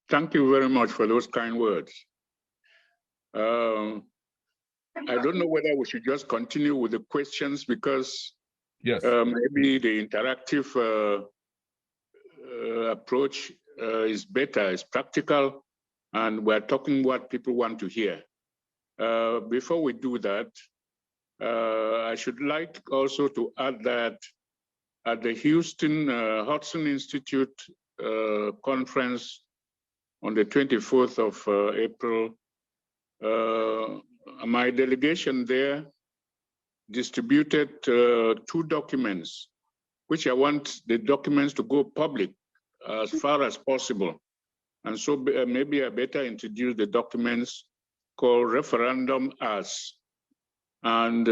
Thank you very much for those kind words. I don't know whether we should just continue with the questions because yes, maybe the interactive approach is better, it's practical, and we're talking what people want to hear. Before we do that, I should like also to add that at the Houston Hudson Institute conference on the 24th of April, my delegation there distributed 2 documents, which I want the documents to go public as far as possible. And so maybe I better introduce the documents called Referendum As. And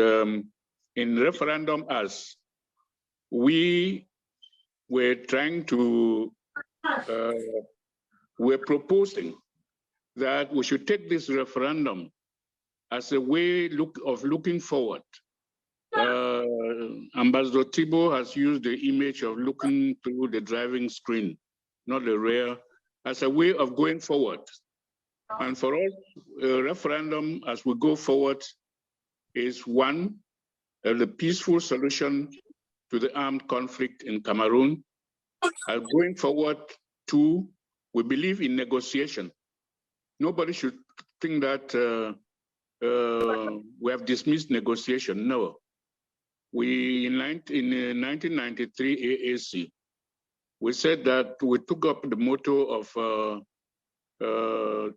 in Referendum As, we were trying to, we're proposing that we should take this referendum as a way of looking forward. Ambassador Thibault has used the image of looking through the driving screen, not the rear, as a way of going forward. And for us, a referendum as we go forward is one, the peaceful solution to the armed conflict in Cameroon. Going forward, 2, we believe in negotiation. Nobody should think that we have dismissed negotiation. No. We, in 1993 AAC, we said that we took up the motto of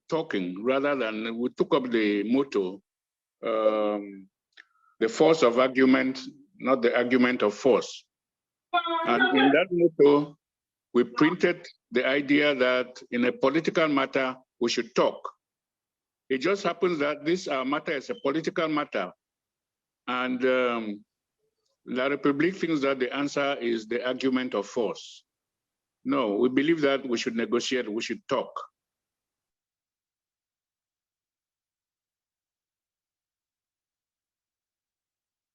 talking rather than, we took up the motto, the force of argument, not the argument of force. And in that motto, we printed the idea that in a political matter, we should talk. It just happens that this matter is a political matter. And La République thinks that the answer is the argument of force. No, we believe that we should negotiate, we should talk.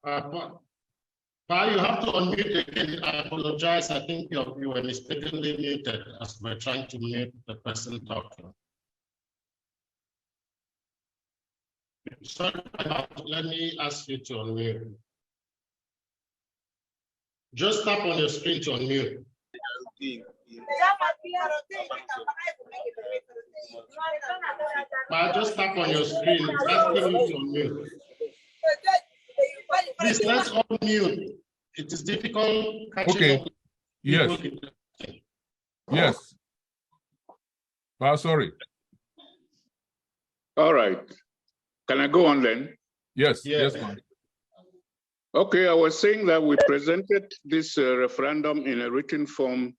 You have to unmute again. I apologize. I think you were mistakenly muted as we're trying to mute the person talking. Sorry, let me ask you to unmute. Just tap on your screen to unmute. Just tap on your screen. It's asking you to unmute. Please, let's all mute. It is difficult. Okay. Yes. Yes. Sorry. All right. Can I go on then? Yes. Yes. Yes, ma'am. Okay, I was saying that we presented this referendum in a written form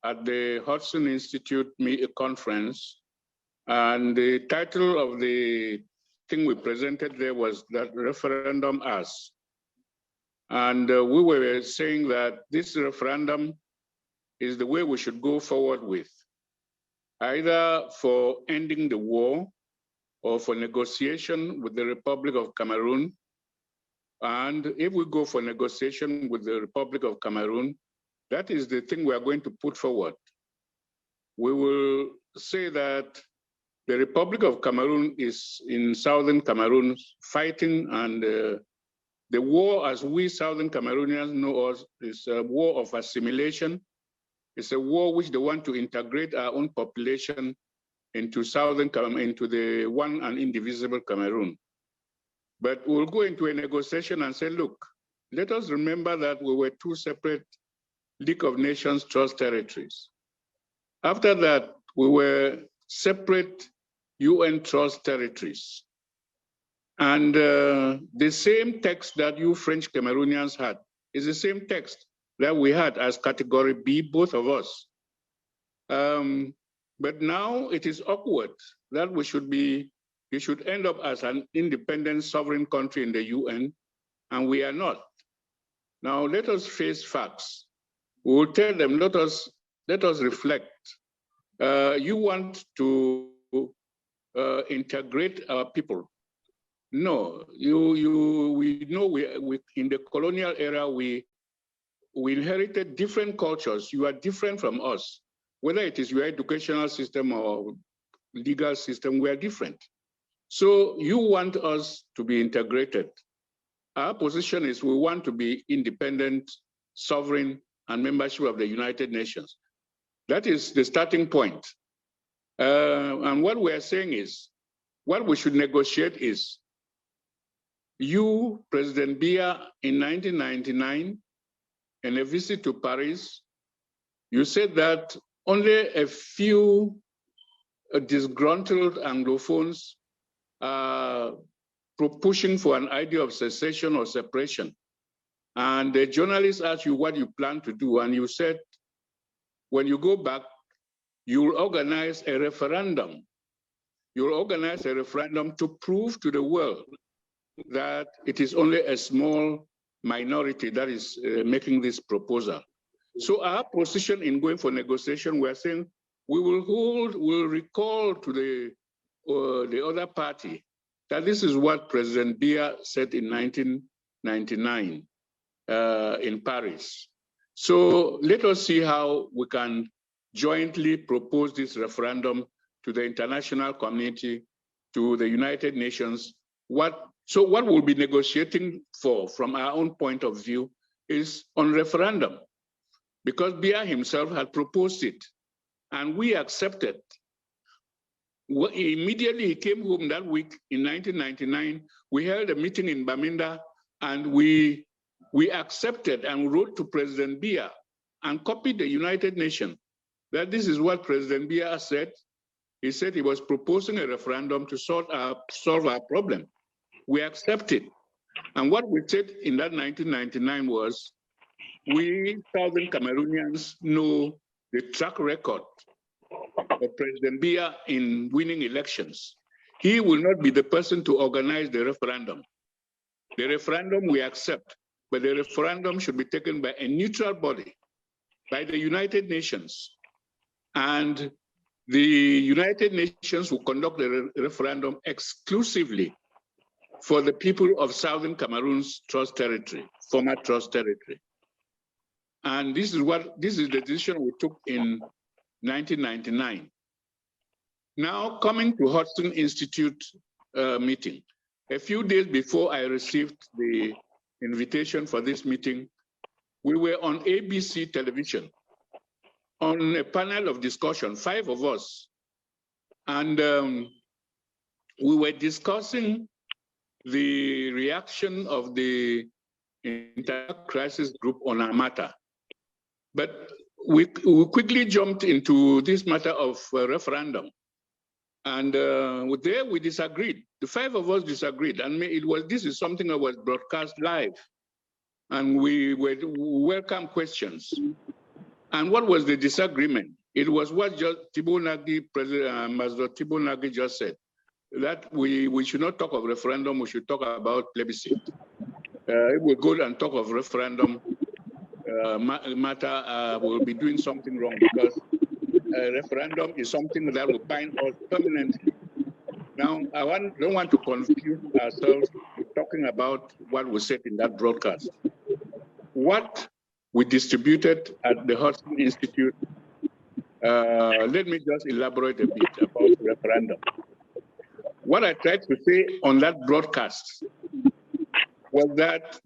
at the Hudson Institute conference. And the title of the thing we presented there was that Referendum As. And we were saying that this referendum is the way we should go forward with, either for ending the war or for negotiation with the Republic of Cameroon. And if we go for negotiation with the Republic of Cameroon, that is the thing we are going to put forward. We will say that the Republic of Cameroon is in Southern Cameroon fighting, and the war, as we Southern Cameroonians know us, is a war of assimilation. It's a war which they want to integrate our own population into into the one and indivisible Cameroon. But we'll go into a negotiation and say, look, let us remember that we were 2 separate League of Nations trust territories. After that, we were separate UN trust territories. And the same text that you French Cameroonians had is the same text that we had as category B, both of us. But now it is awkward that we should end up as an independent sovereign country in the UN, and we are not. Now let us face facts. We will tell them, let us reflect. You want to integrate our people. No, we know we in the colonial era, we inherited different cultures. You are different from us. whether it is your educational system or legal system, we are different. So you want us to be integrated. Our position is we want to be independent, sovereign, and membership of the United Nations. That is the starting point. And what we are saying is, what we should negotiate is, you, President Biya, in 1999, in a visit to Paris, you said that only a few disgruntled Anglophones are pushing for an idea of secession or separation. And the journalists asked you what you plan to do, and you said, when you go back, you will organize a referendum. You will organize a referendum to prove to the world that it is only a small minority that is making this proposal. So our position in going for negotiation, we are saying we'll recall to the other party that this is what President Biya said in 1999 in Paris. So let us see how we can jointly propose this referendum to the international community, to the United Nations. So what we'll be negotiating for, from our own point of view, is on referendum, because Biya himself had proposed it, and we accepted. Immediately he came home that week in 1999, we held a meeting in Bamenda, and we accepted and wrote to President Biya and copied the United Nations that this is what President Biya said. He said he was proposing a referendum to solve our problem. We accepted. And what we said in that 1999 was, we Southern Cameroonians know the track record of President Biya in winning elections. He will not be the person to organize the referendum. The referendum we accept, but the referendum should be taken by a neutral body, by the United Nations. And the United Nations will conduct the referendum exclusively for the people of Southern Cameroon's trust territory, former trust territory. And this is the decision we took in 1999. Now, coming to Hudson Institute meeting, a few days before I received the invitation for this meeting, we were on ABC television on a panel of discussion, 5 of us. And we were discussing the reaction of the inter-crisis group on our matter. But we quickly jumped into this matter of referendum. And there we disagreed. The 5 of us disagreed. And this is something that was broadcast live. And we welcome questions. And what was the disagreement? It was what President Masdo Thibault Nagy just said, that we should not talk of referendum, we should talk about plebiscite. If we go and talk of referendum matter, we'll be doing something wrong, because referendum is something that will bind us permanently. Now, don't want to confuse ourselves with talking about what was said in that broadcast. What we distributed at the Hudson Institute, let me just elaborate a bit about referendum. What I tried to say on that broadcast was that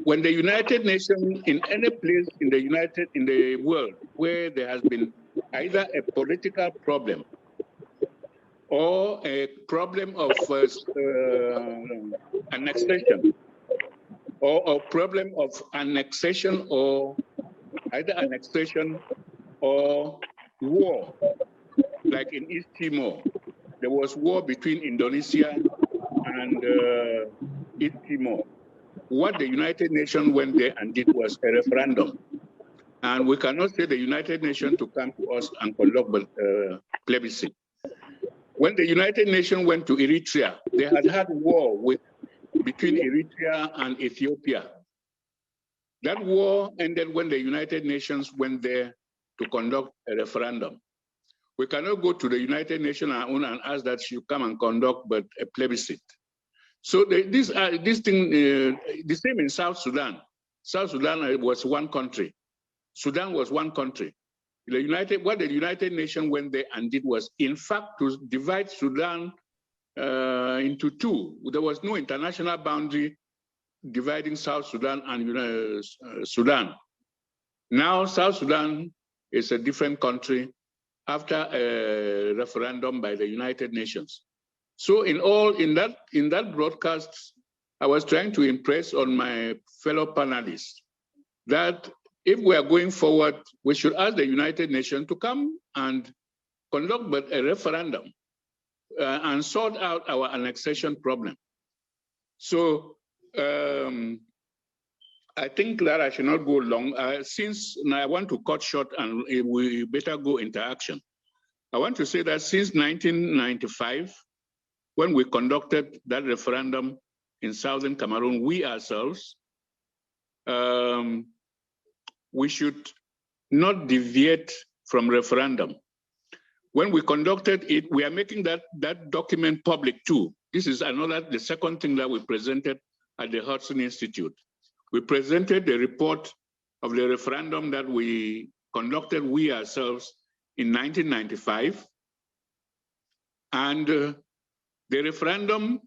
when the United Nations, in any place in the world where there has been either a political problem or a problem of annexation, or a problem of annexation, or either annexation or war, like in East Timor, there was war between Indonesia and East Timor. What the United Nations went there and did was a referendum. And we cannot say the United Nations to come to us and conduct plebiscite. When the United Nations went to Eritrea, they had war between Eritrea and Ethiopia. That war ended when the United Nations went there to conduct a referendum. We cannot go to the United Nations and ask that you come and conduct but a plebiscite. So this thing, the same in South Sudan. South Sudan was one country. Sudan was one country. What the United Nations went there and did was, in fact, to divide Sudan into two. There was no international boundary dividing South Sudan and Sudan. Now South Sudan is a different country after a referendum by the United Nations. So in that broadcast, I was trying to impress on my fellow panelists that if we are going forward, we should ask the United Nations to come and conduct a referendum and sort out our annexation problem. So I think that I should not go long. Since I want to cut short and we better go into action. I want to say that since 1995, when we conducted that referendum in Southern Cameroon, we ourselves, we should not deviate from referendum. When we conducted it, we are making that document public too. This is the second thing that we presented at the Hudson Institute. We presented the report of the referendum that we conducted, we ourselves, in 1995. And the referendum,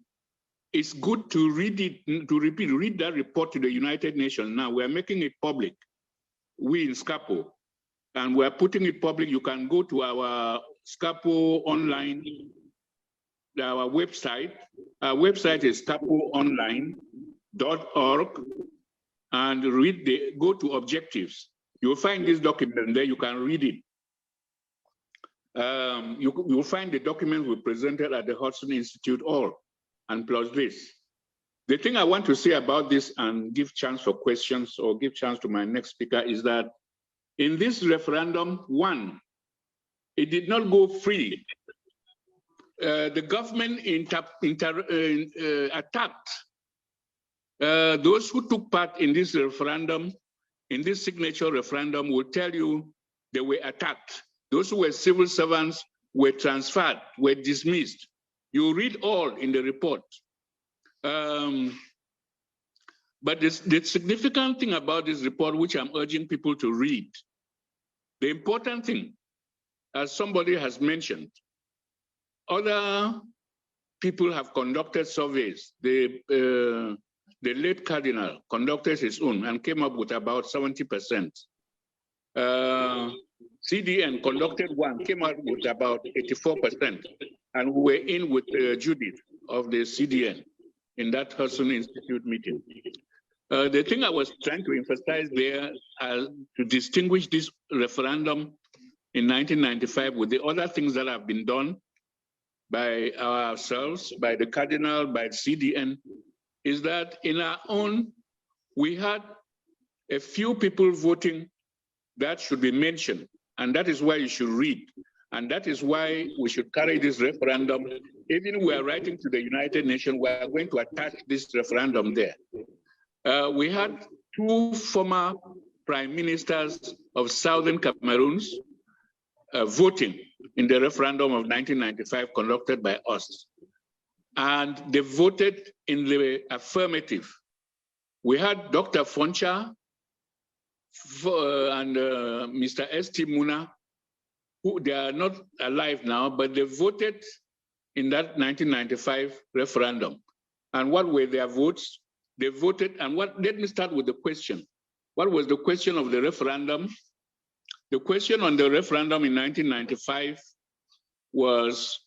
it's good to read it, read that report to the United Nations. Now we're making it public, we in SCAPO, and we're putting it public. You can go to our SCAPO online, our website. Our website is scapoonline.org, and go to objectives. You'll find this document there, you can read it. You'll find the documents we presented at the Hudson Institute all, and plus this. The thing I want to say about this and give chance for questions or give chance to my next speaker is that in this referendum, one, it did not go free. The government attacked those who took part in this referendum, in this signature referendum, will tell you they were attacked. Those who were civil servants were transferred, were dismissed. You read all in the report. But the significant thing about this report, which I'm urging people to read, the important thing, as somebody has mentioned, other people have conducted surveys. The late Cardinal conducted his own and came up with about 70%. CDN conducted one, came out with about 84%. And we were in with Judith of the CDN in that Hudson Institute meeting. The thing I was trying to emphasize there to distinguish this referendum in 1995 with the other things that have been done by ourselves, by the Cardinal, by CDN, is that in our own, we had a few people voting that should be mentioned. And that is why you should read. And that is why we should carry this referendum. Even we are writing to the United Nations, we are going to attach this referendum there. We had two former prime ministers of Southern Cameroons voting in the referendum of 1995 conducted by us. And they voted in the affirmative. We had Dr. Foncha and Mr. S.T. Muna, who they are not alive now, but they voted in that 1995 referendum. And what were their votes? They voted, and let me start with the question. What was the question of the referendum? The question on the referendum in 1995 was,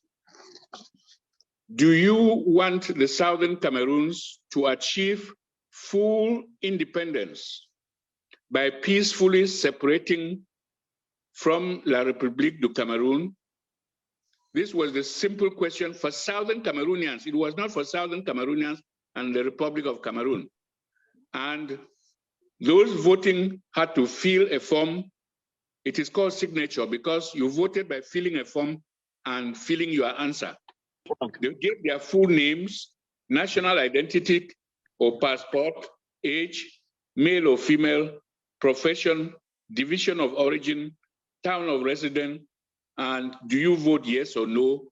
do you want the Southern Cameroons to achieve full independence by peacefully separating from La République du Cameroun? This was the simple question for Southern Cameroonians. It was not for Southern Cameroonians and the Republic of Cameroon. And those voting had to fill a form. It is called signature because you voted by filling a form and filling your answer. They gave their full names, national identity or passport, age, male or female, profession, division of origin, town of residence, and do you vote yes or no?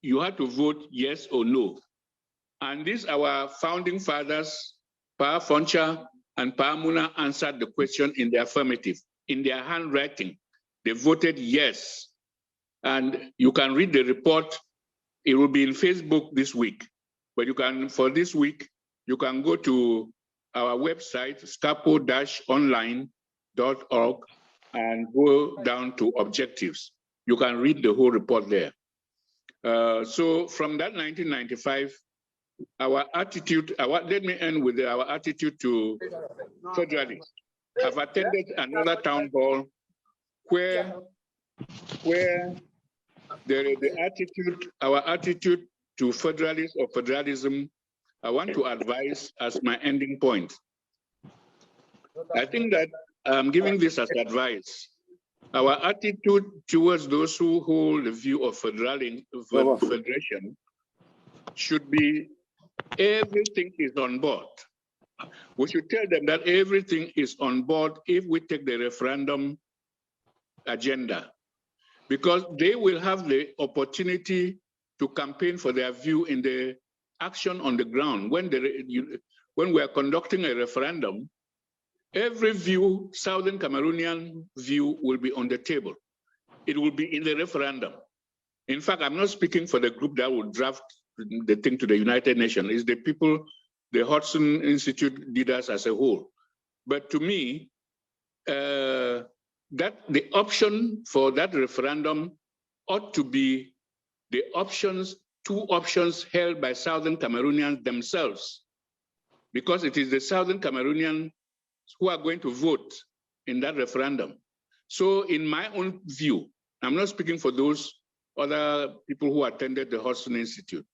You had to vote yes or no. And these, our founding fathers, Pa Foncha and Pa Muna, answered the question in the affirmative, in their handwriting. They voted yes. And you can read the report. It will be in Facebook this week. But you can, for this week, you can go to our website, scapo-online.org, and go down to objectives. You can read the whole report there. So from that 1995, our attitude, let me end with our attitude to federalists. I've attended another town hall where our attitude to federalists or federalism, I want to advise as my ending point. I think that I'm giving this as advice. Our attitude towards those who hold the view of federation should be everything is on board. We should tell them that everything is on board if we take the referendum agenda, because they will have the opportunity to campaign for their view in the action on the ground. When we are conducting a referendum, every view, Southern Cameroonian view, will be on the table. It will be in the referendum. In fact, I'm not speaking for the group that will draft the thing to the United Nations. It's the people, the Hudson Institute leaders as a whole. But to me, that the option for that referendum ought to be the options, two options held by Southern Cameroonians themselves, because it is the Southern Cameroonians who are going to vote in that referendum. So in my own view, I'm not speaking for those other people who attended the Hudson Institute.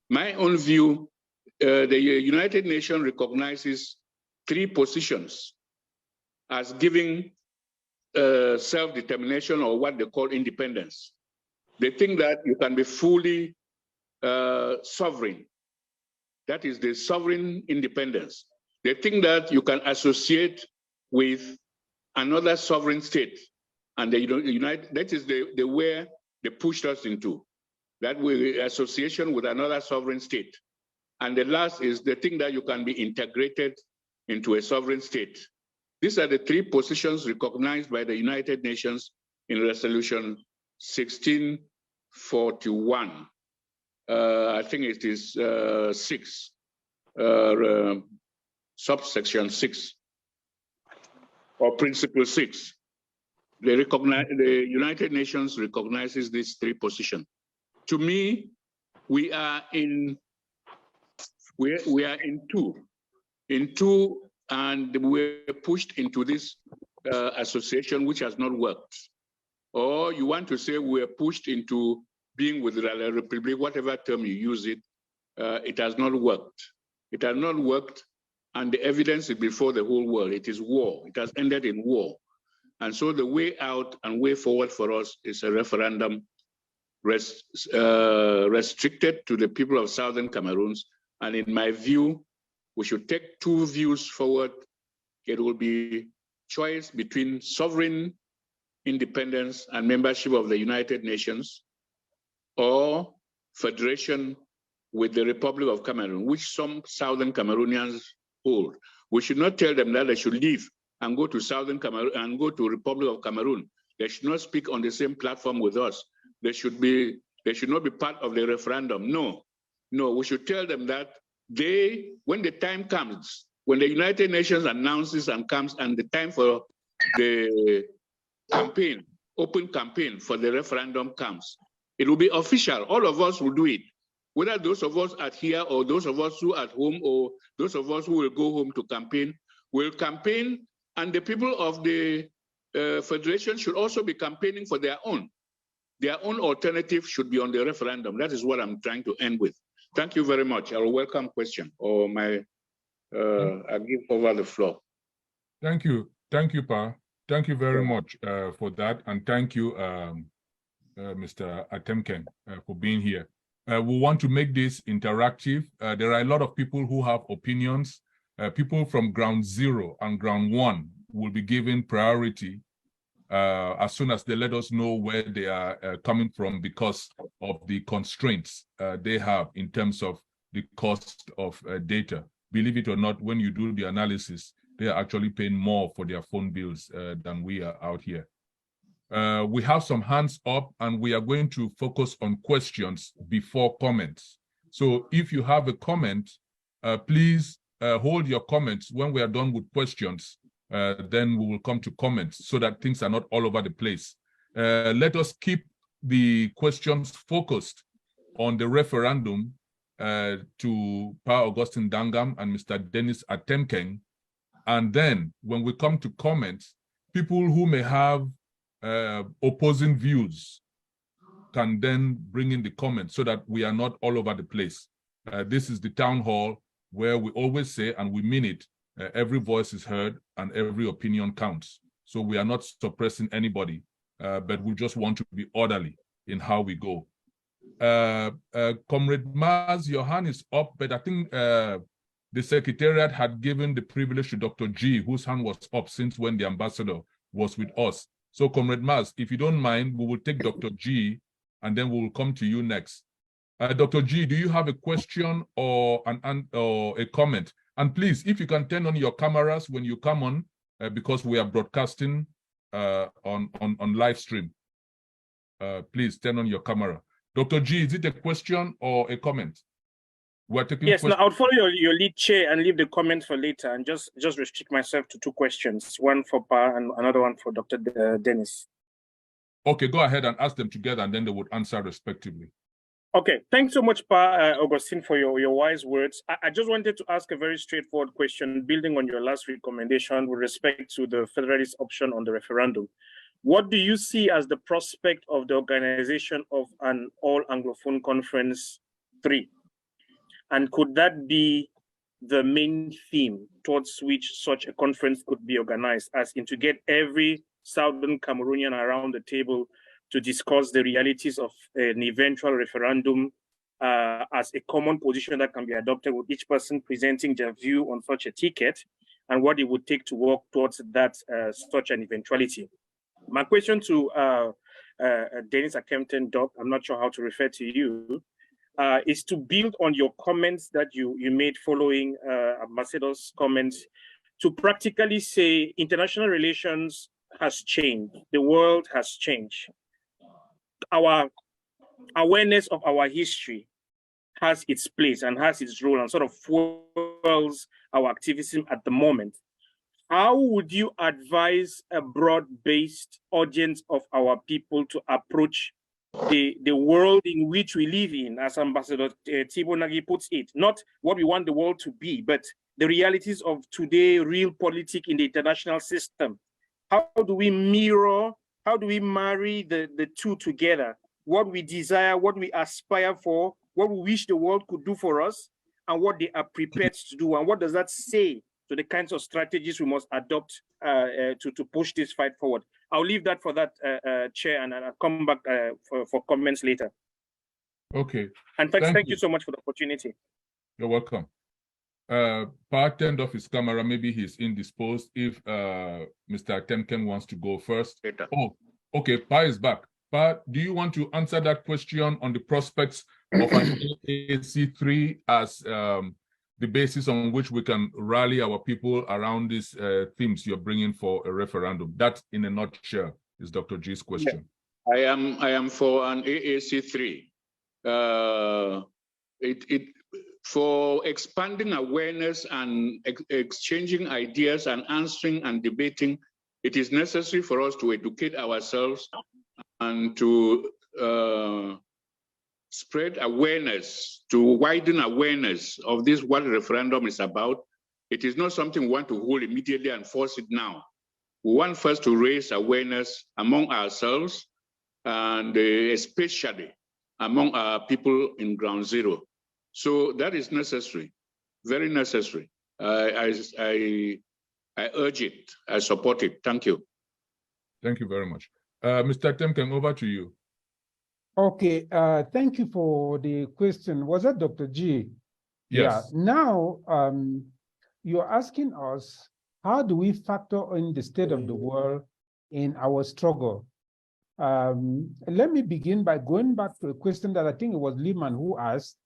My own view, the United Nations recognizes three positions as giving self-determination, or what they call independence. They think that you can be fully sovereign. That is the sovereign independence. They think that you can associate with another sovereign state, and that is the way they pushed us into, that way association with another sovereign state. And the last is the thing that you can be integrated into a sovereign state. These are the three positions recognized by the United Nations in Resolution 1641. I think it is 6, subsection 6, or principle 6. The United Nations recognizes these three positions. To me, we are in two, and we're pushed into this association which has not worked. Or you want to say we're pushed into being with the Republic, whatever term you use it, it has not worked. It has not worked, and the evidence is before the whole world. It is war. It has ended in war. And so the way out and way forward for us is a referendum restricted to the people of Southern Cameroons. And in my view, we should take two views forward. It will be choice between sovereign independence and membership of the United Nations, or federation with the Republic of Cameroon, which some Southern Cameroonians hold. We should not tell them that they should leave and go to Southern Cameroon and go to Republic of Cameroon. They should not speak on the same platform with us. They should not be part of the referendum. No, we should tell them that when the time comes, when the United Nations announces and comes, and the time for the campaign, open campaign for the referendum comes, it will be official. All of us will do it. Whether those of us at here, or those of us who are at home, or those of us who will go home to campaign, will campaign, and the people of the federation should also be campaigning for their own. Their own alternative should be on the referendum. That is what I'm trying to end with. Thank you very much. I will welcome question, or I give over the floor. Thank you, Pa. Thank you very much for that, and thank you, Mr. Atemnkeng, for being here. We want to make this interactive. There are a lot of people who have opinions. People from ground zero and ground one will be given priority as soon as they let us know where they are coming from, because of the constraints they have in terms of the cost of data. Believe it or not, when you do the analysis, they are actually paying more for their phone bills than we are out here. We have some hands up, and we are going to focus on questions before comments. So if you have a comment, please hold your comments. When we are done with questions, then we will come to comments so that things are not all over the place. Let us keep the questions focused on the referendum to Pa Augustine Ndangam and Mr. Denis Atemnkeng. And then when we come to comments, people who may have opposing views can then bring in the comments so that we are not all over the place. This is the town hall where we always say, and we mean it, every voice is heard and every opinion counts. So we are not suppressing anybody, but we just want to be orderly in how we go. Comrade Maz, your hand is up, but I think the Secretariat had given the privilege to Dr. G, whose hand was up since when the ambassador was with us. So Comrade Maz, if you don't mind, we will take Dr. G, and then we will come to you next. Dr. G, do you have a question or a comment? And please, if you can turn on your cameras when you come on, because we are broadcasting on live stream. Please turn on your camera. Dr. G, is it a question or a comment? We're taking yes, no, I'll follow your lead, Chair, and leave the comments for later, and just restrict myself to 2 questions, one for Pa and another one for Dr. Denis. Okay, go ahead and ask them together, and then they would answer respectively. Okay, thanks so much, Pa Augustine, for your wise words. I just wanted to ask a very straightforward question, building on your last recommendation with respect to the federalist option on the referendum. What do you see as the prospect of the organization of an all-Anglophone conference 3? And could that be the main theme towards which such a conference could be organized, as in to get every Southern Cameroonian around the table to discuss the realities of an eventual referendum as a common position that can be adopted, with each person presenting their view on such a ticket and what it would take to work towards that such an eventuality. My question to Denis Atemnkeng, Doc, I'm not sure how to refer to you, is to build on your comments that you made following Ambassador's comments, to practically say international relations has changed, the world has changed. Our awareness of our history has its place and has its role and sort of fuels our activism at the moment. How would you advise a broad-based audience of our people to approach the world in which we live in, as Ambassador Thibault Nagy puts it? Not what we want the world to be, but the realities of today, real politics in the international system. How do we mirror, how do we marry the two together? What we desire, what we aspire for, what we wish the world could do for us, and what they are prepared to do, and what does that say to the kinds of strategies we must adopt to push this fight forward? I'll leave that for that, Chair, and I'll come back for comments later. Okay. And thank you so much for the opportunity. You're welcome. Pa turned off his camera. Maybe he's indisposed. If Mr. Atemnkeng wants to go first. Oh, okay. Pa is back. Pa, do you want to answer that question on the prospects of an AAC3 as the basis on which we can rally our people around these themes you're bringing for a referendum? That, in a nutshell, is Dr. G's question. Yeah. I am for an AAC3. For expanding awareness and exchanging ideas and answering and debating, it is necessary for us to educate ourselves and to spread awareness, to widen awareness of this, what the referendum is about. It is not something we want to hold immediately and force it now. We want first to raise awareness among ourselves and especially among our people in ground zero. So that is necessary, very necessary. I urge it, I support it. Thank you. Thank you very much. Mr. Atemnkeng, over to you. Okay, thank you for the question. Was that Dr. G? Yes. Yeah. Now, you're asking us, how do we factor in the state of the world in our struggle? Let me begin by going back to a question that I think it was Lehman who asked,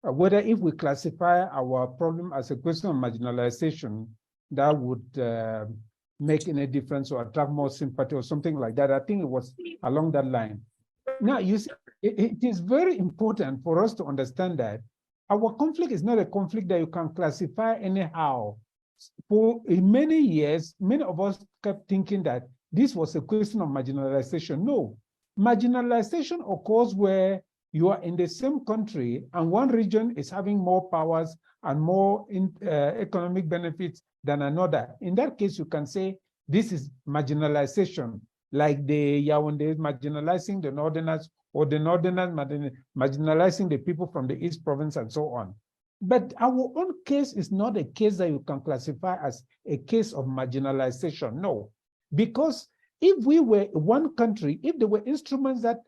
whether if we classify our problem as a question of marginalization, that would make any difference or attract more sympathy or something like that. I think it was along that line. Now, you see, it is very important for us to understand that our conflict is not a conflict that you can classify anyhow. For many years, many of us kept thinking that this was a question of marginalization. No, marginalization occurs where you are in the same country and one region is having more powers and more economic benefits than another. In that case, you can say this is marginalization, like the Yaoundé marginalizing the Northerners, or the Northerners marginalizing the people from the East Province and so on. But our own case is not a case that you can classify as a case of marginalization, no. Because if we were one country, if there were instruments that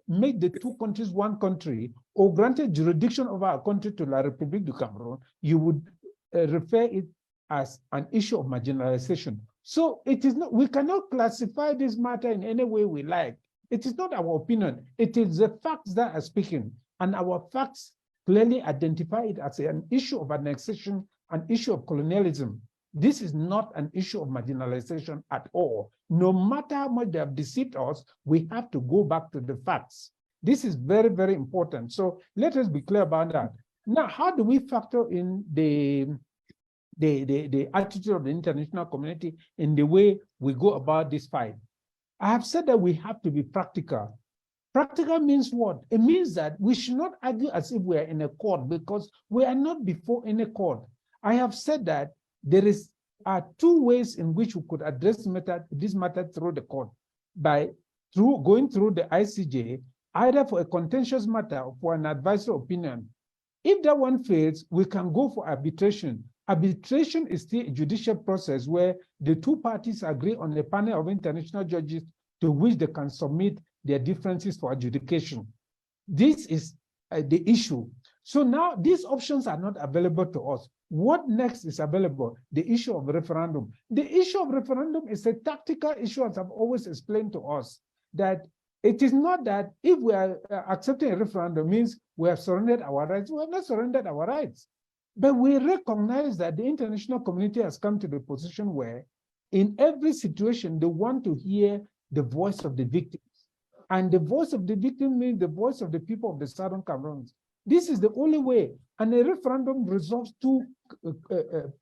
made the two countries one country, or granted jurisdiction over our country to La République du Cameroun, you would refer it as an issue of marginalization. So it is not, we cannot classify this matter in any way we like. It is not our opinion. It is the facts that are speaking, and our facts clearly identify it as an issue of annexation, an issue of colonialism. This is not an issue of marginalization at all. No matter how much they have deceived us, we have to go back to the facts. This is very, very important. So let us be clear about that. Now, how do we factor in the attitude of the international community in the way we go about this fight? I have said that we have to be practical. Practical means what? It means that we should not argue as if we are in a court, because we are not before any court. I have said that there are two ways in which we could address this matter through the court, going through the ICJ, either for a contentious matter or for an advisory opinion. If that one fails, we can go for arbitration. Arbitration is still a judicial process where the two parties agree on a panel of international judges to which they can submit their differences for adjudication. This is the issue. So now these options are not available to us. What next is available? The issue of referendum. The issue of referendum is a tactical issue, as I've always explained to us, that it is not that if we are accepting a referendum means we have surrendered our rights. We have not surrendered our rights. But we recognize that the international community has come to the position where in every situation, they want to hear the voice of the victims. And the voice of the victim means the voice of the people of the Southern Cameroons. This is the only way. And a referendum resolves two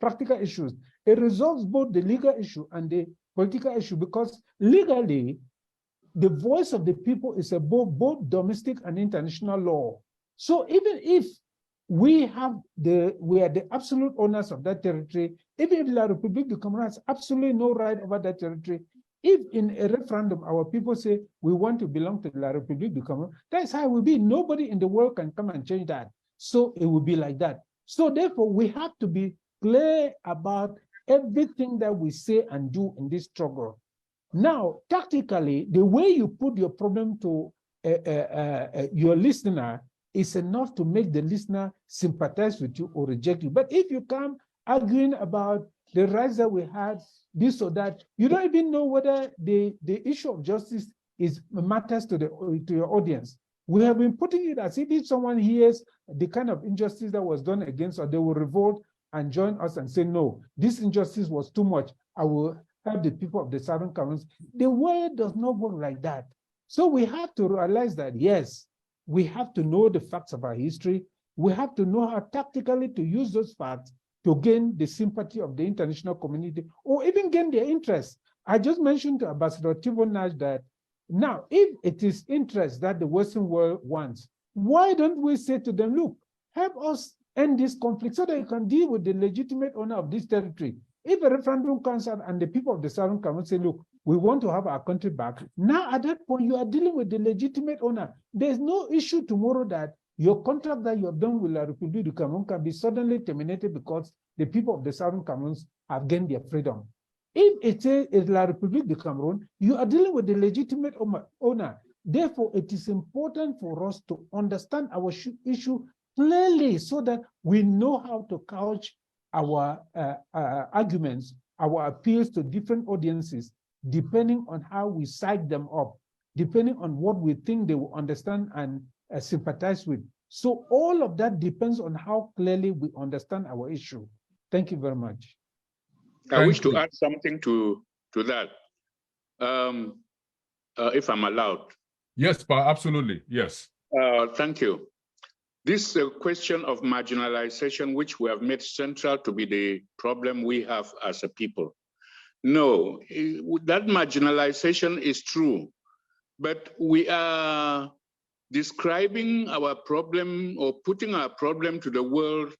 practical issues. It resolves both the legal issue and the political issue, because legally, the voice of the people is above both domestic and international law. So even if we are the absolute owners of that territory, even if La République du Cameroun has absolutely no right over that territory, if in a referendum our people say we want to belong to La République du Cameroun, that's how it will be. Nobody in the world can come and change that. So it will be like that. So therefore, we have to be clear about everything that we say and do in this struggle. Now, tactically, the way you put your problem to your listener is enough to make the listener sympathize with you or reject you. But if you come arguing about the rights that we had, this or that, you don't even know whether the issue of justice matters to your audience. We have been putting it as if someone hears the kind of injustice that was done against us, they will revolt and join us and say, no, this injustice was too much. I will help the people of the Southern Cameroons. The world does not work like that. So we have to realize that, yes, we have to know the facts of our history. We have to know how tactically to use those facts to gain the sympathy of the international community, or even gain their interest. I just mentioned to Ambassador Thibonage that now, if it is interest that the Western world wants, why don't we say to them, look, help us end this conflict so that you can deal with the legitimate owner of this territory. If a referendum comes out and the people of the Southern Cameroon say, look, we want to have our country back, now at that point, you are dealing with the legitimate owner. There's no issue tomorrow that your contract that you have done with La République du Cameroun can be suddenly terminated because the people of the Southern Cameroons have gained their freedom. If it is La République du Cameroun, you are dealing with the legitimate owner. Therefore, it is important for us to understand our issue clearly so that we know how to couch our arguments, our appeals to different audiences, depending on how we psych them up, depending on what we think they will understand and sympathize with. So all of that depends on how clearly we understand our issue. Thank you very much. I wish to add something to that, if I'm allowed. Yes, Pa, absolutely, yes. Thank you. This question of marginalization, which we have made central to be the problem we have as a people. No, that marginalization is true, but we are describing our problem or putting our problem to the world,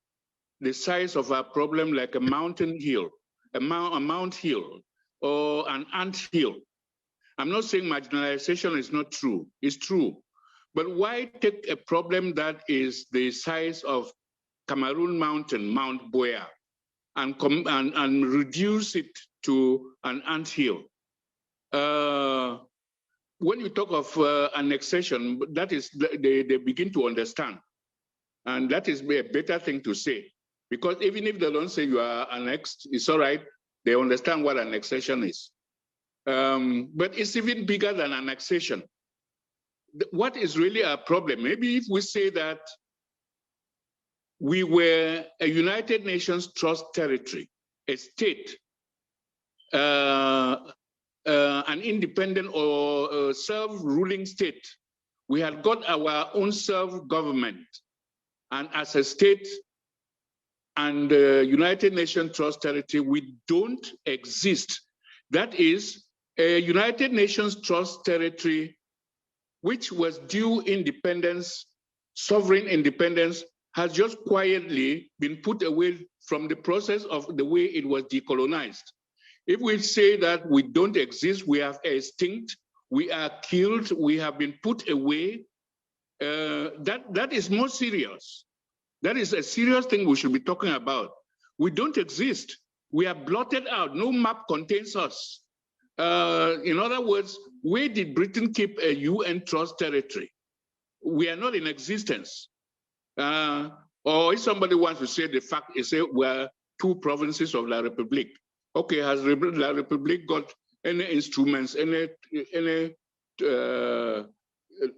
the size of our problem like a mountain hill, a mount hill, or an ant hill. I'm not saying marginalization is not true, it's true. But why take a problem that is the size of Cameroon Mountain, Mount Boya, and reduce it to an anthill? When you talk of annexation, that is, they begin to understand. And that is a better thing to say. Because even if they don't say you are annexed, it's all right. They understand what annexation is. But it's even bigger than annexation. What is really our problem? Maybe if we say that we were a United Nations Trust territory, a state, an independent or self-ruling state, we had got our own self-government, and as a state and United Nations Trust territory, we don't exist. That is a United Nations Trust territory which was due independence, sovereign independence, has just quietly been put away from the process of the way it was decolonized. If we say that we don't exist, we have extinct, we are killed, we have been put away, that is more serious. That is a serious thing we should be talking about. We don't exist. We are blotted out. No map contains us. In other words, where did Britain keep a UN trust territory? We are not in existence. Or if somebody wants to say the fact is we're two provinces of La République. Okay, has La République got any instruments, any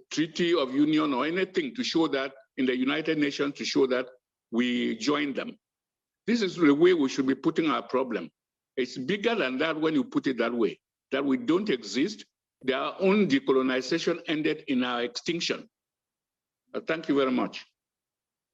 treaty of union or anything to show that in the United Nations to show that we joined them? This is the way we should be putting our problem. It's bigger than that when you put it that way, that we don't exist. Their own decolonization ended in our extinction. Thank you very much.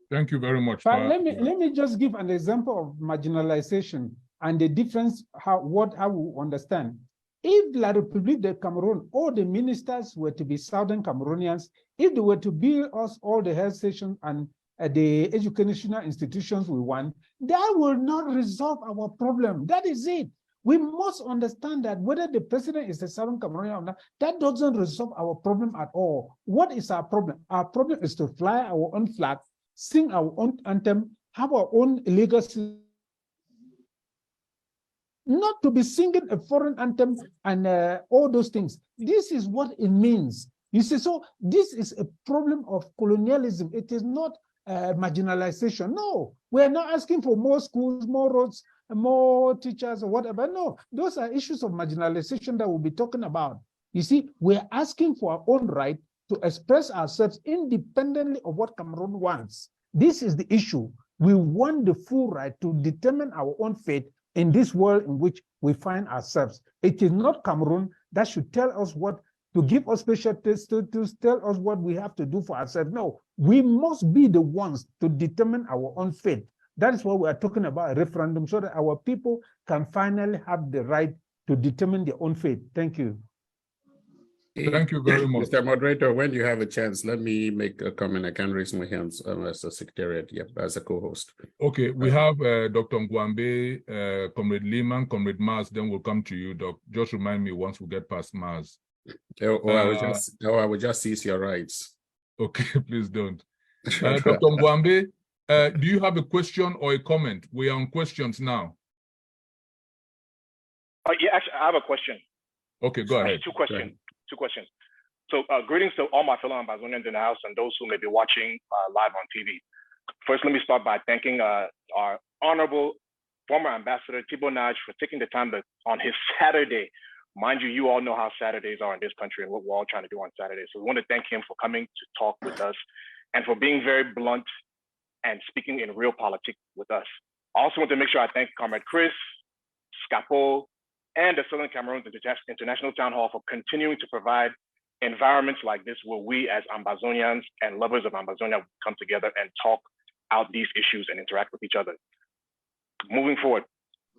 Thank you very much. But let me just give an example of marginalization and the difference, how we understand. If La République de Cameroon, all the ministers were to be Southern Cameroonians, if they were to build us all the health stations and the educational institutions we want, that will not resolve our problem. That is it. We must understand that whether the president is a Southern Cameroonian or not, that doesn't resolve our problem at all. What is our problem? Our problem is to fly our own flag, sing our own anthem, have our own legacy, not to be singing a foreign anthem and all those things. This is what it means. You see, so this is a problem of colonialism. It is not marginalization. No, we're not asking for more schools, more roads, more teachers or whatever. No, those are issues of marginalization that we'll be talking about. You see, we're asking for our own right to express ourselves independently of what Cameroon wants. This is the issue. We want the full right to determine our own fate in this world in which we find ourselves. It is not Cameroon that should tell us what, to give us special tests, to tell us what we have to do for ourselves. No, we must be the ones to determine our own fate. That is what we are talking about, a referendum, so that our people can finally have the right to determine their own fate. Thank you. Thank you very much. Mr. Moderator, when you have a chance, let me make a comment. I can raise my hands as a secretariat, as a co-host. Okay, we have Dr. Ngwambe, Comrade Lehman, Comrade Mars, then we'll come to you, Doc. Just remind me once we get past Mars. I will just seize your rights. Okay, please don't. Dr. Ngwambe, do you have a question or a comment? We are on questions now. Yeah, actually, I have a question. Okay, go ahead. Two questions. So greetings to all my fellow Ambazonians in the house and those who may be watching live on TV. First, let me start by thanking our honorable former ambassador, Thibault Nage, for taking the time on his Saturday. Mind you, you all know how Saturdays are in this country and what we're all trying to do on Saturdays. So we want to thank him for coming to talk with us and for being very blunt and speaking in real politics with us. I also want to make sure I thank Comrade Chris, SCAPO, and the Southern Cameroons International Town Hall for continuing to provide environments like this where we as Ambazonians and lovers of Ambazonia come together and talk out these issues and interact with each other. Moving forward,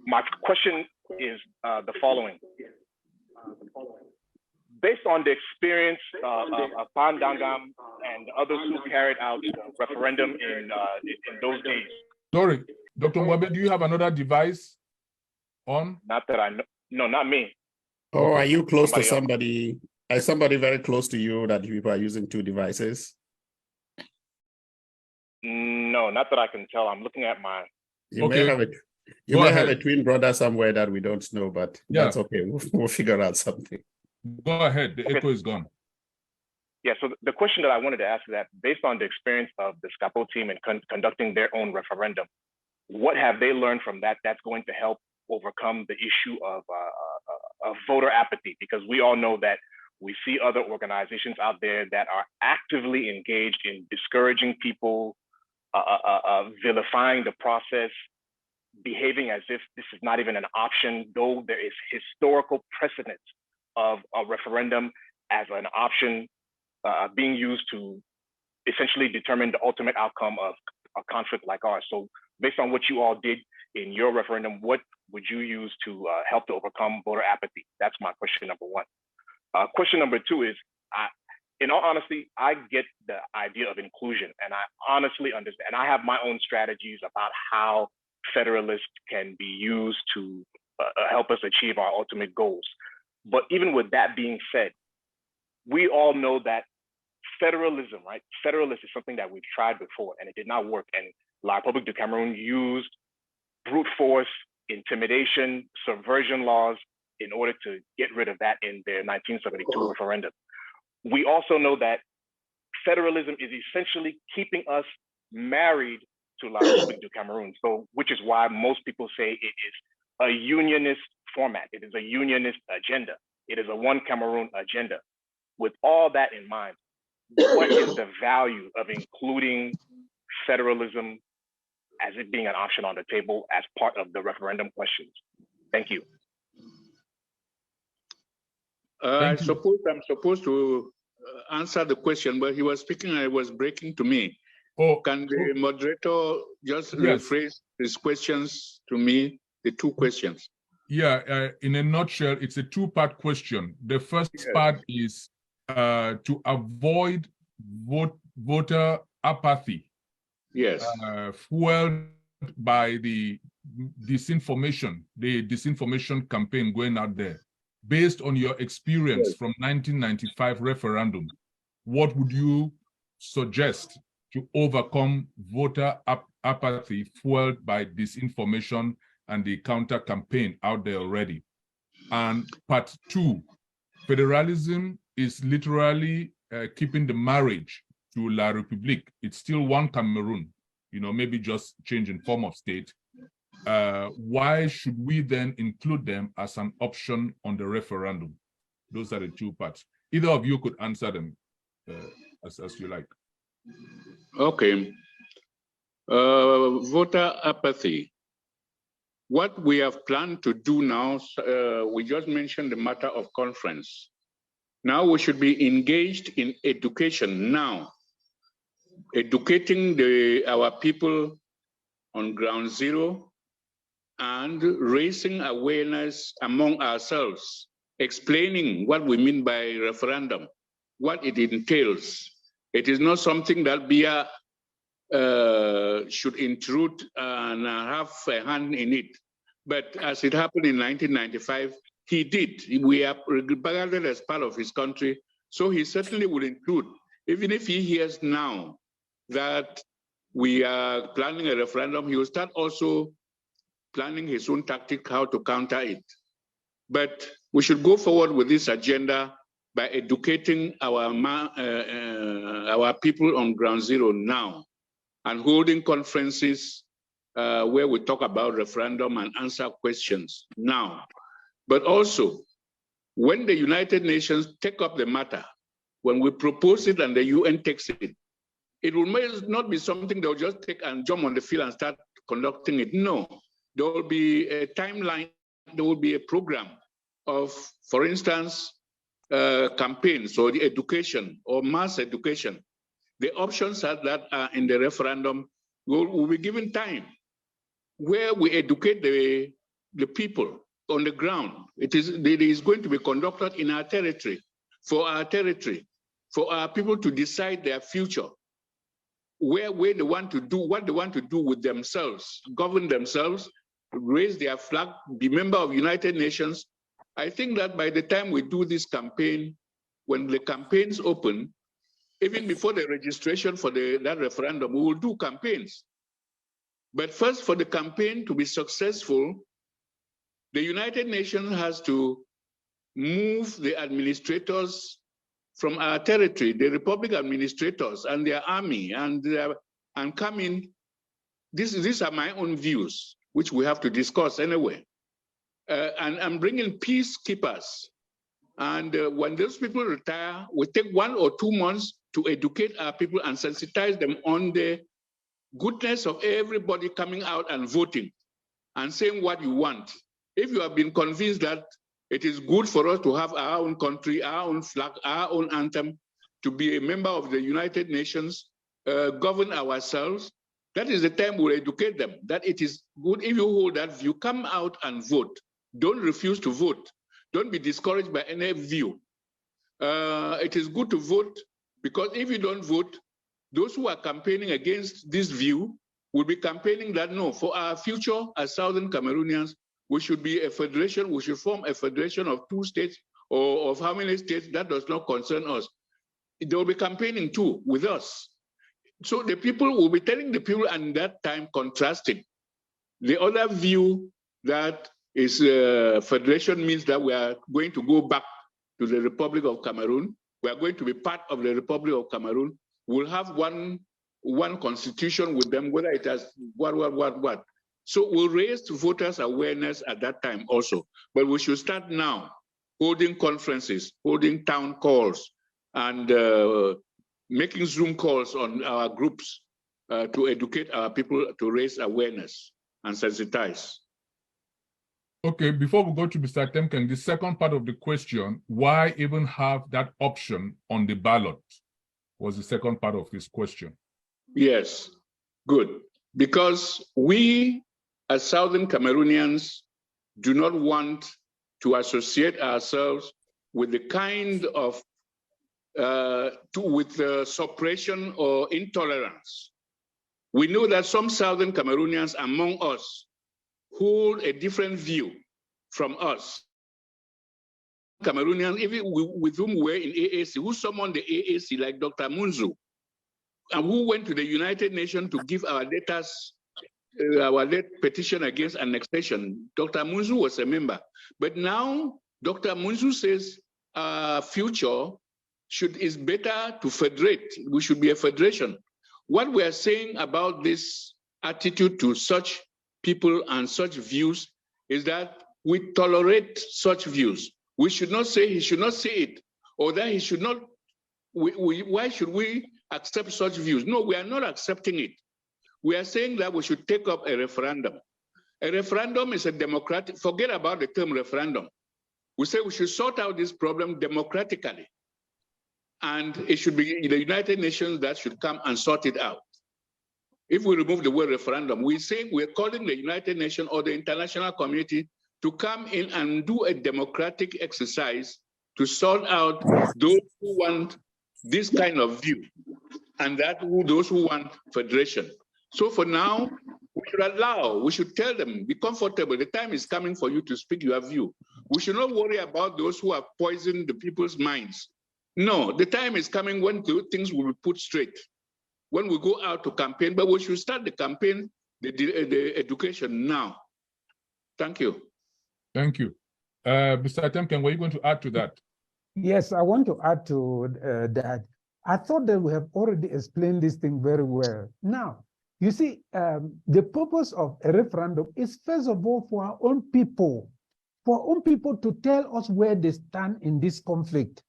my question is the following. Based on the experience of Ndangam and others who carried out the referendum in those days. Sorry, Dr. Mwabe, do you have another device on? Not that I know. No, not me. Oh, are you close to Somebody somebody? Is somebody very close to you that people are using two devices? No, not that I can tell. I'm looking at my. You Okay. may have it. You Go may ahead. have a twin brother somewhere that we don't know, but Yeah. that's okay. We'll figure out something. Go ahead, the echo is gone. Yeah, so the question that I wanted to ask is that based on the experience of the SCAPO team in conducting their own referendum, what have they learned from that that's going to help overcome the issue of voter apathy? Because we all know that we see other organizations out there that are actively engaged in discouraging people, vilifying the process, behaving as if this is not even an option, though there is historical precedent of a referendum as an option being used to essentially determine the ultimate outcome of a conflict like ours. So based on what you all did in your referendum, what would you use to help to overcome voter apathy? That's my question number one. Question number two is, in all honesty, I get the idea of inclusion, and I honestly understand, and I have my own strategies about how federalists can be used to help us achieve our ultimate goals. But even with that being said, we all know that federalism, right? Federalism is something that we've tried before and it did not work. And La République du Cameroun used brute force, intimidation, subversion laws in order to get rid of that in their 1972 referendum. We also know that federalism is essentially keeping us married to La République du Cameroun. So, which is why most people say it is a unionist format. It is a unionist agenda. It is a one Cameroon agenda. With all that in mind, what is the value of including federalism as it being an option on the table as part of the referendum questions? Thank you. I suppose I'm supposed to answer the question, but he was speaking and it was breaking to me. Can the moderator just rephrase his questions to me, the two questions? Yeah, in a nutshell, it's a two-part question. The first part is to avoid voter apathy. Yes. Fueled by the disinformation campaign going out there. Based on your experience from 1995 referendum, what would you suggest to overcome voter apathy fueled by disinformation and the counter campaign out there already? And part two, federalism is literally keeping the marriage to La République. It's still one Cameroon, maybe just changing form of state. Why should we then include them as an option on the referendum? Those are the two parts. Either of you could answer them as you like. Okay. Voter apathy. What we have planned to do now, we just mentioned the matter of conference. Now we should be engaged in education now, educating our people on ground zero and raising awareness among ourselves, explaining what we mean by referendum, what it entails. It is not something that BIA should intrude and have a hand in it. But as it happened in 1995, he did. We are regarded as part of his country, so he certainly will include, even if he hears now that we are planning a referendum, he will start also planning his own tactic how to counter it. But we should go forward with this agenda by educating our people on ground zero now and holding conferences where we talk about referendum and answer questions now. But also, when the United Nations take up the matter, when we propose it and the UN takes it, it will not be something they'll just take and jump on the field and start conducting it. No, there will be a timeline there will be a program of, for instance, campaigns or the education or mass education. The options that are in the referendum will be given time where we educate the people on the ground. It is going to be conducted in our territory, for our people to decide their future, where they want to do, what they want to do with themselves, govern themselves, raise their flag, be member of United Nations. I think that by the time we do this campaign, when the campaigns open, even before the registration for that referendum, we will do campaigns. But first, for the campaign to be successful, the United Nations has to move the administrators from our territory, the Republic administrators and their army, and come in. These are my own views, which we have to discuss anyway. And I'm bringing peacekeepers. And when those people retire, we take 1 or 2 months to educate our people and sensitize them on the goodness of everybody coming out and voting and saying what you want. If you have been convinced that it is good for us to have our own country, our own flag, our own anthem, to be a member of the United Nations, govern ourselves, that is the time we'll educate them, that it is good if you hold that view, come out and vote. Don't refuse to vote. Don't be discouraged by any view. It is good to vote, because if you don't vote, those who are campaigning against this view will be campaigning that no, for our future as Southern Cameroonians, we should be a federation, we should form a federation of 2 states or of how many states, that does not concern us. They will be campaigning too with us. So the people will be telling the people, and that time contrasting. The other view that is federation means that we are going to go back to the Republic of Cameroon. We are going to be part of the Republic of Cameroon. We'll have one constitution with them, whether it has what. So we'll raise voters' awareness at that time also. But we should start now, holding conferences, holding town calls, and making Zoom calls on our groups to educate our people, to raise awareness and sensitize. Okay, before we go to Mr. Atemnkeng, the second part of the question, why even have that option on the ballot, was the second part of this question. Yes, good. Because we, as Southern Cameroonians, do not want to associate ourselves with the kind of suppression or intolerance. We know that some Southern Cameroonians among us hold a different view from us. Cameroonians, even with whom we're in AAC, who summoned the AAC, like Dr. Munzu, and who went to the United Nations to give our letters, our petition against annexation. Dr. Munzu was a member. But now, Dr. Munzu says our future is better to federate. We should be a federation. What we are saying about this attitude to such people and such views is that we tolerate such views. We should not say he should not say it, or that he should not. Why should we accept such views? No, we are not accepting it. We are saying that we should take up a referendum. A referendum is a democratic, forget about the term referendum. We say we should sort out this problem democratically. And it should be the United Nations that should come and sort it out. If we remove the word referendum, we're calling the United Nations or the international community to come in and do a democratic exercise to sort out those who want this kind of view and those who want federation. So for now, we should tell them, be comfortable. The time is coming for you to speak your view. We should not worry about those who have poisoned the people's minds. No, the time is coming when things will be put straight, when we go out to campaign, but we should start the campaign, the education now. Thank you. Thank you. Mr. Atemnkeng, were you going to add to that? Yes, I want to add to that. I thought that we have already explained this thing very well. Now, you see, the purpose of a referendum is first of all for our own people to tell us where they stand in this conflict.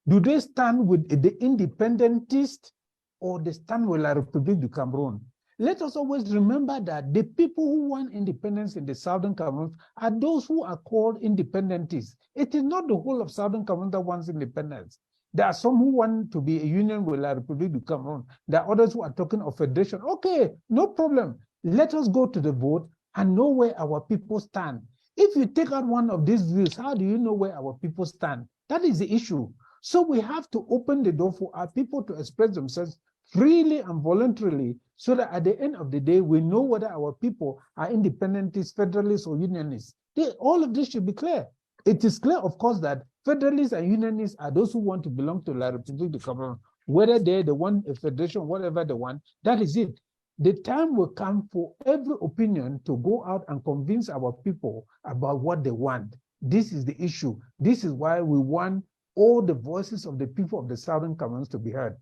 Do they stand with the independentists or they stand with La République du Cameroun? Let us always remember that the people who want independence in the Southern Cameroon are those who are called independentists. It is not the whole of Southern Cameroon that wants independence. There are some who want to be a union with La République du Cameroon. There are others who are talking of federation. Okay, no problem. Let us go to the vote and know where our people stand. If you take out one of these views, how do you know where our people stand? That is the issue. So we have to open the door for our people to express themselves freely and voluntarily, so that at the end of the day, we know whether our people are independentists, federalists, or unionists. All of this should be clear. It is clear, of course, that federalists and unionists are those who want to belong to La République du Cameroon, whether they want a federation, whatever they want, that is it. The time will come for every opinion to go out and convince our people about what they want. This is the issue. This is why we want all the voices of the people of the Southern Cameroons to be heard.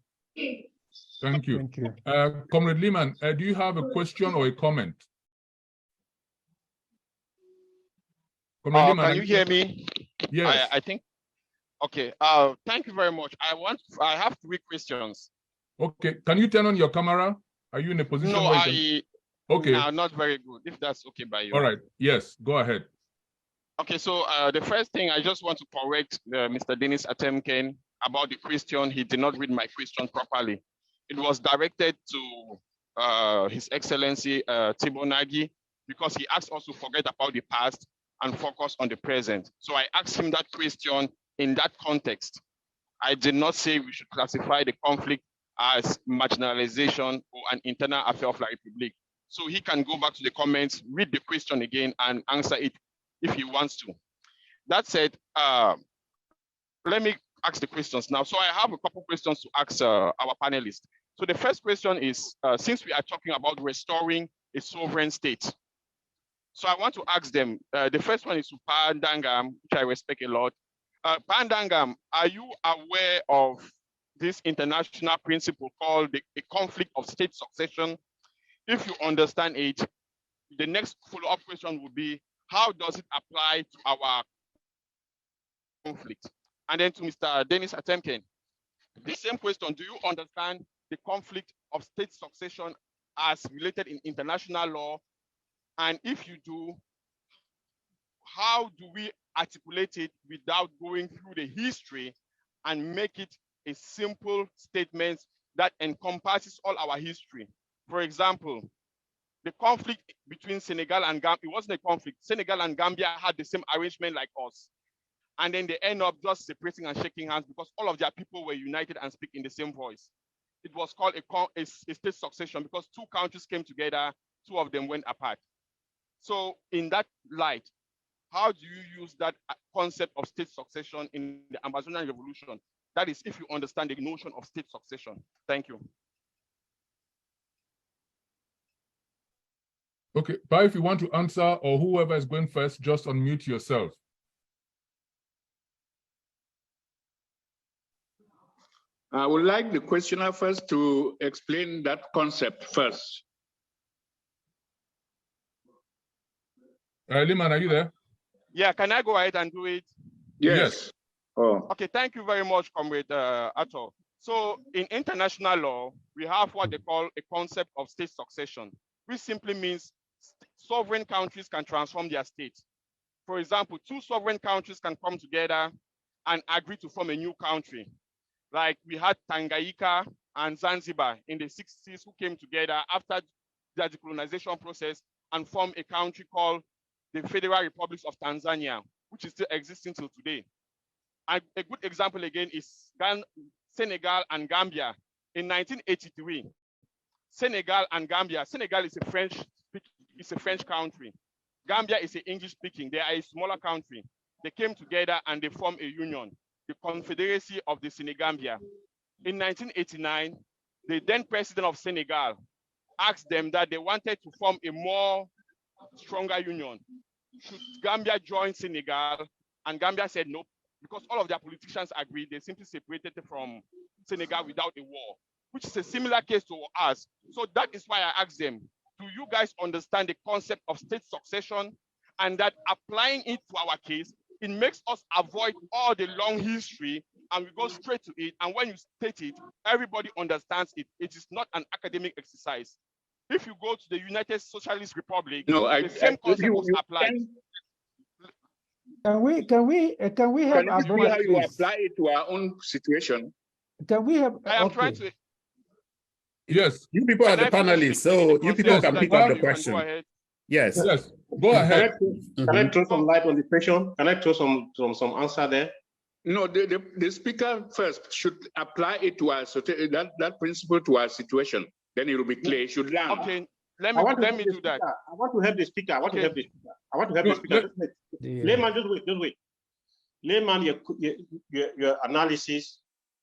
Thank you. Thank you. Comrade Lehman, do you have a question or a comment? Can you hear me? Yes. I think. Okay. Thank you very much. I have 3 questions. Okay. Can you turn on your camera? Are you in a position? No, Okay. No, not very good. If that's okay by you. All right. Yes. Go ahead. Okay. So the first thing I just want to correct Mr. Denis Atemnkeng about the question. He did not read my question properly. It was directed to His Excellency Thibault Nagy, because he asked us to forget about the past and focus on the present. So I asked him that question in that context. I did not say we should classify the conflict as marginalization or an internal affair of La République. So he can go back to the comments, read the question again, and answer it if he wants to. That said, let me ask the questions now. So I have a couple questions to ask our panelists. So the first question is, since we are talking about restoring a sovereign state, so I want to ask them, the first one is to Pa Ndangam, which I respect a lot. Pa Ndangam, are you aware of this international principle called the conflict of state succession? If you understand it, the next follow-up question would be, how does it apply to our conflict? And then to Mr. Denis Atemnkeng, the same question, do you understand the conflict of state succession as related in international law? And if you do, how do we articulate it without going through the history and make it a simple statement that encompasses all our history? For example, the conflict between Senegal and Gambia, it wasn't a conflict. Senegal and Gambia had the same arrangement like us. And then they end up just separating and shaking hands because all of their people were united and speak in the same voice. It was called a state succession because 2 countries came together, 2 of them went apart. So in that light, how do you use that concept of state succession in the Amazonian Revolution? That is, if you understand the notion of state succession. Thank you. Okay, but if you want to answer, or whoever is going first, just unmute yourself. I would like the questioner first to explain that concept first. Liman, are you there? Yeah, can I go ahead and do it? Yes. Oh. Okay, thank you very much, Comrade Ato. So in international law, we have what they call a concept of state succession, which simply means sovereign countries can transform their state. For example, 2 sovereign countries can come together and agree to form a new country. Like we had Tanganyika and Zanzibar in the 60s who came together after the decolonization process and formed a country called the Federal Republic of Tanzania, which is still existing till today. And a good example again is Senegal and Gambia. In 1983, Senegal and Gambia, Senegal is a French country. Gambia is an English speaking. They are a smaller country. They came together and they formed a union, the Confederacy of the Senegambia. In 1989, the then president of Senegal asked them that they wanted to form a more stronger union. Should Gambia join Senegal? And Gambia said no, because all of their politicians agreed. They simply separated from Senegal without a war, which is a similar case to us. So that is why I asked them, do you guys understand the concept of state succession? And that applying it to our case, it makes us avoid all the long history and we go straight to it. And when you state it, everybody understands it. It is not an academic exercise. If you go to the United Socialist Republic, No, the same concept was applied. Can we have Can you see how you please? apply it to our own situation? Can we have? I am trying to. Yes. You people are the panelists, so you people can pick up the question. Yes. Yes. Go ahead. Can I throw some light on the question? Can I throw some answer there? No, the speaker first should apply it to our that principle to our situation. Then it will be clear. It should land. Okay, let me do that. I want to help the speaker. I want to help the speaker. Layman, just wait. Layman, your analysis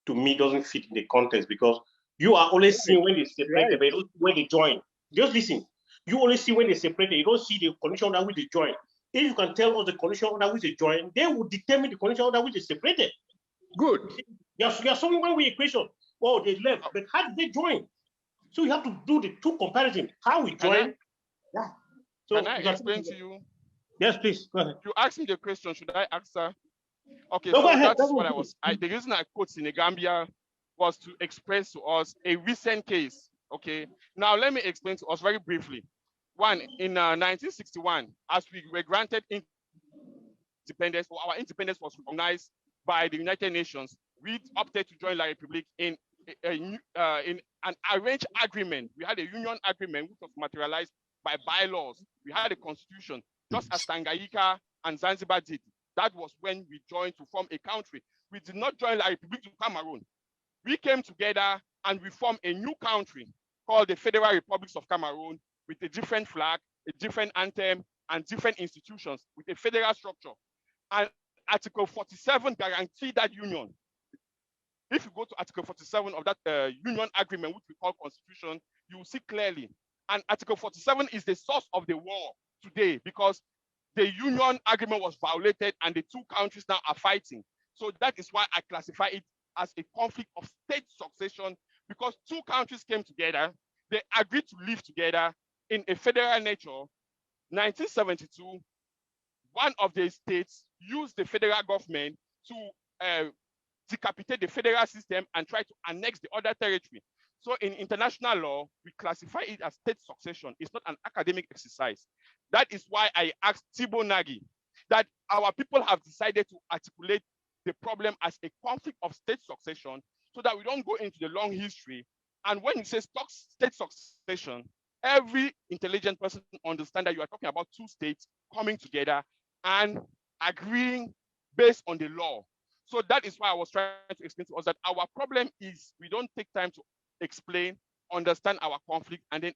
to me doesn't fit in the context, because you are only seeing when they separate, but you don't see when they join. Just listen. You only see when they separate. You don't see the condition under which they join. If you can tell us the condition under which they join, they will determine the condition under which they separated. Good. You're solving one way equation. Oh, they left, but how did they join? So you have to do the two comparisons. How we join. Yeah. So can I explain to you? Yes, please. Go ahead. You asked me the question. Should I answer? Okay, no, so ahead, that's what I was. The reason I quote Senegambia was to express to us a recent case. Okay. Now let me explain to us very briefly. One, in 1961, as we were granted independence, or our independence was recognized by the United Nations, we opted to join La République in an arranged agreement. We had a union agreement which was materialized by bylaws. We had a constitution, just as Tanganyika and Zanzibar did. That was when we joined to form a country. We did not join La République du Cameroon. We came together and we formed a new country called the Federal Republics of Cameroon, with a different flag, a different anthem, and different institutions with a federal structure. And Article 47 guaranteed that union. If you go to Article 47 of that union agreement, which we call Constitution, you will see clearly. And Article 47 is the source of the war today, because the union agreement was violated and the two countries now are fighting. So that is why I classify it as a conflict of state succession, because two countries came together, they agreed to live together in a federal nature. 1972, one of the states used the federal government to decapitate the federal system and try to annex the other territory. So in international law, we classify it as state succession. It's not an academic exercise. That is why I asked Thibault Nagy that our people have decided to articulate the problem as a conflict of state succession, so that we don't go into the long history. And when you say state succession, every intelligent person understands that you are talking about two states coming together and agreeing based on the law. So that is why I was trying to explain to us that our problem is we don't take time to explain, understand our conflict, and then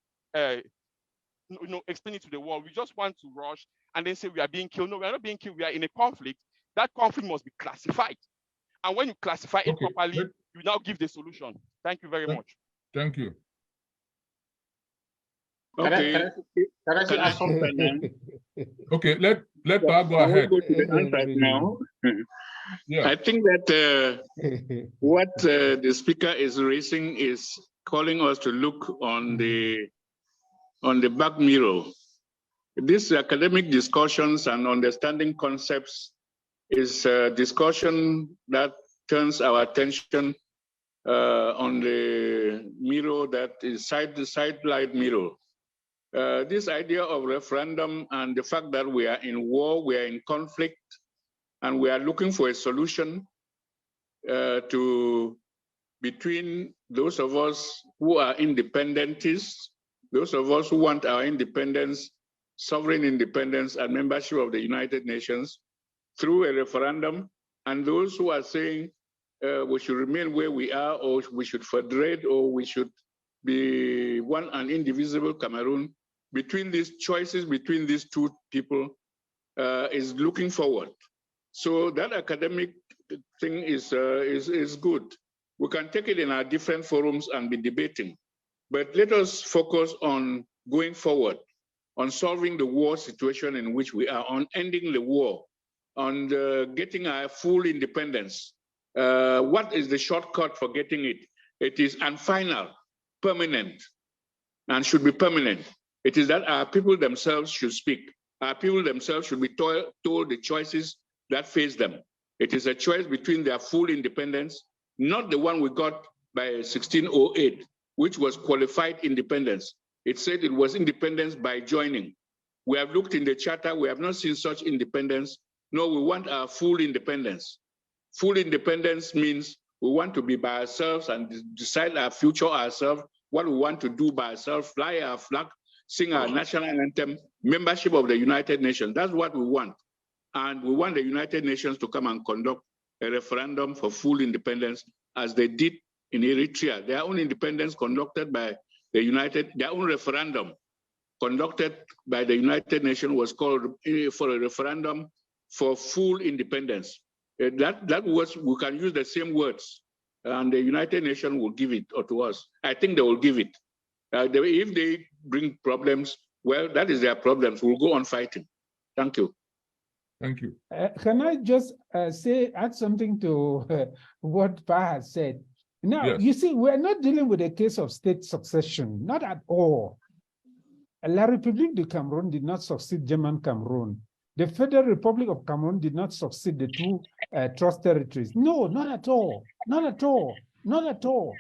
explain it to the world. We just want to rush and then say we are being killed. No, we are not being killed. We are in a conflict. That conflict must be classified. And when you classify it properly, you now give the solution. Thank you very much. Thank you. Okay. Can I ask something? Okay, let Pa go ahead. Go to the answer now. Yeah. I think that what the speaker is raising is calling us to look on the back mirror. These academic discussions and understanding concepts is a discussion that turns our attention on the mirror that is the sidelight mirror. This idea of referendum and the fact that we are in war, we are in conflict, and we are looking for a solution between those of us who are independentists, those of us who want our independence, sovereign independence, and membership of the United Nations through a referendum, and those who are saying we should remain where we are, or we should federate, or we should be one and indivisible Cameroon. Between these choices, between these two people, is looking forward. So that academic thing is good. We can take it in our different forums and be debating, but let us focus on going forward, on solving the war situation in which we are, on ending the war, on getting our full independence. What is the shortcut for getting it? It is final, permanent, and should be permanent. It is that our people themselves should speak. Our people themselves should be told the choices that face them. It is a choice between their full independence, not the one we got by 1608, which was qualified independence. It said it was independence by joining. We have looked in the charter, we have not seen such independence. No, we want our full independence. Full independence means we want to be by ourselves and decide our future ourselves, what we want to do by ourselves, fly our flag, sing our national anthem, membership of the United Nations. That's what we want. And we want the United Nations to come and conduct a referendum for full independence, as they did in Eritrea. Their own independence conducted by the their own referendum conducted by the United Nations was called for a referendum for full independence. That was, we can use the same words, and the United Nations will give it to us. I think they will give it. If they bring problems, well, that is their problems. We'll go on fighting. Thank you. Thank you. Can I just add something to what Pa has said? Now, yes. You see, we're not dealing with a case of state succession, not at all. La République du Cameroon did not succeed German Cameroon. The Federal Republic of Cameroon did not succeed the two trust territories. No, not at all. Not at all. Not at all.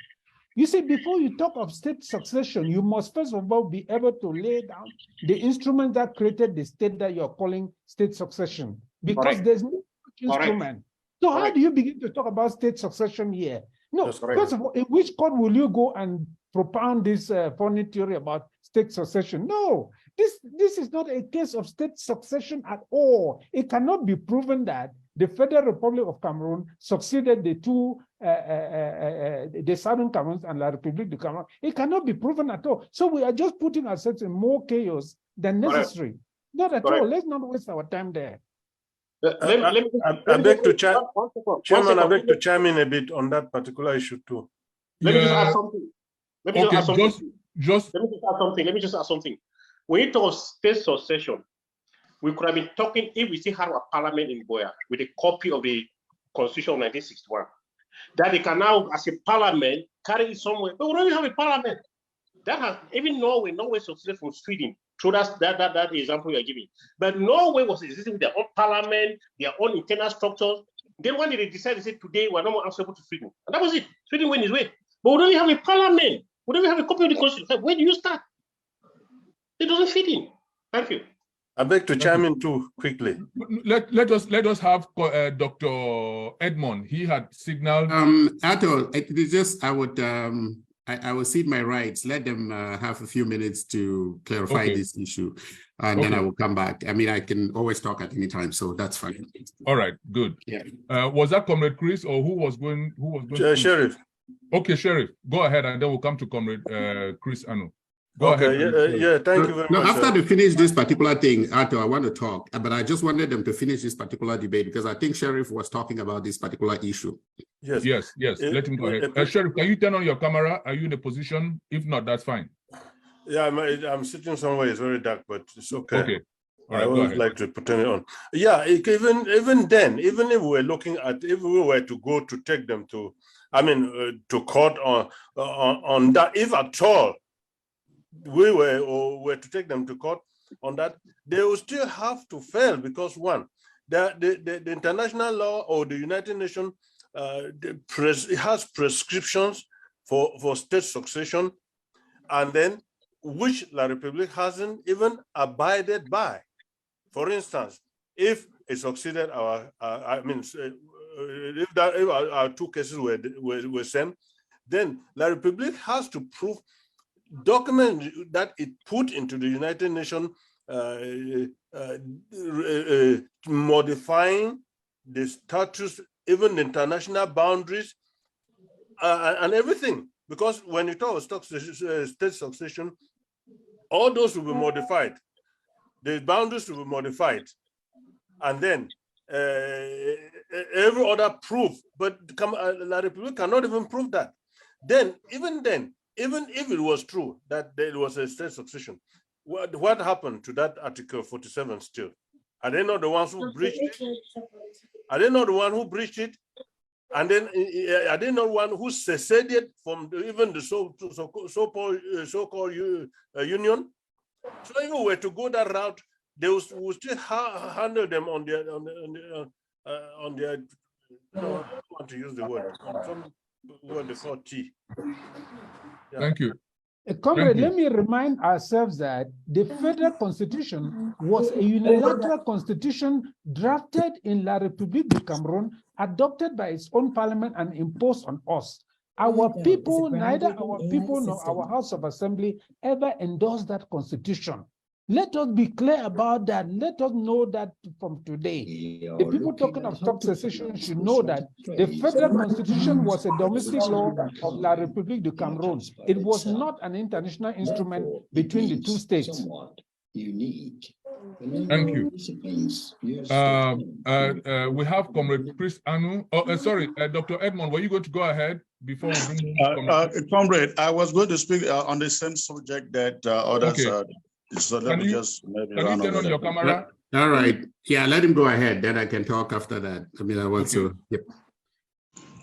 You see, before you talk of state succession, you must first of all be able to lay down the instrument that created the state that you're calling state succession, because there's no instrument. So how do you begin to talk about state succession here? No, first of all, in which court will you go and propound this funny theory about state succession? No, this is not a case of state succession at all. It cannot be proven that the Federal Republic of Cameroon succeeded the two, the Southern Cameroons and La République du Cameroon. It cannot be proven at all. So we are just putting ourselves in more chaos than necessary. Not at all. Let's not waste our time there. I beg to chime, Chairman, I beg to chime in a bit on that particular issue too. Let me just add something. Let me just add something. When you talk of state succession, we could have been talking if we still have a parliament in Boya with a copy of the Constitution of 1961, that they can now, as a parliament, carry it somewhere. But we don't have a parliament. That has, even Norway succeeded from Sweden. So that's that example you are giving. But Norway was existing with their own parliament, their own internal structures. Then when they decided, they said, today we're no more answerable to Sweden. And that was it. Sweden went his way. But we don't have a parliament. We don't have a copy of the Constitution. Where do you start? It doesn't fit in. Thank you. I beg to chime in too quickly. Let us have Dr. Edmond. He had signaled. Ato, it is just I will cede my rights. Let them have a few minutes to clarify this issue, and then I will come back. I mean, I can always talk at any time, so that's fine. All right, good. Yeah. Was that Comrade Chris, or who was going? Sheriff. Okay, Sheriff, go ahead, and then we'll come to Comrade Chris Anu. Go ahead. Yeah, thank you very much. After they finish this particular thing, Ato, I want to talk, but I just wanted them to finish this particular debate because I think Sheriff was talking about this particular issue. Yes. Let him go ahead. Sheriff, can you turn on your camera? Are you in a position? If not, that's fine. Yeah, I'm sitting somewhere. It's very dark, but it's okay. Okay. All right, I would like to turn it on. Yeah, even then, even if we're looking at, if we were to go to take them to, to court on that, if at all we were to take them to court on that, they will still have to fail because one, the international law or the United Nations has prescriptions for state succession, and then which La République hasn't even abided by. For instance, if it succeeded if our two cases were same, then La République has to prove document that it put into the United Nations modifying the status, even the international boundaries and everything. Because when you talk about state succession, all those will be modified. The boundaries will be modified. And then every other proof, but La République cannot even prove that. Even if it was true that there was a state succession, what happened to that Article 47 still? Are they not the ones who breached it? Are they not the one who breached it? And then are they not one who seceded from even the so-called union? So if we were to go that route, they will still handle them on their I don't want to use the word, on some word they call T. Yeah. Thank you. Comrade, let me remind ourselves that the federal constitution was a unilateral constitution drafted in La République du Cameroon, adopted by its own parliament and imposed on us. Our people, neither our people nor our House of Assembly ever endorsed that constitution. Let us be clear about that. Let us know that from today. The people talking of stop secession should know that the federal constitution was a domestic law of La République du Cameroon. It was not an international instrument between the two states. Thank you. We have Comrade Chris Anu. Oh, sorry, Dr. Edmond, were you going to go ahead before we bring Comrade, I was going to speak on the same subject that others. Okay. So let me just maybe run turn on your camera? All right. Yeah, let him go ahead. Then I can talk after that. I mean, I want to. Yep.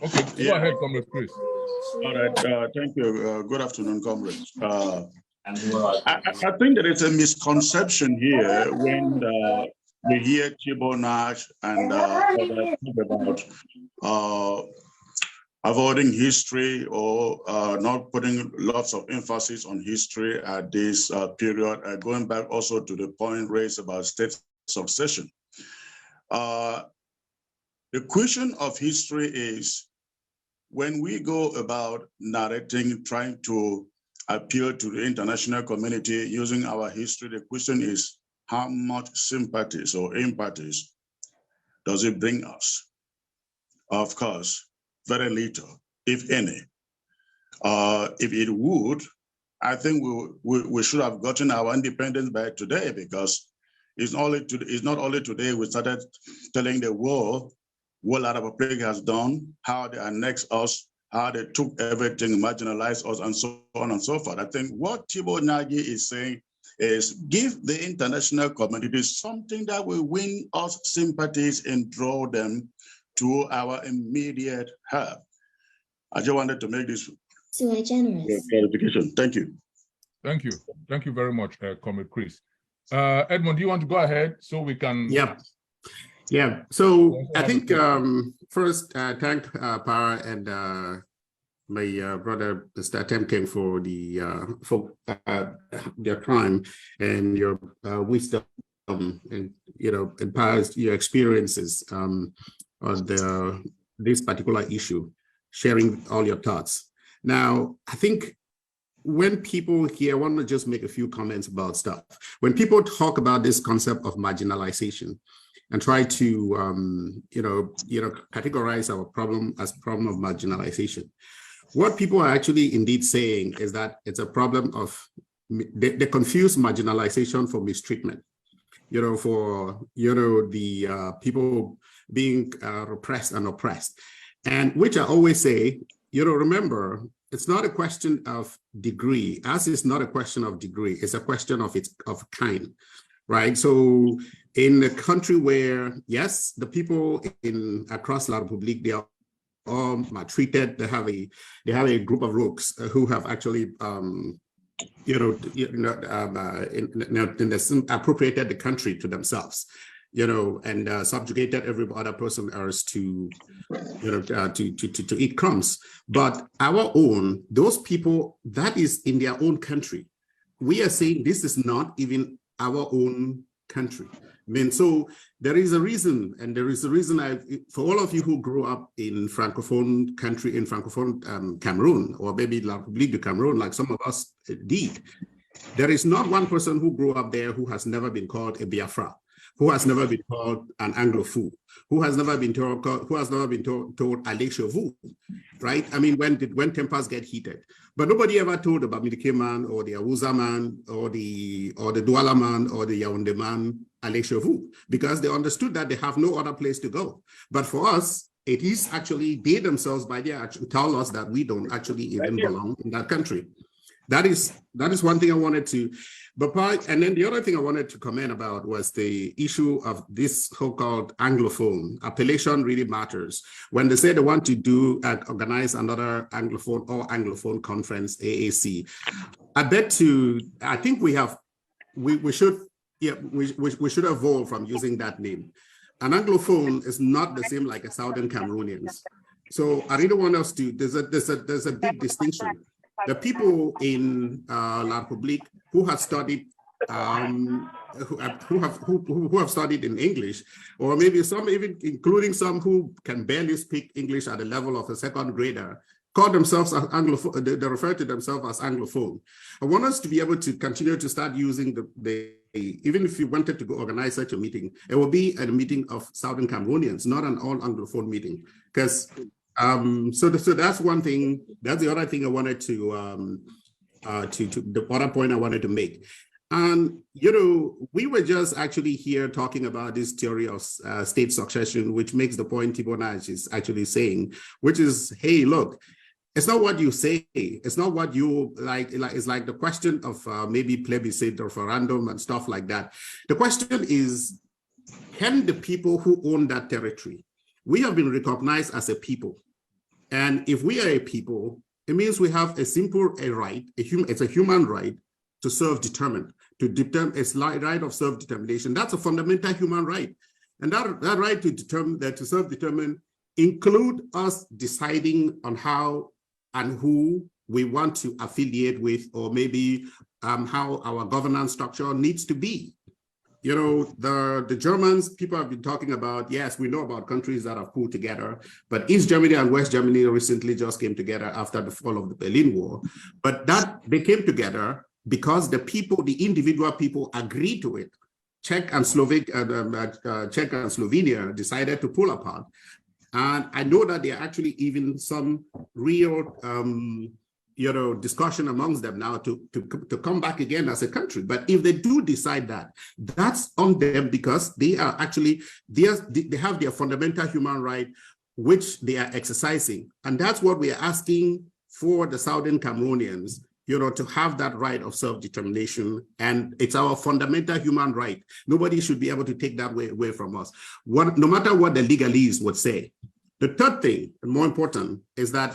Okay, go ahead, Comrade Chris. All right. Thank you. Good afternoon, comrades. I think there is a misconception here when we hear Chibo Nash and others talk about avoiding history or not putting lots of emphasis on history at this period, going back also to the point raised about state succession. The question of history is, when we go about narrating, trying to appeal to the international community using our history, the question is, how much sympathies or empathies does it bring us? Of course, very little, if any. If it would, I think we should have gotten our independence by today, because it's not only today we started telling the world what La République has done, how they annexed us, how they took everything, marginalized us, and so on and so forth. I think what Thibault Nagy is saying is give the international community something that will win us sympathies and draw them to our immediate help. I just wanted to make this clarification. Thank you. Thank you. Thank you very much, Comrade Chris. Edmond, do you want to go ahead so we can? Yeah. Yeah. So I think first thank Para and my brother Mr. Atemnkeng for their time and your wisdom and and Para's your experiences on this particular issue, sharing all your thoughts. Now, I think when people here, I want to just make a few comments about stuff. When people talk about this concept of marginalization and try to, categorize our problem as problem of marginalization, what people are actually indeed saying is that it's a problem of, they confuse marginalization for mistreatment, for, the people being repressed and oppressed. And which I always say, remember, it's not a question of degree, as it's not a question of degree, it's a question of kind, right? So in a country where, yes, the people across La République, they are all maltreated, they have a group of rogues who have actually, appropriated the country to themselves, and subjugated every other person else to eat crumbs. But our own, those people, that is in their own country. We are saying this is not even our own country. I mean, so there is a reason, and there is a reason for all of you who grew up in Francophone country, in Francophone Cameroon, or maybe La République du Cameroon, like some of us did, there is not one person who grew up there who has never been called a Biafra, who has never been called an Anglophone, who has never been told Allez chez vous, right? I mean, when tempers get heated. But nobody ever told about Midike man or the Awuza man or the Douala man or the Yaoundé man Allez chez vous, because they understood that they have no other place to go. But for us, it is actually they themselves by their action tell us that we don't actually even belong in that country. That is one thing I wanted to, and then the other thing I wanted to comment about was the issue of this so-called Anglophone. Appellation really matters. When they say they want to organize another Anglophone conference, AAC, I think we should evolve from using that name. An Anglophone is not the same like a Southern Cameroonians. So I really want us to, there's a big distinction. the people in La Republique who have studied who have studied in English, or maybe some even including some who can barely speak English at the level of a second grader, call themselves as Anglophone. They refer to themselves as Anglophone. I want us to be able to continue to start using even if you wanted to go organize such a meeting, it will be a meeting of Southern Cameroonians, not an all Anglophone meeting. Because so that's one thing. That's the other thing I wanted to the other point I wanted to make. And, you know, we were just actually here talking about this theory of state succession, which makes the point Thibonage is actually saying, which is, hey, look, it's not what you say. It's not what you like. It's like the question of maybe plebiscite or referendum and stuff like that. The question is, can the people who own that territory, we have been recognized as a people. And if we are a people, it means we have a simple right, it's a human right to self-determine, it's right of self-determination. That's a fundamental human right. And that right to self-determine include us deciding on how and who we want to affiliate with, or maybe how our governance structure needs to be. You know, the Germans, people have been talking about, yes, we know about countries that have pulled together, but East Germany and West Germany recently just came together after the fall of the Berlin Wall. But that they came together because the people, the individual people agreed to it. Czech and Slovenia decided to pull apart. And I know that there are actually even some real, you know, discussion amongst them now to come back again as a country. But if they do decide that, that's on them, because they are actually, they have their fundamental human right, which they are exercising. And that's what we are asking for the Southern Cameroonians, you know, to have that right of self-determination. And it's our fundamental human right. Nobody should be able to take that away from us, no matter what the legalese would say. The third thing, and more important, is that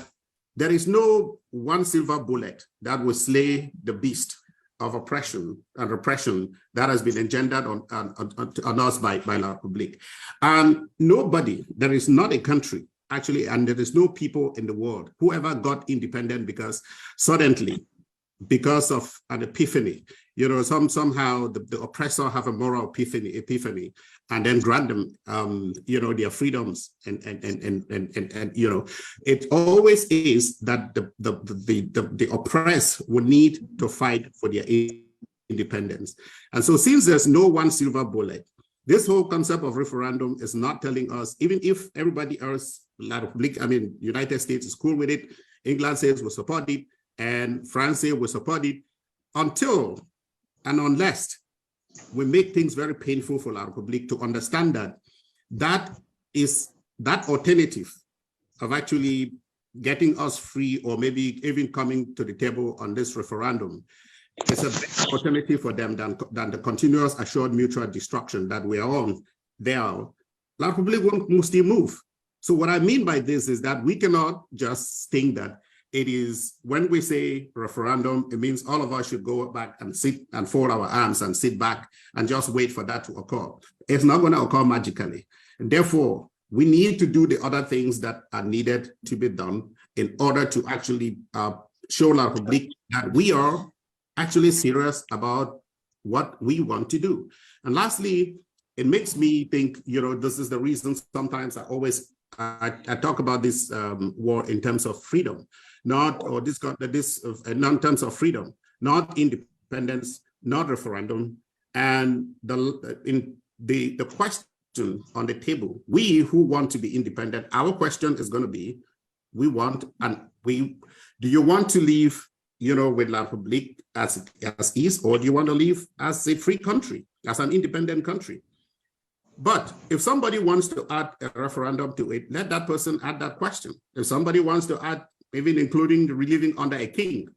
there is no one silver bullet that will slay the beast of oppression and repression that has been engendered on us by La Republique. And nobody, there is not a country, actually, and there is no people in the world who ever got independent because suddenly, because of an epiphany, you know, somehow the oppressor have a moral epiphany, and then grant them, you know, their freedoms, and you know, it always is that the oppressed will need to fight for their independence. And so, since there's no one silver bullet, this whole concept of referendum is not telling us, even if everybody else, La Republique, I mean, United States is cool with it, England says we'll support it, and France says we'll support it, until and unless we make things very painful for La Republique to understand that that alternative of actually getting us free, or maybe even coming to the table on this referendum, is a better alternative for them than the continuous assured mutual destruction that we are on there. La Republique won't still move. So what I mean by this is that we cannot just think that it is, when we say referendum, it means all of us should go back and sit and fold our arms and sit back and just wait for that to occur. It's not going to occur magically. And therefore, we need to do the other things that are needed to be done in order to actually show La Republique that we are actually serious about what we want to do. And lastly, it makes me think, you know, this is the reason sometimes I talk about this war in terms of freedom, not in terms of freedom, not independence, not referendum. And the question on the table, we who want to be independent, our question is going to be, do you want to live, you know, with La Republique as is, or do you want to live as a free country, as an independent country? But if somebody wants to add a referendum to it, let that person add that question. If somebody wants to add, even including living under a king,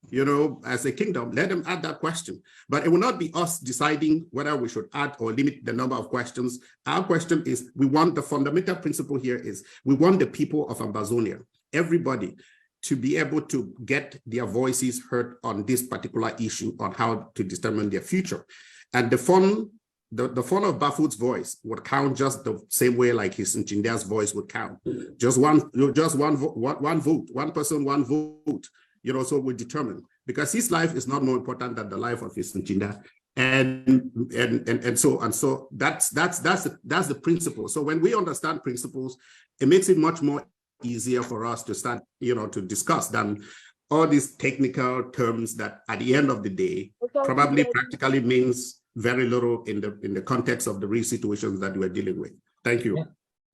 you know, as a kingdom, let them add that question. But it will not be us deciding whether we should add or limit the number of questions. Our question is, the fundamental principle here is, we want the people of Ambazonia, everybody, to be able to get their voices heard on this particular issue on how to determine their future. And the fun the fall of Bafut's voice would count just the same way like his Nchinda's voice would count. Just one vote, one person, one vote, you know, so we determine, because his life is not more important than the life of his Nchinda. And so that's the principle. So when we understand principles, it makes it much more easier for us to start, you know, to discuss than all these technical terms that at the end of the day probably practically means very little in the context of the real situations that we're dealing with. Thank you.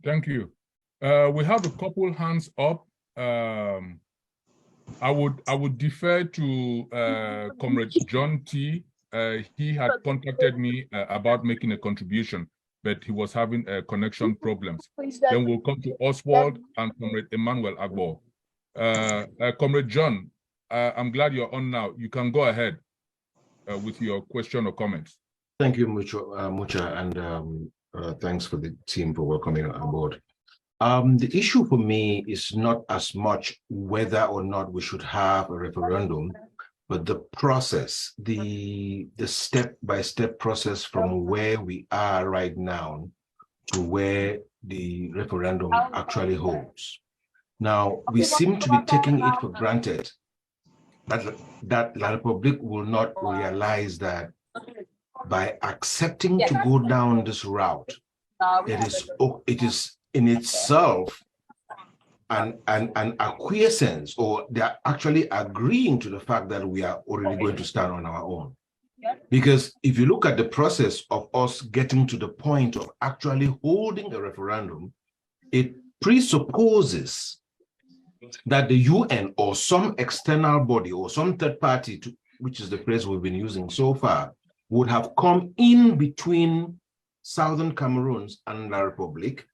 Thank you. We have a couple hands up. I would defer to Comrade John T. He had contacted me about making a contribution, but he was having connection problems. Then we'll come to Oswald and Comrade Emmanuel Agbo. Comrade John, I'm glad you're on now. You can go ahead with your question or comments. Thank you, Mucha, and thanks for the team for welcoming on board. The issue for me is not as much whether or not we should have a referendum, but the process, the step-by-step process from where we are right now to where the referendum actually holds. Now, we seem to be taking it for granted that La Republic will not realize that by accepting to go down this route, it is in itself an acquiescence, or they're actually agreeing to the fact that we are already going to stand on our own. Because if you look at the process of us getting to the point of actually holding a referendum, it presupposes that the UN or some external body or some third party, which is the phrase we've been using so far, would have come in between Southern Cameroons and La Republic.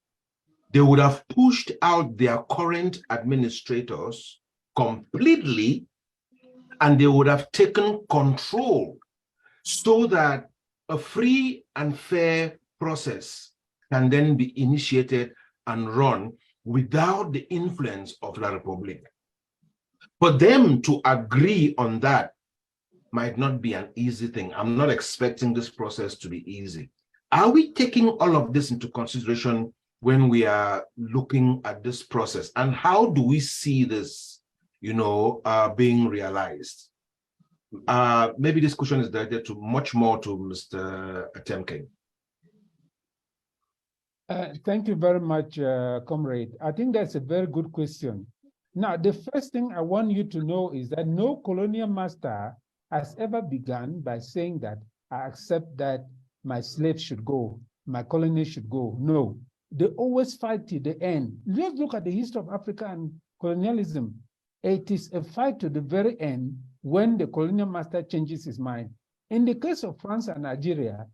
They would have pushed out their current administrators completely, and they would have taken control so that a free and fair process can then be initiated and run without the influence of La Republic. For them to agree on that might not be an easy thing. I'm not expecting this process to be easy. Are we taking all of this into consideration when we are looking at this process? And how do we see this, being realized? Maybe this question is directed to much more to Mr. Atemnkeng. Thank you very much, Comrade. I think that's a very good question. Now, the first thing I want you to know is that no colonial master has ever begun by saying that I accept that my slaves should go, my colony should go. No, they always fight to the end. Let's look at the history of Africa and colonialism. It is a fight to the very end when the colonial master changes his mind. In the case of France and Algeria,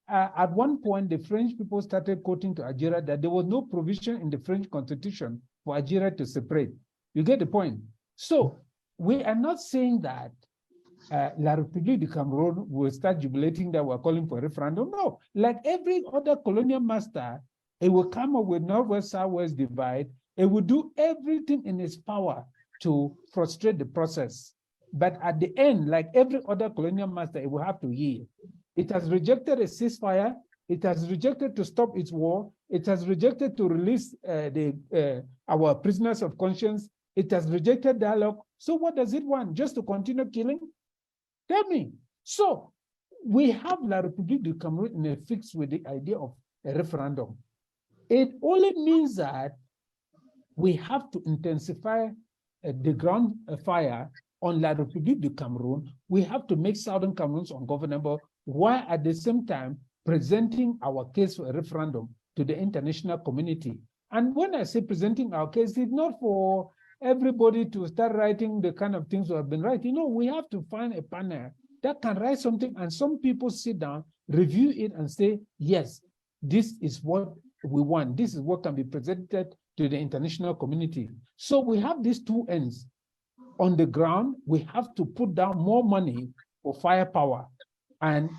at one point, the French people started quoting to Algeria that there was no provision in the French constitution for Algeria to separate. You get the point? So we are not saying that La République du Cameroon will start jubilating that we're calling for a referendum. No, like every other colonial master, it will come up with Northwest, Southwest divide. It will do everything in its power to frustrate the process. But at the end, like every other colonial master, it will have to yield. It has rejected a ceasefire. It has rejected to stop its war. It has rejected to release our prisoners of conscience. It has rejected dialogue. So what does it want? Just to continue killing? Tell me. So we have La République du Cameroun in a fix with the idea of a referendum. It only means that we have to intensify the ground fire on La République du Cameroun. We have to make Southern Cameroons ungovernable, while at the same time presenting our case for a referendum to the international community. And when I say presenting our case, it's not for everybody to start writing the kind of things we have been writing. No, we have to find a panel that can write something, and some people sit down, review it, and say, yes, this is what we want. This is what can be presented to the international community. So we have these two ends. On the ground, we have to put down more money for firepower. And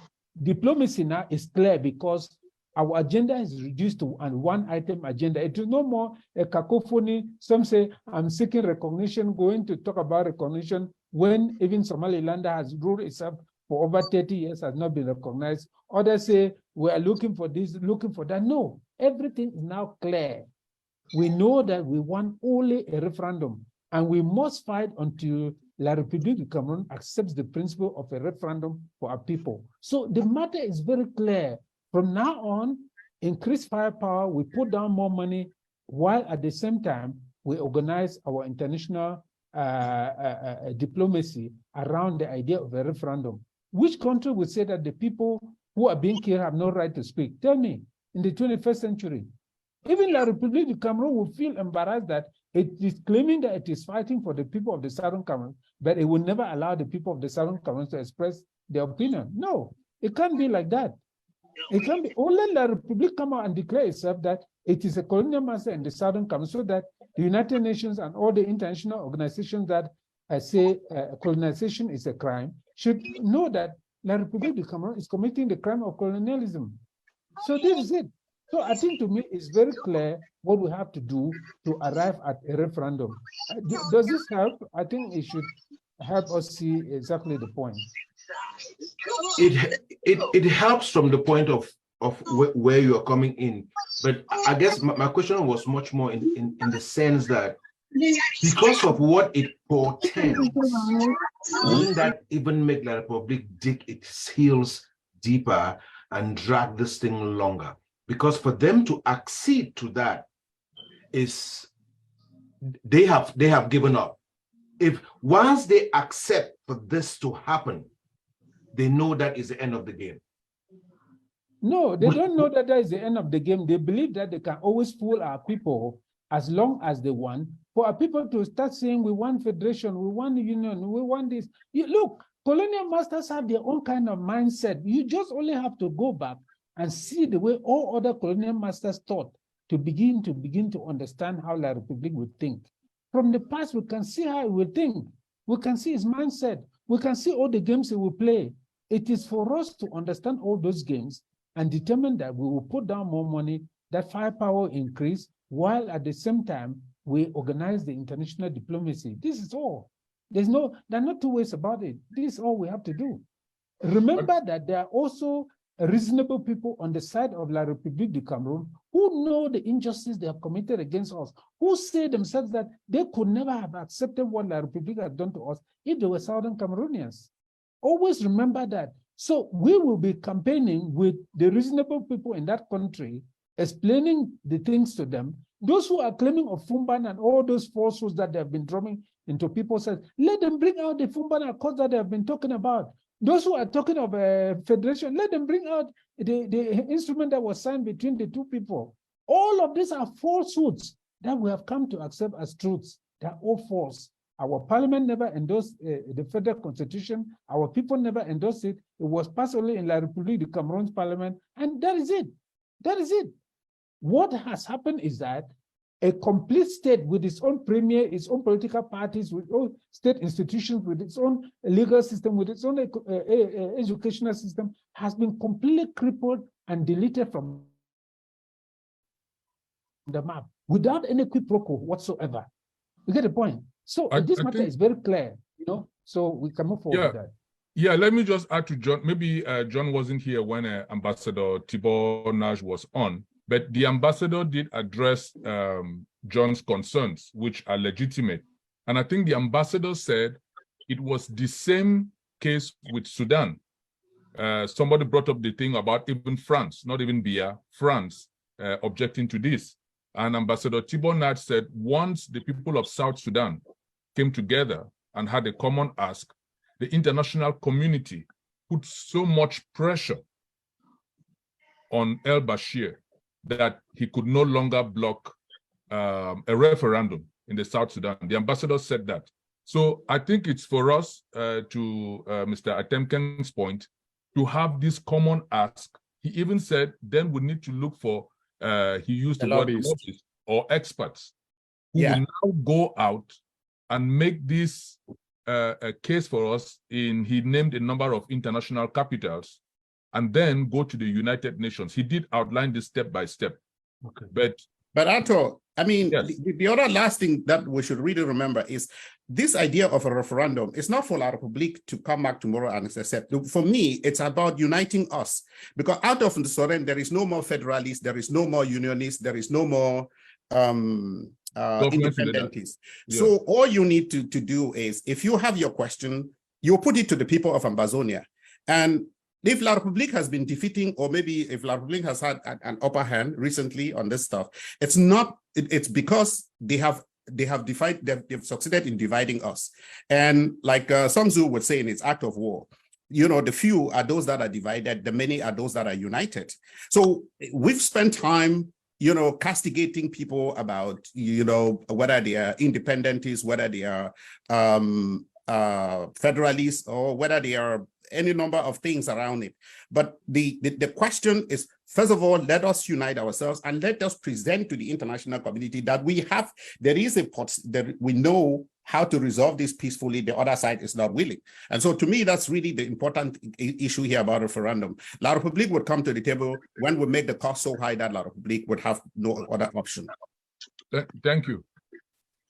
diplomacy now is clear because our agenda is reduced to a one-item agenda. It is no more a cacophony. Some say, I'm seeking recognition, going to talk about recognition when even Somaliland has ruled itself for over 30 years, has not been recognized. Others say, we are looking for this, looking for that. No, everything is now clear. We know that we want only a referendum, and we must fight until La République du Cameroon accepts the principle of a referendum for our people. So the matter is very clear. From now on, increase firepower, we put down more money, while at the same time, we organize our international diplomacy around the idea of a referendum. Which country would say that the people who are being killed have no right to speak? Tell me, in the 21st century. Even La République du Cameroon will feel embarrassed that it is claiming that it is fighting for the people of the Southern Cameroon, but it will never allow the people of the Southern Cameroon to express their opinion. No, it can't be like that. It can be only La République come out and declare itself that it is a colonial master in the Southern Cameroon, so that the United Nations and all the international organizations that say colonization is a crime should know that La République du Cameroon is committing the crime of colonialism. So this is it. So I think to me it's very clear what we have to do to arrive at a referendum. Does this help? I think it should help us see exactly the point. It helps from the point of where you are coming in, but I guess my question was much more in the sense that because of what it portends, wouldn't that even make La République dig its heels deeper and drag this thing longer? Because for them to accede to that is they have given up. If once they accept for this to happen, they know that is the end of the game. No, they don't know that is the end of the game. They believe that they can always fool our people as long as they want. For our people to start saying, we want federation, we want union, we want this. Look, colonial masters have their own kind of mindset. You just only have to go back and see the way all other colonial masters thought to begin to understand how La République would think. From the past, we can see how he would think. We can see his mindset. We can see all the games he will play. It is for us to understand all those games and determine that we will put down more money, that firepower increase, while at the same time, we organize the international diplomacy. This is all. There are no two ways about it. This is all we have to do. Remember that there are also reasonable people on the side of La République du Cameroon who know the injustice they have committed against us, who say themselves that they could never have accepted what La République had done to us if they were Southern Cameroonians. Always remember that. So we will be campaigning with the reasonable people in that country, explaining the things to them. Those who are claiming of Fumban and all those falsehoods that they have been drumming into people's heads, let them bring out the Fumban Accords that they have been talking about. Those who are talking of a federation, let them bring out the instrument that was signed between the two people. All of these are falsehoods that we have come to accept as truths. They are all false. Our parliament never endorsed the federal constitution. Our people never endorsed it. It was passed only in La République du Cameroon's parliament, and that is it. That is it. What has happened is that a complete state with its own premier, its own political parties, with all state institutions, with its own legal system, with its own educational system, has been completely crippled and deleted from the map without any quid pro quo whatsoever. You get the point? So this matter is very clear, so we can move forward with that. Yeah, let me just add to John. Maybe John wasn't here when Ambassador Thibault Nage was on, but the ambassador did address John's concerns, which are legitimate. And I think the ambassador said it was the same case with Sudan. Somebody brought up the thing about even France, not even Biya, France objecting to this. And Ambassador Thibault Nage said once the people of South Sudan came together and had a common ask, the international community put so much pressure on el-Bashir that he could no longer block a referendum in the South Sudan. The ambassador said that. So I think it's for us, to Mr. Atemnkeng's point, to have this common ask. He even said, then we need to look for, he used the word lobbyists or experts who will now go out and make this a case for us he named a number of international capitals and then go to the United Nations. He did outline this step by step. Okay. But But Ato, I mean, yes. the other last thing that we should really remember is this idea of a referendum. It's not for La Republique to come back tomorrow and accept. For me, it's about uniting us, because out of the Southern, there is no more federalists, there is no more unionists, there is no more independentists. Yeah. So all you need to do is, if you have your question, you put it to the people of Ambazonia. And if La Republique has been defeating, or maybe if La Republique has had an upper hand recently on this stuff, it's not, it's because they've succeeded in dividing us. And like Sun Tzu would say in its Act of War, you know, the few are those that are divided, the many are those that are united. So we've spent time, you know, castigating people about, you know, whether they are independentists, whether they are federalists, or whether they are any number of things around it. But the question is, first of all, let us unite ourselves and let us present to the international community that we know how to resolve this peacefully. The other side is not willing. And so to me, that's really the important issue here about referendum. La Republique would come to the table when we make the cost so high that La Republique would have no other option. Thank you.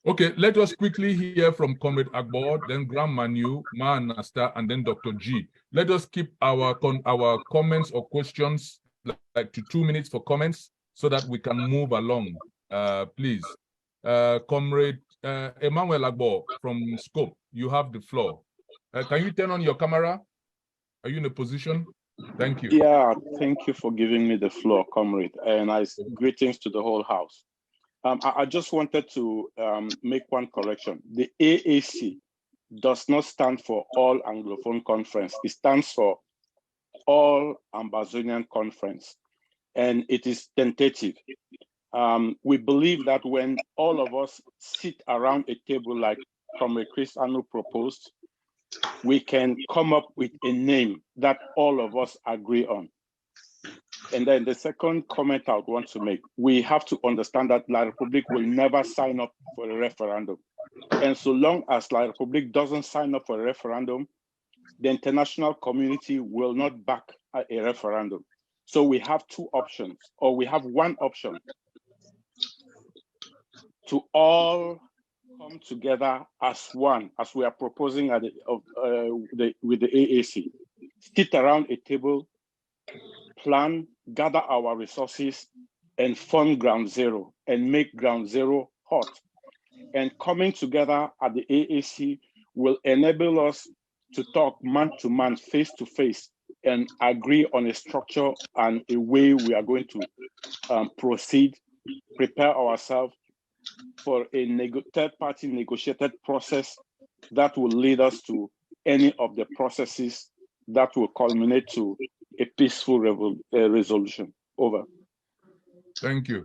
Okay, let us quickly hear from Comrade Agbor, then Grand Manu, Ma Nasta, and then Dr. G. Let us keep our comments or questions like to 2 minutes for comments so that we can move along, please. Comrade Emmanuel Agbor from Scope, you have the floor. Can you turn on your camera? Are you in a position? Thank you. Yeah, thank you for giving me the floor, Comrade, and greetings to the whole House. I just wanted to make one correction. The AAC does not stand for All Anglophone Conference. It stands for All Ambazonian Conference, and it is tentative. We believe that when all of us sit around a table like Comrade Chris Anu proposed, we can come up with a name that all of us agree on. And then the second comment I would want to make, we have to understand that La Republique will never sign up for a referendum. And so long as La Republique doesn't sign up for a referendum, the international community will not back a referendum. So we have two options, or we have one option: to all come together as one, as we are proposing at with the AAC, sit around a table, plan, gather our resources, and fund Ground Zero, and make Ground Zero hot. And coming together at the AAC will enable us to talk man to man, face to face, and agree on a structure and a way we are going to proceed, prepare ourselves for a third-party negotiated process that will lead us to any of the processes that will culminate to a peaceful resolution. Over. Thank you.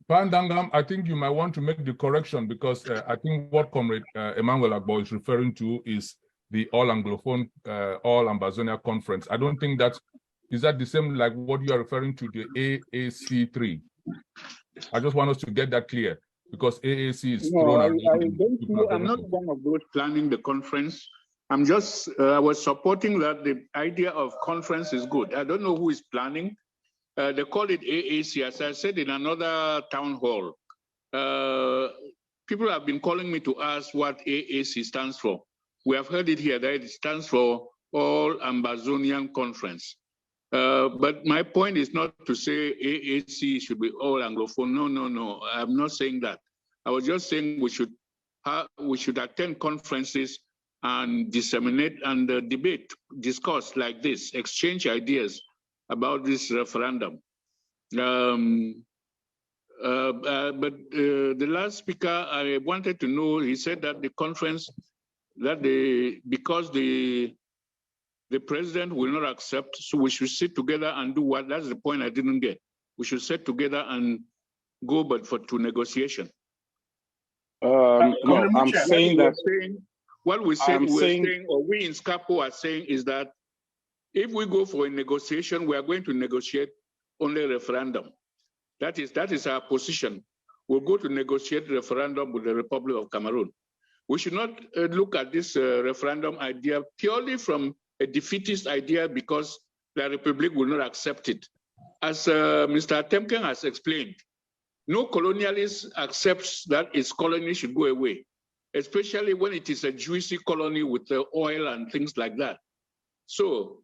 Pan Ndangam, I think you might want to make the correction, because I think what Comrade Emmanuel Agbor is referring to is the All Anglophone, All Ambazonia Conference. I don't think is that the same like what you are referring to, the AAC3? I just want us to get that clear, because AAC is thrown around. I'm not one of those planning the conference. I'm just, I was supporting that the idea of conference is good. I don't know who is planning. They call it AAC, as I said in another town hall. People have been calling me to ask what AAC stands for. We have heard it here that it stands for All Ambazonian Conference. But my point is not to say AAC should be all Anglophone. No, no, no. I'm not saying that. I was just saying we should attend conferences and disseminate and debate, discuss like this, exchange ideas about this referendum. But the last speaker, I wanted to know, he said that the conference, because the president will not accept, so we should sit together and do what? That's the point I didn't get. We should sit together and go to negotiation. No, I'm saying that. What we're saying, or we in SCAPO are saying, is that if we go for a negotiation, we are going to negotiate only a referendum. That is our position. We'll go to negotiate referendum with the Republic of Cameroon. We should not look at this referendum idea purely from a defeatist idea because the Republic will not accept it. As Mr. Atemnkeng has explained, No colonialist accepts that its colony should go away, especially when it is a juicy colony with oil and things like that. So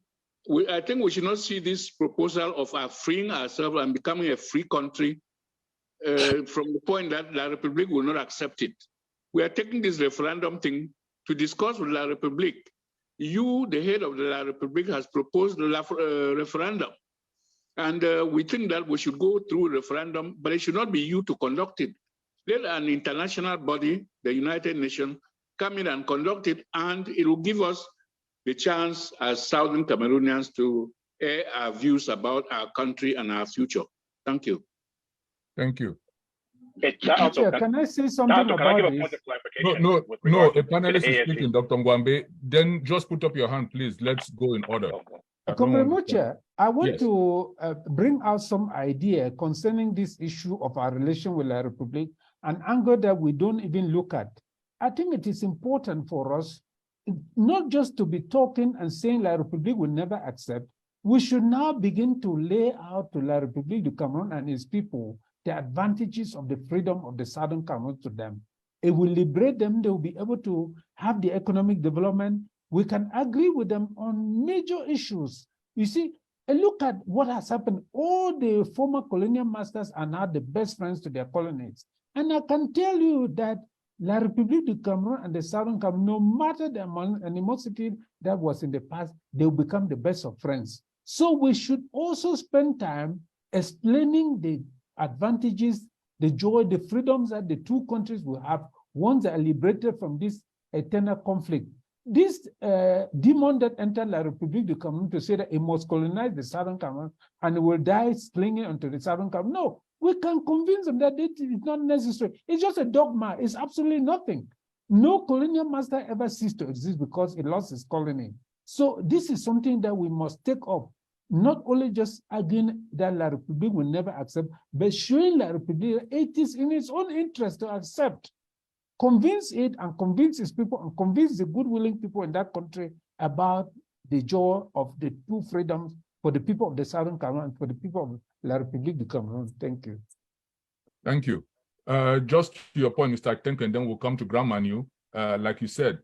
I think we should not see this proposal of freeing ourselves and becoming a free country from the point that La Republique will not accept it. We are taking this referendum thing to discuss with La Republique. You, the head of the La Republique, has proposed the referendum. And we think that we should go through a referendum, but it should not be you to conduct it. Let an international body, the United Nations, come in and conduct it, and it will give us the chance as Southern Cameroonians to air our views about our country and our future. Thank you. Thank you. Can I say something about this? No, a panelist is speaking, Dr. Ngwambe. Then just put up your hand, please. Let's go in order. I want to bring out some idea concerning this issue of our relation with La Republique, an angle that we don't even look at. I think it is important for us not just to be talking and saying La Republique will never accept. We should now begin to lay out to La Republique du Cameroon and its people the advantages of the freedom of the Southern Cameroon to them. It will liberate them. They will be able to have the economic development. We can agree with them on major issues. You see, look at what has happened. All the former colonial masters are now the best friends to their colonies. And I can tell you that La République du Cameroon and the Southern Cameroon, no matter the animosity that was in the past, they will become the best of friends. So we should also spend time explaining the advantages, the joy, the freedoms that the two countries will have once they are liberated from this eternal conflict. This demon that entered La République du Cameroon to say that it must colonize the Southern Cameroon and it will die clinging onto the Southern Cameroon. No, we can convince them that it is not necessary. It's just a dogma. It's absolutely nothing. No colonial master ever ceased to exist because it lost its colony. So this is something that we must take up. Not only just arguing that La République will never accept, but showing La République it is in its own interest to accept. Convince it and convince its people and convince the good-willing people in that country about the joy of the two freedoms for the people of the Southern Cameroon and for the people of La République du Cameroon. Thank you. Thank you. Just to your point, Mr. Atemnkeng, and then we'll come to Grand Manu. Like you said,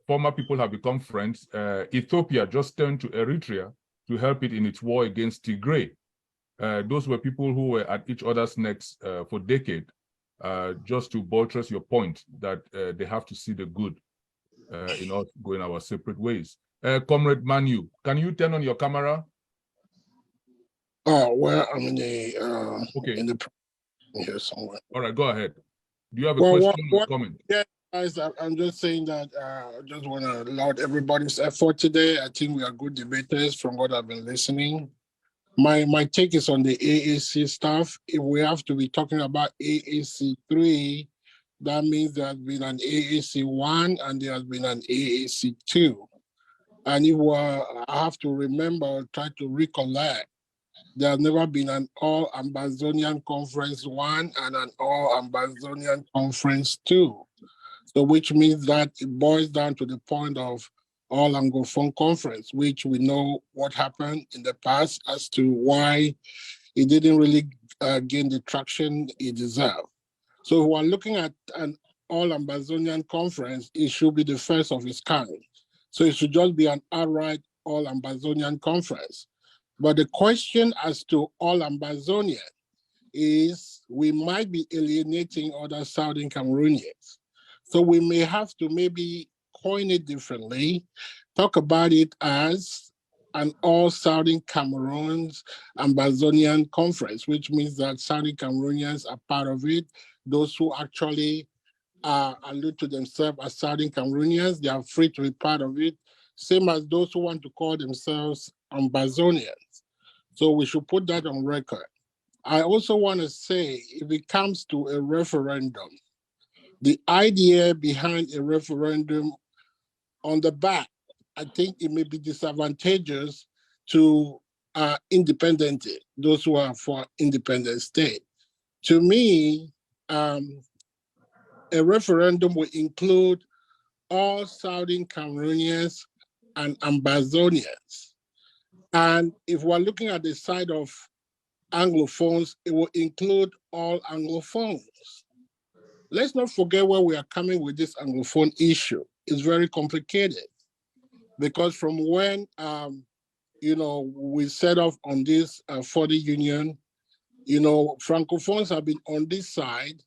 former people have become friends. Ethiopia just turned to Eritrea to help it in its war against Tigray. Those were people who were at each other's necks for decades. Just to buttress your point that they have to see the good in us going our separate ways. Comrade Manu, can you turn on your camera? Well, I'm in the okay. In the here somewhere. All right, go ahead. Do you have a question or comment? Yeah, guys, I'm just saying that I just want to laud everybody's effort today. I think we are good debaters from what I've been listening. My take is on the AAC stuff. If we have to be talking about AAC 3, that means there has been an AAC 1 and there has been an AAC 2. And if I have to remember, try to recollect, there has never been an All-Ambazonian Conference 1 and an All-Ambazonian Conference 2. So which means that it boils down to the point of All Anglophone Conference, which we know what happened in the past as to why it didn't really gain the traction it deserved. So if we're looking at an All-Ambazonian Conference, it should be the first of its kind. So it should just be an outright All-Ambazonian Conference. But the question as to All-Ambazonian is we might be alienating other Southern Cameroonians. So we may have to maybe coin it differently, talk about it as an all Southern Cameroons Ambazonian Conference, which means that Southern Cameroonians are part of it. Those who actually allude to themselves as Southern Cameroonians, they are free to be part of it, same as those who want to call themselves Ambazonians. So we should put that on record. I also want to say, if it comes to a referendum, the idea behind a referendum on the back, I think it may be disadvantageous to independent, those who are for independent state. To me, a referendum will include all Southern Cameroonians and Ambazonians. And if we're looking at the side of Anglophones, it will include all Anglophones. Let's not forget where we are coming with this Anglophone issue. It's very complicated because from when, we set off on this 40 union, Francophones have been on this side,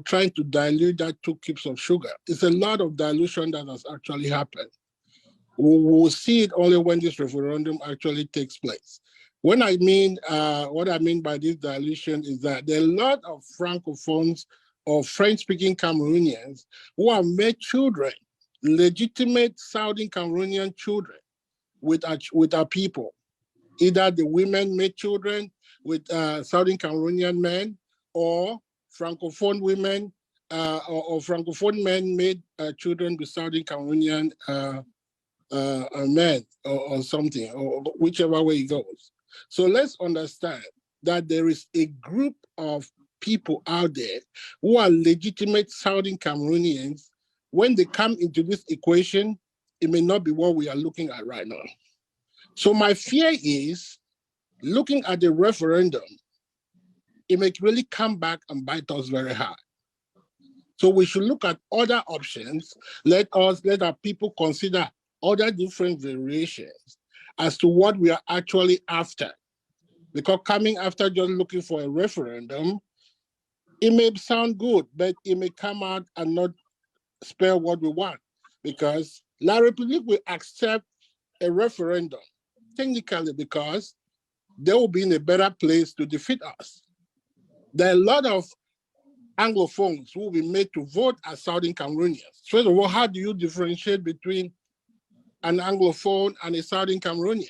trying to dilute that 2 cups of sugar. It's a lot of dilution that has actually happened. We'll see it only when this referendum actually takes place. What I mean by this dilution is that there are a lot of Francophones or French-speaking Cameroonians who have made children, legitimate Southern Cameroonian children with our people. Either the women made children with Southern Cameroonian men, or Francophone women or Francophone men made children with Southern Cameroonian men or something, or whichever way it goes. So let's understand that there is a group of people out there who are legitimate Southern Cameroonians. When they come into this equation, it may not be what we are looking at right now. So my fear is, looking at the referendum, it may really come back and bite us very hard. So we should look at other options. Let our people consider other different variations as to what we are actually after. Because coming after just looking for a referendum, it may sound good, but it may come out and not spare what we want. Because La République will accept a referendum, technically, because they will be in a better place to defeat us. There are a lot of Anglophones who will be made to vote as Southern Cameroonians. First of all, how do you differentiate between an Anglophone and a Southern Cameroonian?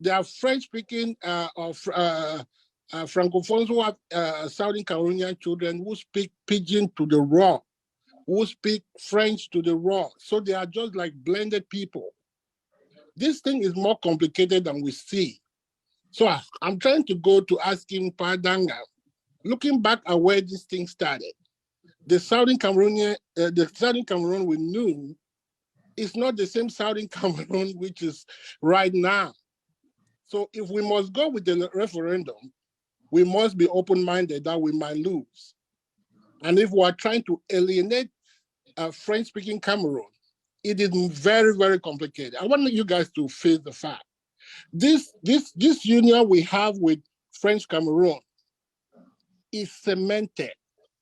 There are French-speaking Francophones who have Southern Cameroonian children who speak Pidgin to the raw, who speak French to the raw. So they are just like blended people. This thing is more complicated than we see. So I'm trying to go to asking Pa Ndangam, looking back at where this thing started, the Southern Cameroon we knew is not the same Southern Cameroon which is right now. So if we must go with the referendum, we must be open-minded that we might lose. And if we are trying to alienate French-speaking Cameroon, it is very, very complicated. I want you guys to face the fact. This union we have with French Cameroon is cemented.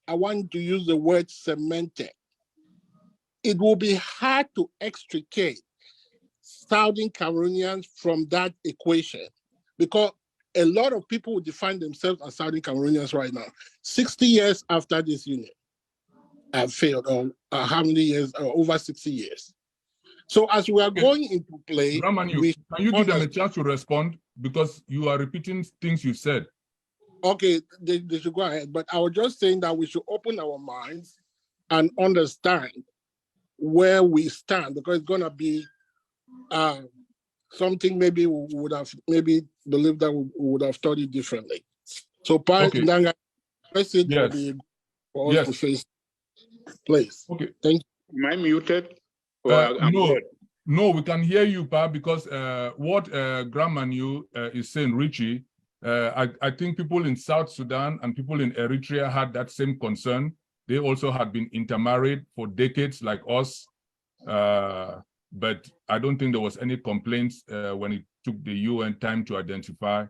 I want to use the word cemented. It will be hard to extricate Southern Cameroonians from that equation, because a lot of people will define themselves as Southern Cameroonians right now, 60 years after this union have failed, or how many years, over 60 years. So as we are going into play, can you give them a chance to respond, because you are repeating things you said? Okay, they should go ahead, but I was just saying that we should open our minds and understand where we stand, because it's going to be something maybe we would have believed that we would have studied differently. So, Ndangam, message will be for us to face. Please. Okay. Thank you. Am I muted? No, we can hear you, Pa, because what Gramanu is saying, Richie, I think people in South Sudan and people in Eritrea had that same concern. They also had been intermarried for decades like us. But I don't think there was any complaints when it took the UN time to identify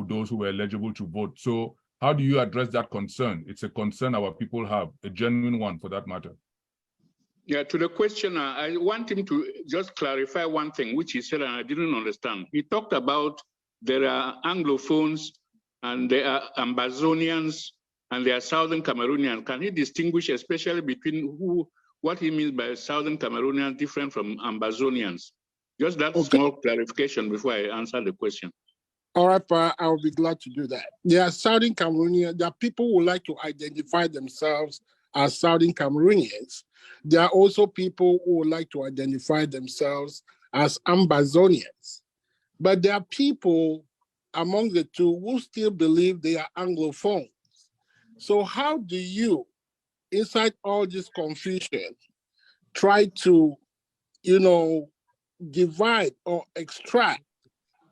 those who were eligible to vote. So how do you address that concern? It's a concern our people have, a genuine one for that matter. Yeah, to the questioner, I want him to just clarify one thing, which he said and I didn't understand. He talked about there are Anglophones and there are Ambazonians and there are Southern Cameroonians. Can he distinguish especially between what he means by Southern Cameroonians different from Ambazonians? Just that small clarification before I answer the question. All right, Pa, I will be glad to do that. There are Southern Cameroonians, there are people who like to identify themselves as Southern Cameroonians. There are also people who would like to identify themselves as Ambazonians. But there are people among the two who still believe they are Anglophones. So how do you, inside all this confusion, try to, divide or extract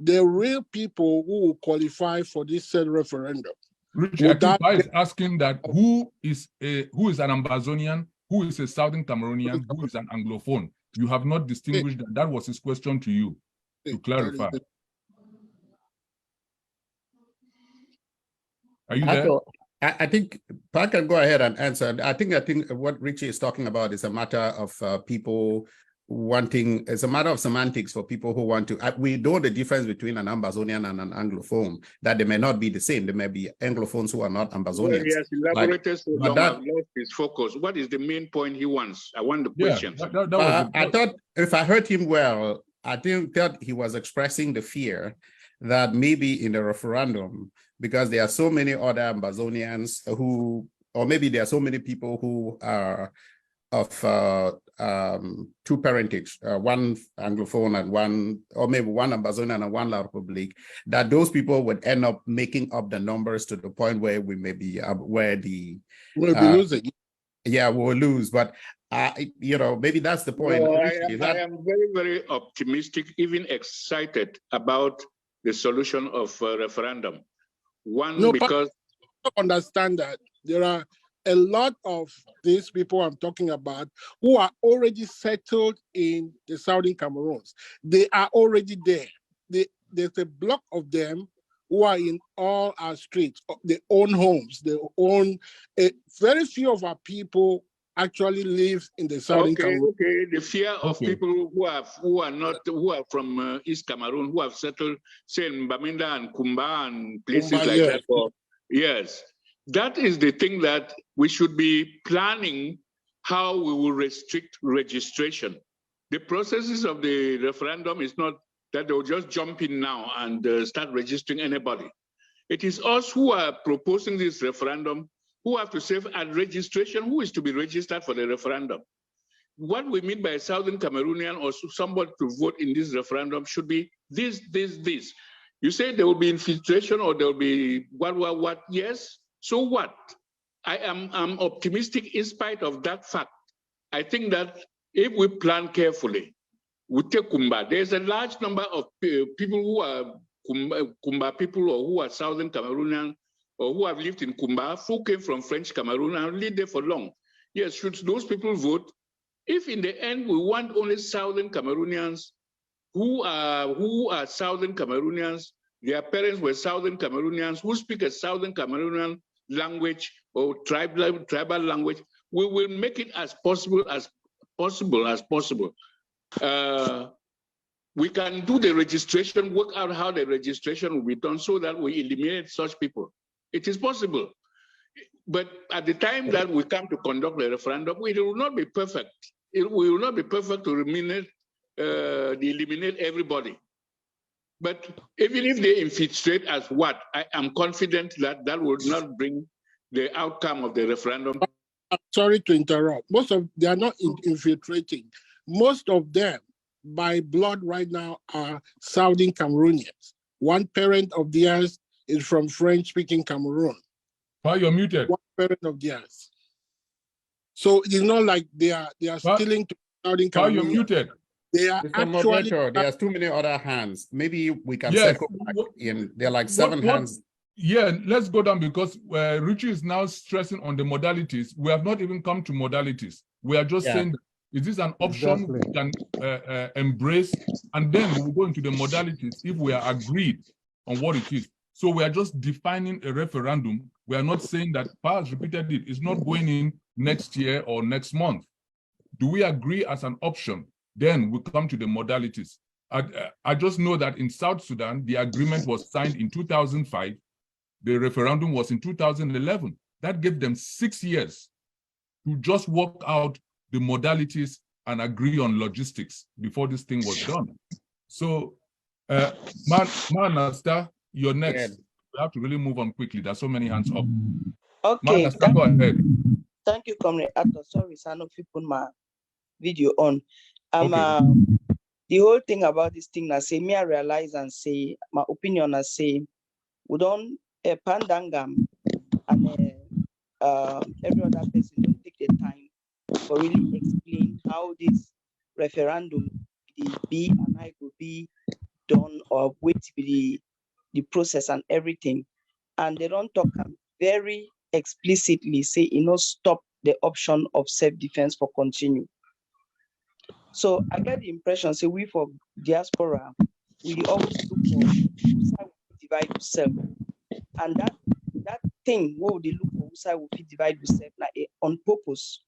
the real people who will qualify for this said referendum. Richard, I think is asking that who is an Ambazonian, who is a Southern Cameroonian, who is an Anglophone? You have not distinguished that. That was his question to you, to clarify. Are you there? I think I can go ahead and answer. I think what Richie is talking about is a matter of people wanting, it's a matter of semantics for people who want to. We know the difference between an Ambazonian and an Anglophone, that they may not be the same. There may be Anglophones who are not Ambazonians. Well, he has elaborated so long, I've lost his focus. What is the main point he wants? I want the questions. I thought, if I heard him well, I think that he was expressing the fear that maybe in the referendum, because there are so many other Ambazonians who, or maybe there are so many people who are of two parentage, one Anglophone and one, or maybe one Ambazonian and one La Republique, that those people would end up making up the numbers to the point where we may be, where the... We'll be losing. Yeah, we'll lose, but you know, maybe that's the point. No, I am very, very optimistic, even excited about the solution of referendum. One, because... I understand that there are a lot of these people I'm talking about who are already settled in the Southern Cameroons. They are already there. There's a block of them who are in all our streets. They own homes. They own... very few of our people actually live in the Southern Cameroon. Okay, the fear of people who are from East Cameroon, who have settled, say, in Bamenda and Kumba and places like that. Yes, that is the thing that we should be planning how we will restrict registration. The processes of the referendum is not that they'll just jump in now and start registering anybody. It is us who are proposing this referendum who have to say at registration who is to be registered for the referendum. What we mean by a Southern Cameroonian or somebody to vote in this referendum should be this. You say there will be infiltration or there will be what? Yes. So what? I'm optimistic in spite of that fact. I think that if we plan carefully, we take Kumba. There's a large number of people who are Kumba people or who are Southern Cameroonian or who have lived in Kumba, who came from French Cameroon and lived there for long. Yes, should those people vote? If in the end we want only Southern Cameroonians who are Southern Cameroonians, their parents were Southern Cameroonians, who speak a Southern Cameroonian language or tribal language, we will make it as possible. We can do the registration, work out how the registration will be done so that we eliminate such people. It is possible. But at the time that we come to conduct the referendum, it will not be perfect. It will not be perfect to eliminate everybody. But even if they infiltrate as what, I am confident that that will not bring the outcome of the referendum. I'm sorry to interrupt. They are not infiltrating. Most of them, by blood right now, are Southern Cameroonians. One parent of theirs is from French-speaking Cameroon. Oh, you're muted. One parent of theirs. So it's not like they are stealing to Southern Cameroon. You're muted. They are actually... There's too many other hands. Maybe we can circle back in. There are like seven hands. Yeah, let's go down because Richie is now stressing on the modalities. We have not even come to modalities. We are just saying, is this an option we can embrace? And then we will go into the modalities if we are agreed on what it is. So we are just defining a referendum. We are not saying that, Paz repeated it, it's not going in next year or next month. Do we agree as an option? Then we come to the modalities. I just know that in South Sudan, the agreement was signed in 2005. The referendum was in 2011. That gave them 6 years to just work out the modalities and agree on logistics before this thing was done. So, Mr. You're next. We have to really move on quickly. There's so many hands up. Okay. Go ahead. Thank you, Comrade Actor. Sorry, I know if you put my video on. The whole thing about this thing, I say, me I realize and say, my opinion, I say, we don't, Ndangam and every other person don't take the time for really explain how this referendum is be and how it will be done or wait to be the process and everything. And they don't talk very explicitly, say, stop the option of self-defense for continue. So I get the impression, say, we for diaspora, we always look for whose side will divide yourself. And that thing, what would they look for, whose side will divide yourself, like on purpose.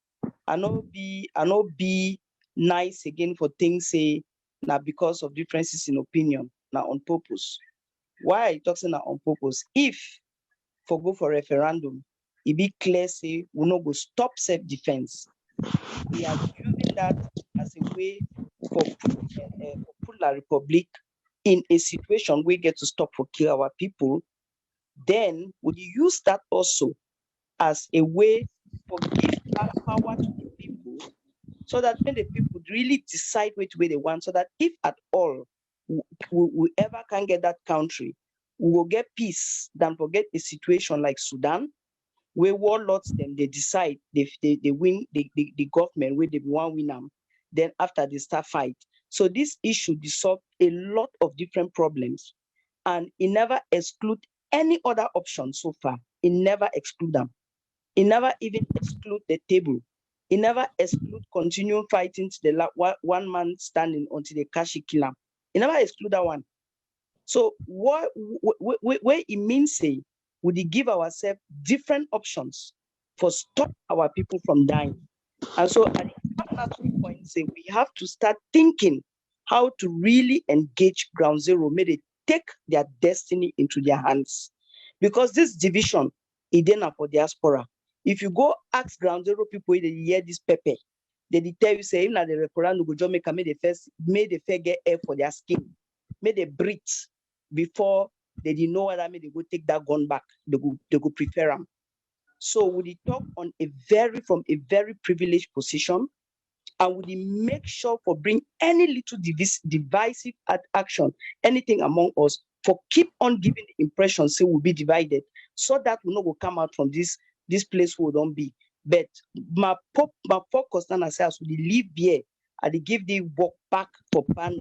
I not be nice again for things, say, now because of differences in opinion, now on purpose. Why are you talking now on purpose? If for go for referendum, it be clear, say, we not go stop self-defense. We are using that as a way for put La Republic in a situation we get to stop for kill our people. Then we use that also as a way for give that power to the people, so that when the people really decide which way they want, so that if at all we ever can get that country, we will get peace than forget a situation like Sudan, where warlords them they decide they win the government where they want win them, then after they start fight. So this issue dissolve a lot of different problems, and it never exclude any other option so far. It never exclude them. It never even exclude the table. It never exclude continue fighting to the one man standing until they catch kill him. It never exclude that one. So what it means, say, would it give ourselves different options for stop our people from dying? And so at the point, say, we have to start thinking how to really engage ground zero, may they take their destiny into their hands. Because this division is then for diaspora. If you go ask ground zero people, they hear this pepper, they tell you, say, now the referendum go make the fair get air for their skin, may they breathe before they didn't know whether they go take that gun back, they go prefer them. So would he talk on from a very privileged position, and would he make sure for bring any little divisive action, anything among us, for keep on giving the impression, say we'll be divided, so that we not will come out from this place we don't be. But my focus on ourselves will leave here and they give the work back for Ndangam.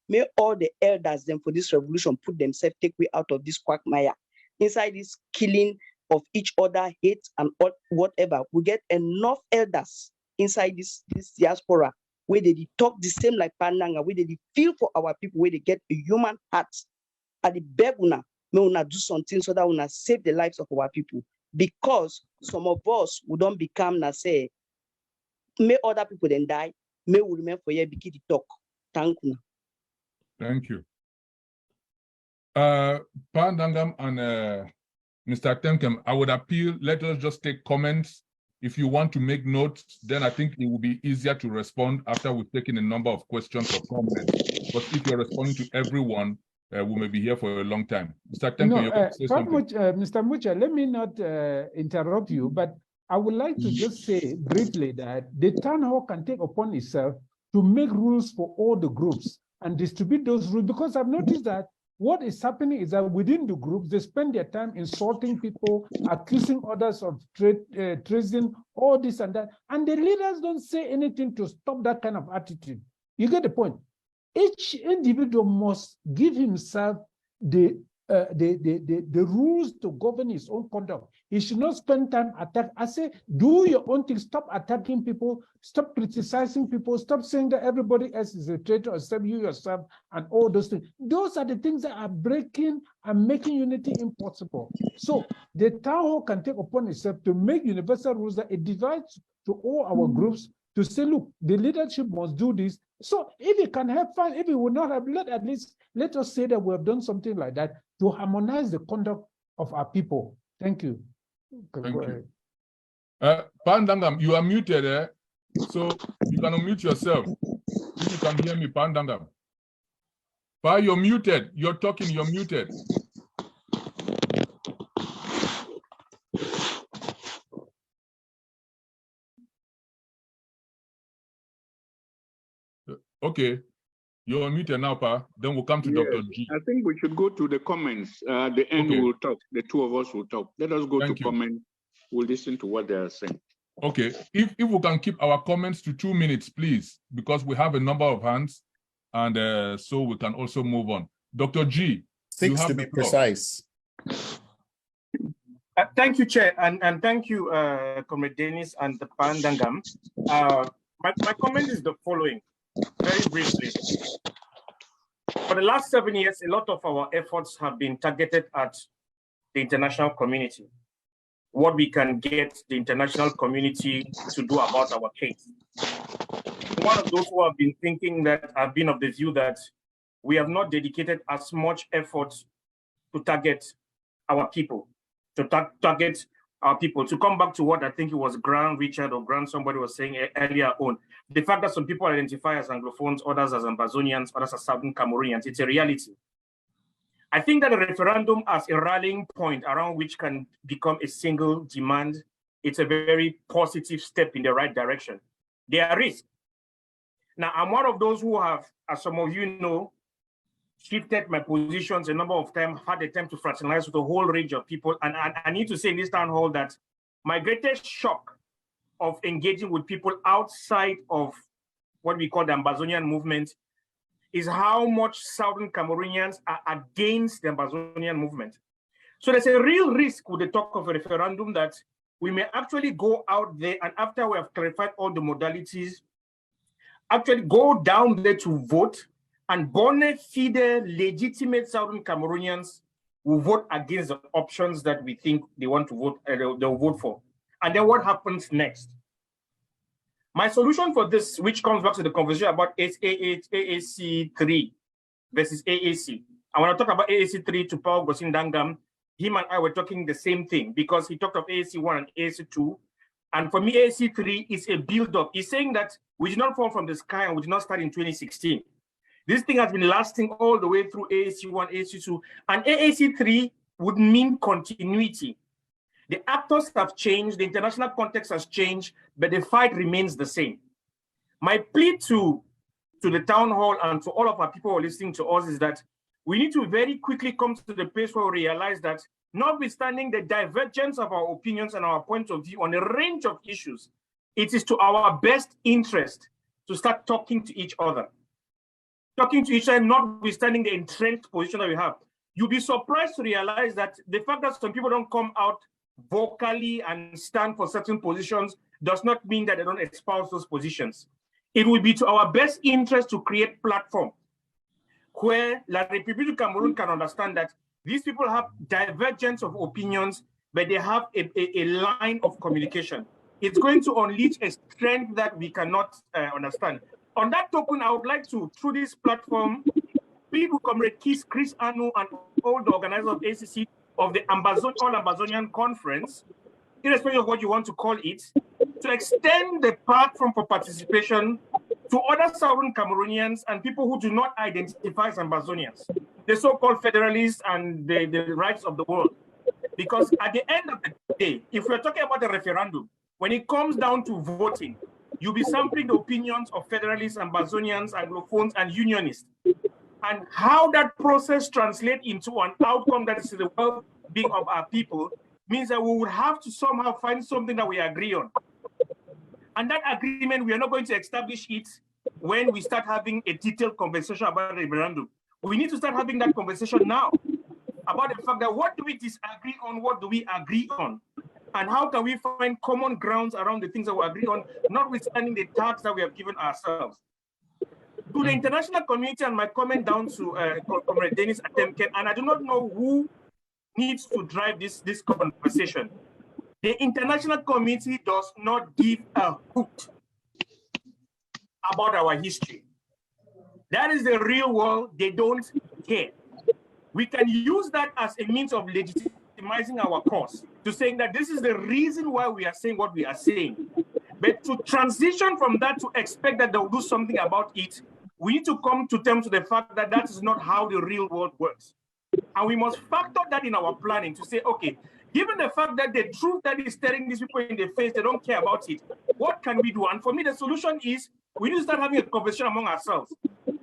May all the elders them for this revolution put themselves, take way out of this quagmire. Inside this killing of each other, hate and whatever, we get enough elders inside this diaspora where they talk the same like Ndangam, where they feel for our people, where they get a human heart. At the beg una, may una do something so that una save the lives of our people. Because some of us who don't become na say, may other people then die, may we remain for here because the talk. Thank you. Thank you. Ndangam and Mr. Atemnkeng, I would appeal, let us just take comments. If you want to make notes, then I think it will be easier to respond after we've taken a number of questions or comments. But if you're responding to everyone, we may be here for a long time. Mr. Atemnkeng, you can say something. Mr. Mucha, let me not interrupt you, but I would like to just say briefly that the town hall can take upon itself to make rules for all the groups and distribute those rules, because I've noticed that what is happening is that within the groups, they spend their time insulting people, accusing others of treason, all this and that, and the leaders don't say anything to stop that kind of attitude. You get the point? Each individual must give himself the rules to govern his own conduct. He should not spend time attack. I say, do your own thing. Stop attacking people. Stop criticizing people. Stop saying that everybody else is a traitor except you yourself and all those things. Those are the things that are breaking and making unity impossible. So the town hall can take upon itself to make universal rules that it divides to all our groups to say, look, the leadership must do this. So if it can have fun, if it will not have, at least let us say that we have done something like that to harmonize the conduct of our people. Thank you. Thank you. Ndangam, you are muted, so you can unmute yourself. If you can hear me, Ndangam. You're muted. You're talking, you're muted. Okay, you're muted now, Pa. Then we'll come to Dr. G. I think we should go to the comments. The end we'll talk. The two of us will talk. Let us go to comments. We'll listen to what they are saying. Okay, if we can keep our comments to 2 minutes, please, because we have a number of hands, and so we can also move on. Dr. G, 6 to be precise. Thank you, Chair, and thank you, Comrade Denis and the Ndangam. My comment is the following, very briefly. For the last 7 years, a lot of our efforts have been targeted at the international community, what we can get the international community to do about our case. One of those who have been thinking that I've been of the view that we have not dedicated as much effort to target our people, to target our people. To come back to what I think it was Grant Richard or Grant somebody was saying earlier on, the fact that some people identify as Anglophones, others as Ambazonians, others as Southern Cameroonians, it's a reality. I think that a referendum as a rallying point around which can become a single demand, it's a very positive step in the right direction. There are risks. Now, I'm one of those who have, as some of you know, shifted my positions a number of times, had the time to fraternize with a whole range of people. And I need to say in this town hall that my greatest shock of engaging with people outside of what we call the Ambazonian movement is how much Southern Cameroonians are against the Ambazonian movement. So there's a real risk with the talk of a referendum that we may actually go out there and after we have clarified all the modalities, actually go down there to vote and bona fide legitimate Southern Cameroonians will vote against the options that we think they want to vote, they'll vote for. And then what happens next? My solution for this, which comes back to the conversation about AAC 3 versus AAC. I want to talk about AAC 3 to Augustine Ndangam. Him and I were talking the same thing because he talked of AAC 1 and AAC 2. And for me, AAC 3 is a build-up. He's saying that we did not fall from the sky and we did not start in 2016. This thing has been lasting all the way through AAC 1, AAC 2, and AAC 3 would mean continuity. The actors have changed, the international context has changed, but the fight remains the same. My plea to the town hall and to all of our people who are listening to us is that we need to very quickly come to the place where we realize that notwithstanding the divergence of our opinions and our point of view on a range of issues, it is to our best interest to start talking to each other. Talking to each other, notwithstanding the entrenched position that we have. You'll be surprised to realize that the fact that some people don't come out vocally and stand for certain positions does not mean that they don't espouse those positions. It will be to our best interest to create platform where La République du Cameroon can understand that these people have divergence of opinions, but they have a line of communication. It's going to unleash a strength that we cannot understand. On that token, I would like to, through this platform, plead with Comrade Chris Anu and all the organizers of ACC of the All-Ambazonian Conference, irrespective of what you want to call it, to extend the platform for participation to other Southern Cameroonians and people who do not identify as Ambazonians, the so-called federalists and the rights of the world. Because at the end of the day, if we're talking about a referendum, when it comes down to voting, you'll be sampling the opinions of federalists, Ambazonians, Anglophones, and Unionists. And how that process translates into an outcome that is the well-being of our people means that we would have to somehow find something that we agree on. And that agreement, we are not going to establish it when we start having a detailed conversation about the referendum. We need to start having that conversation now about the fact that what do we disagree on, what do we agree on? And how can we find common grounds around the things that we agree on, notwithstanding the tasks that we have given ourselves. To the international community, and my comment down to Comrade Denis Atemnkeng, and I do not know who needs to drive this conversation. The international community does not give a hoot about our history. That is the real world. They don't care. We can use that as a means of legitimizing our cause, to saying that this is the reason why we are saying what we are saying. But to transition from that to expect that they'll do something about it, we need to come to terms with the fact that that is not how the real world works. And we must factor that in our planning to say, okay, given the fact that the truth that is staring these people in the face, they don't care about it, what can we do? And for me, the solution is we need to start having a conversation among ourselves.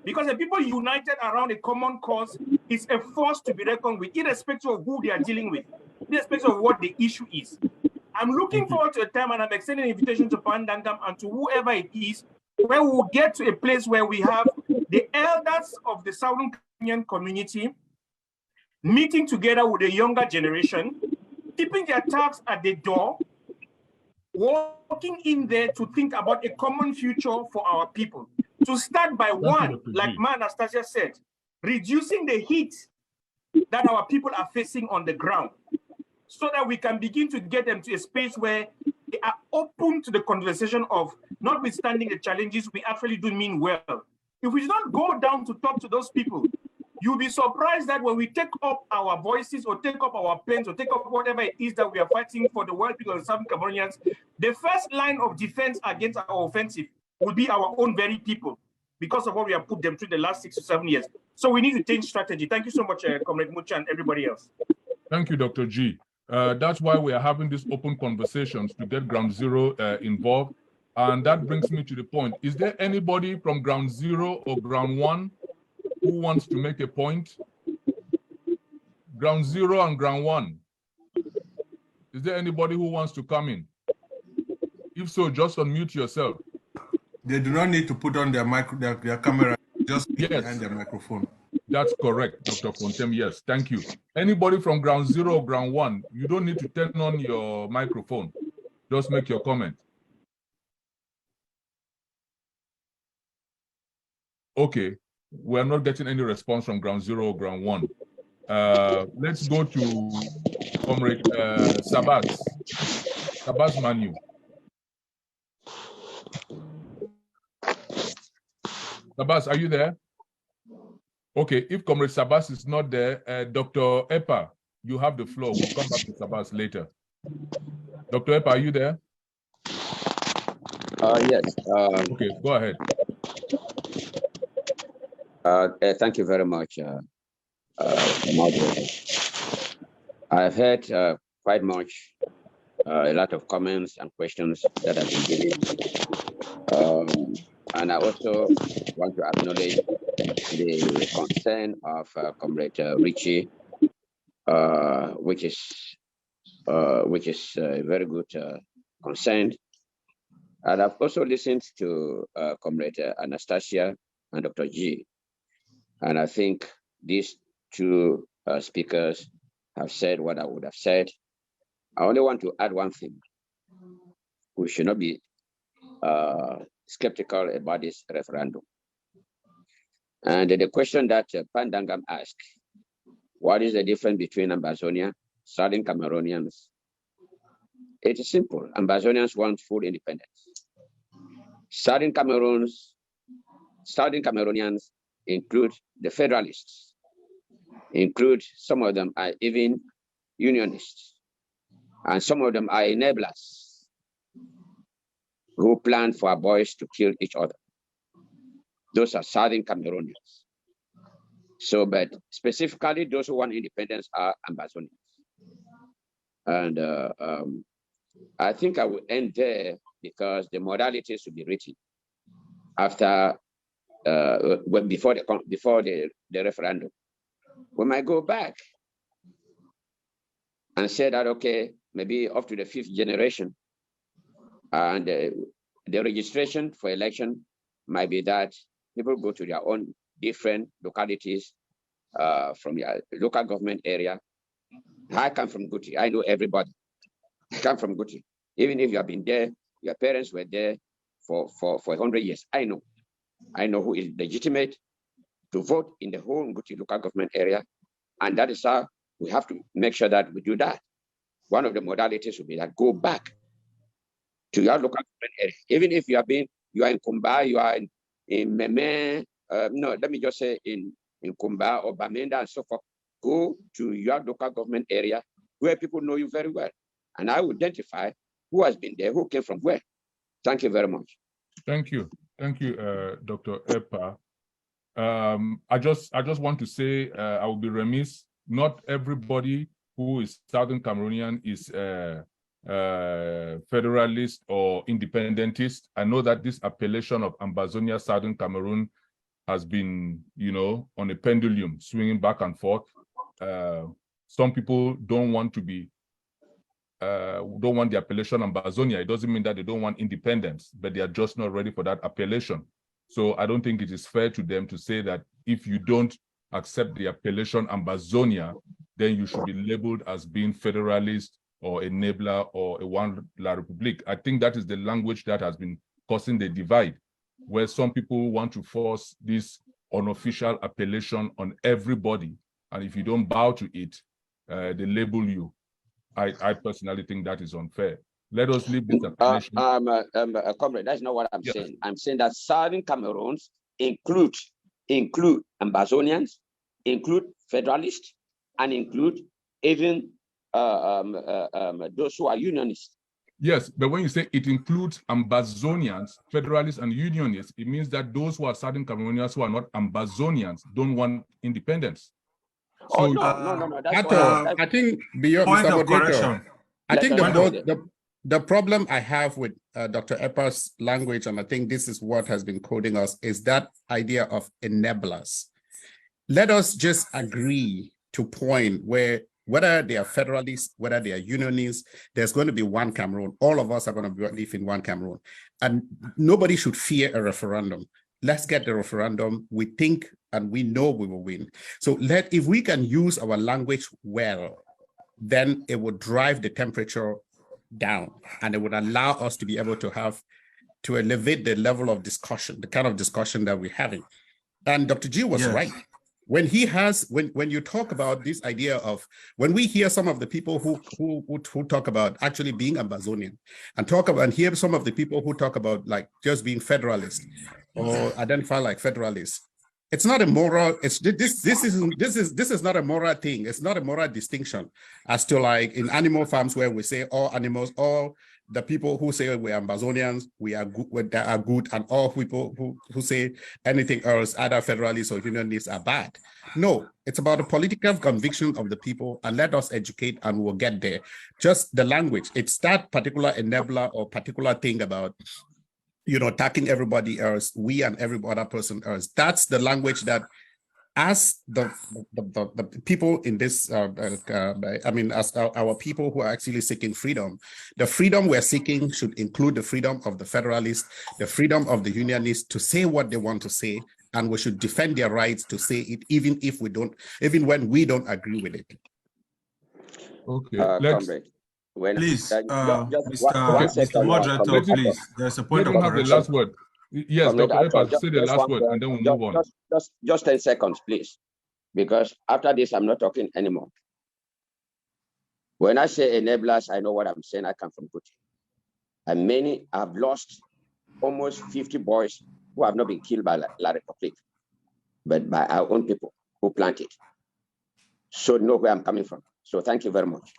Because the people united around a common cause is a force to be reckoned with, irrespective of who they are dealing with, irrespective of what the issue is. I'm looking forward to a time, and I'm extending an invitation to Ndangam and to whoever it is, where we'll get to a place where we have the elders of the Southern Cameroonian community, meeting together with the younger generation, keeping their tags at the door, walking in there to think about a common future for our people. To start by one, like Ma Anastasia said, reducing the heat that our people are facing on the ground, so that we can begin to get them to a space where they are open to the conversation of, notwithstanding the challenges, we actually do mean well. If we don't go down to talk to those people, you'll be surprised that when we take up our voices or take up our pens or take up whatever it is that we are fighting for the world people of Southern Cameroonians, the first line of defense against our offensive will be our own very people, because of what we have put them through the last 6 to 7 years. So we need to change strategy. Thank you so much, Comrade Mucha and everybody else. Thank you, Dr. G. That's why we are having these open conversations to get Ground Zero involved. And that brings me to the point. Is there anybody from Ground Zero or Ground One who wants to make a point? Ground Zero and Ground One. Is there anybody who wants to come in? If so, just unmute yourself. They do not need to put on their camera, just behind their microphone. That's correct, Dr. Fontem. Yes, thank you. Anybody from Ground Zero or Ground One, you don't need to turn on your microphone. Just make your comment. Okay, we're not getting any response from Ground Zero or Ground One. Let's go to Comrade Sabas. Sabas Manu. Sabas, are you there? Okay, if Comrade Sabas is not there, Dr. Epa, you have the floor. We'll come back to Sabas later. Dr. Epa, are you there? Yes. Okay, go ahead. Thank you very much, moderator. I've heard quite much, a lot of comments and questions that have been given. And I also want to acknowledge the concern of Comrade Richie, which is a very good concern. And I've also listened to Comrade Anastasia and Dr. G. And I think these two speakers have said what I would have said. I only want to add one thing. We should not be skeptical about this referendum. And the question that Ndangam asked, what is the difference between Ambazonia, Southern Cameroonians? It is simple. Ambazonians want full independence. Southern Cameroonians include the Federalists, include some of them are even Unionists, and some of them are enablers who plan for our boys to kill each other. Those are Southern Cameroonians. So, but specifically, those who want independence are Ambazonians. And I think I will end there because the modalities will be written after, before the referendum. We might go back and say that, okay, maybe up to the 5th generation, and the registration for election might be that people go to their own different localities from your local government area. I come from Guti. I know everybody. I come from Guti. Even if you have been there, your parents were there for 100 years. I know who is legitimate to vote in the whole Guti local government area. And that is how we have to make sure that we do that. One of the modalities will be that go back to your local government area. Even if you are in Kumba, you are in Meme, no, let me just say in Kumba or Bamenda and so forth. Go to your local government area where people know you very well. And I will identify who has been there, who came from where. Thank you very much. Thank you. Thank you, Dr. Epa. I just want to say I will be remiss. Not everybody who is Southern Cameroonian is federalist or independentist. I know that this appellation of Ambazonia, Southern Cameroon has been, on a pendulum, swinging back and forth. Some people don't want to be, don't want the appellation Ambazonia. It doesn't mean that they don't want independence, but they are just not ready for that appellation. So I don't think it is fair to them to say that if you don't accept the appellation Ambazonia, then you should be labeled as being federalist or enabler or a one La Republique. I think that is the language that has been causing the divide, where some people want to force this unofficial appellation on everybody. And if you don't bow to it, they label you. I personally think that is unfair. Let us leave this appellation. Comrade, that's not what I'm saying. I'm saying that Southern Cameroons include Ambazonians, include federalists, and include even those who are unionists. Yes, but when you say it includes Ambazonians, federalists, and unionists, it means that those who are Southern Cameroonians who are not Ambazonians don't want independence. So, no. That's I think beyond Mr. Moderator, I think the problem I have with Dr. Epa's language, and I think this is what has been coding us, is that idea of enablers. Let us just agree to point where whether they are federalists, whether they are unionists, there's going to be one Cameroon. All of us are going to live in one Cameroon. And nobody should fear a referendum. Let's get the referendum. We think and we know we will win. So if we can use our language well, then it would drive the temperature down and it would allow us to be able to elevate the level of discussion, the kind of discussion that we're having. And Dr. G was right. When you talk about this idea of, when we hear some of the people who talk about actually being Ambazonian and hear some of the people who talk about like just being federalist or identify like federalists, it's not a moral, this is not a moral thing. It's not a moral distinction as to like in animal farms where we say all animals, all the people who say we're Ambazonians, we are good, and all people who say anything else, either federalists or unionists, are bad. No, it's about the political conviction of the people, and let us educate and we'll get there. Just the language. It's that particular enabler or particular thing about, attacking everybody else, we and every other person else. That's the language that, as the people in this, as our people who are actually seeking freedom, the freedom we're seeking should include the freedom of the federalists, the freedom of the unionists to say what they want to say, and we should defend their rights to say it, even when we don't agree with it. Okay, please, Mr. Moderator, please. There's a point of correction. Have the last word. Yes, Dr. Epa, say the last word, and then we'll move on. Just 10 seconds, please, because after this, I'm not talking anymore. When I say enablers, I know what I'm saying. I come from Kuti. And many have lost almost 50 boys who have not been killed by La Republique, but by our own people who planted. So know where I'm coming from. So thank you very much.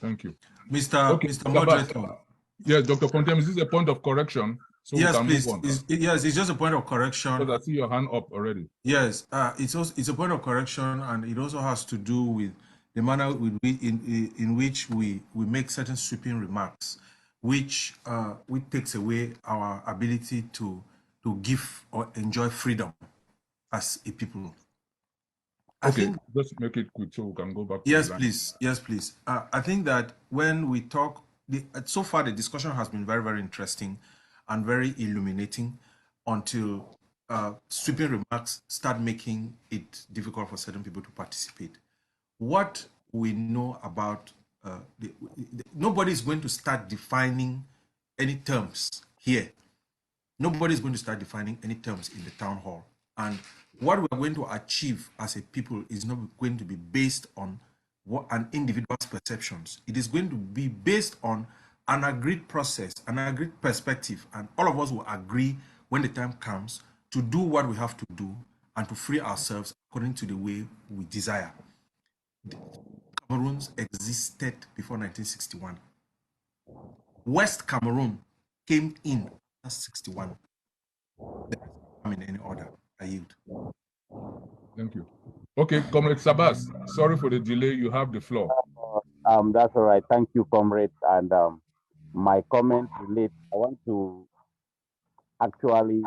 Thank you. Mr. Moderator. Yes, Dr. Fontem, is this a point of correction? So yes, please. It's just a point of correction. Because I see your hand up already. Yes, it's a point of correction, and it also has to do with the manner in which we make certain sweeping remarks, which takes away our ability to give or enjoy freedom as a people. I think just make it quick so we can go back. Yes, please. Yes, please. I think that when we talk, so far the discussion has been very, very interesting and very illuminating until sweeping remarks start making it difficult for certain people to participate. What we know about, nobody is going to start defining any terms here. Nobody is going to start defining any terms in the town hall. And what we're going to achieve as a people is not going to be based on what an individual's perceptions. It is going to be based on an agreed process, an agreed perspective, and all of us will agree when the time comes to do what we have to do and to free ourselves according to the way we desire. The Cameroons existed before 1961. West Cameroon came in 1961. In any order. I yield. Thank you. Okay, Comrade Sabas, sorry for the delay. You have the floor. That's all right. Thank you, comrade. And my comment relates, I want to actually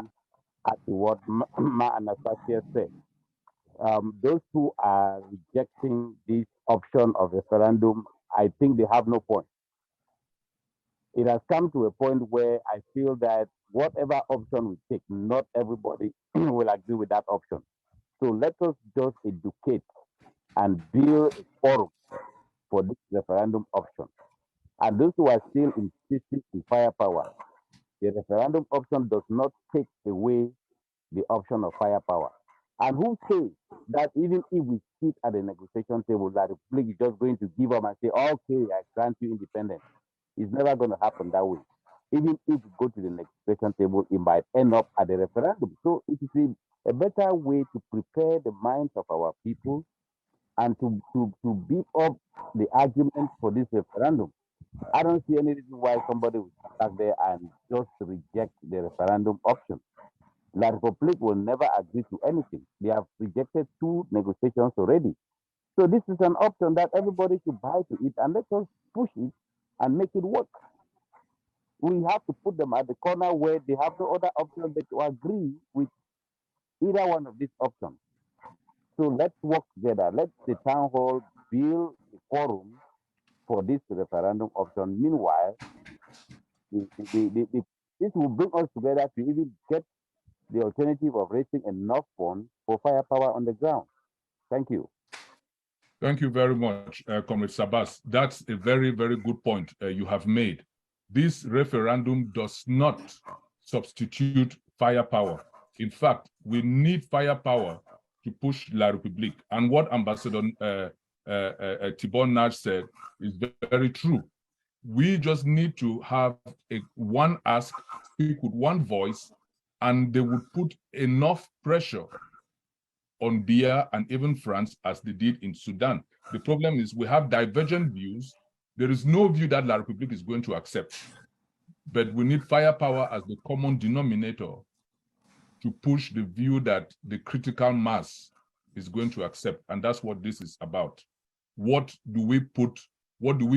add to what Ma Anastasia said. Those who are rejecting this option of referendum, I think they have no point. It has come to a point where I feel that whatever option we take, not everybody will agree with that option. So let us just educate and build a forum for this referendum option. And those who are still insisting in firepower, the referendum option does not take away the option of firepower. And who says that even if we sit at the negotiation table, that the Republic is just going to give up and say, okay, I grant you independence? It's never going to happen that way. Even if we go to the negotiation table, it might end up at the referendum. So it is a better way to prepare the minds of our people and to beef up the argument for this referendum. I don't see any reason why somebody would sit there and just reject the referendum option. La Republic will never agree to anything. They have rejected 2 negotiations already. So this is an option that everybody should buy to it, and let us push it and make it work. We have to put them at the corner where they have no other option but to agree with either one of these options. So let's work together. Let the town hall build a forum for this referendum option. Meanwhile, this will bring us together to even get the alternative of raising enough funds for firepower on the ground. Thank you. Thank you very much, Comrade Sabas. That's a very, very good point you have made. This referendum does not substitute firepower. In fact, we need firepower to push La République. And what Ambassador Tibor Nagy said is very true. We just need to have one ask, speak with one voice, and they would put enough pressure on Biya and even France as they did in Sudan. The problem is we have divergent views. There is no view that La République is going to accept. But we need firepower as the common denominator to push the view that the critical mass is going to accept. And that's what this is about. What do we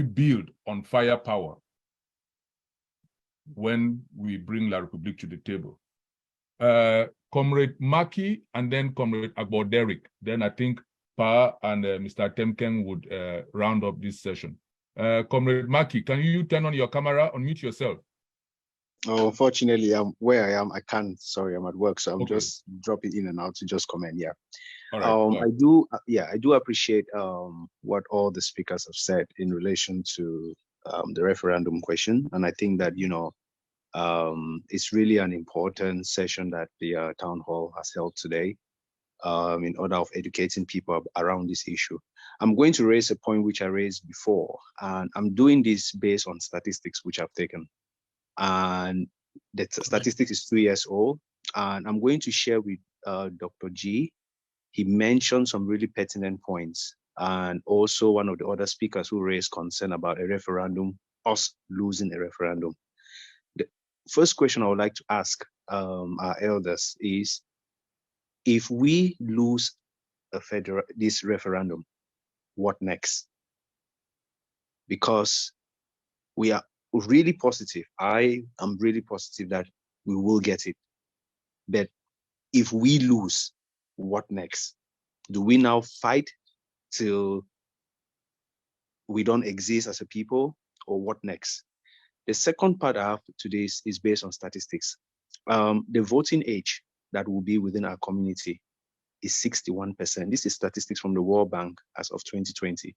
build on firepower when we bring La République to the table? Comrade Maki and then Comrade Agbo-Derrick. Then I think Pa and Mr. Atemnkeng would round up this session. Comrade Maki, can you turn on your camera, unmute yourself? Oh, unfortunately, where I am, I can't. Sorry, I'm at work, so I'm just dropping in and out to just comment. Yeah. All right. I do appreciate what all the speakers have said in relation to the referendum question, and I think that it's really an important session that the town hall has held today in order of educating people around this issue. I'm going to raise a point which I raised before, and I'm doing this based on statistics which I've taken. And the statistics is 2 years old, and I'm going to share with Dr. G. He mentioned some really pertinent points, and also one of the other speakers who raised concern about a referendum, us losing a referendum. The first question I would like to ask our elders is, if we lose this referendum, what next? Because we are really positive. I am really positive that we will get it. But if we lose, what next? Do we now fight till we don't exist as a people, or what next? The second part I have to this is based on statistics. The voting age that will be within our community is 61%. This is statistics from the World Bank as of 2020.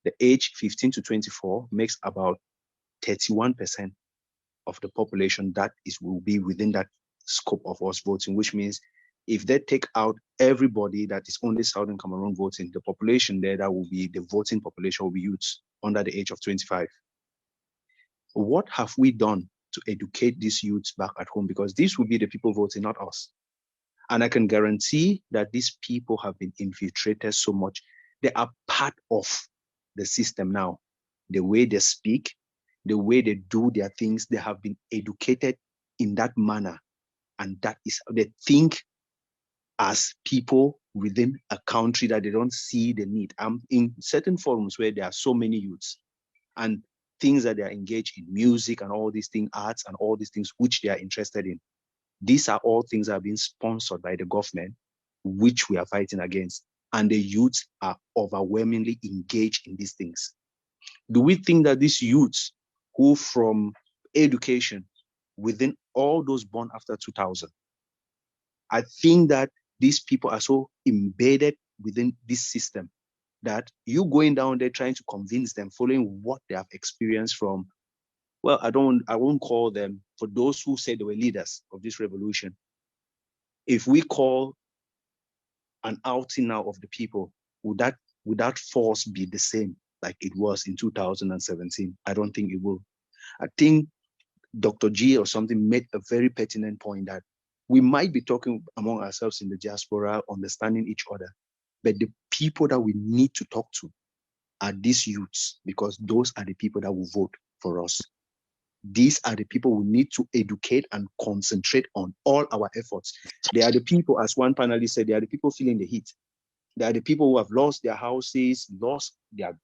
The age 15 to 24 makes about 31% of the population that will be within that scope of us voting, which means if they take out everybody that is only Southern Cameroon voting, the population there that will be the voting population will be youths under the age of 25. What have we done to educate these youths back at home? Because these will be the people voting, not us. And I can guarantee that these people have been infiltrated so much. They are part of the system now. The way they speak, the way they do their things, they have been educated in that manner. And that is how they think as people within a country that they don't see the need. I'm in certain forums where there are so many youths and things that they are engaged in, music and all these things, arts and all these things which they are interested in. These are all things that are being sponsored by the government, which we are fighting against. And the youths are overwhelmingly engaged in these things. Do we think that these youths who from education within all those born after 2000, I think that these people are so embedded within this system that you going down there trying to convince them, following what they have experienced from, well, I won't call them, for those who say they were leaders of this revolution. If we call an outing now of the people, would that force be the same like it was in 2017? I don't think it will. I think Dr. G or something made a very pertinent point that we might be talking among ourselves in the diaspora, understanding each other, but the people that we need to talk to are these youths, because those are the people that will vote for us. These are the people we need to educate and concentrate on all our efforts. They are the people, as one panelist said, they are the people feeling the heat. They are the people who have lost their houses, lost their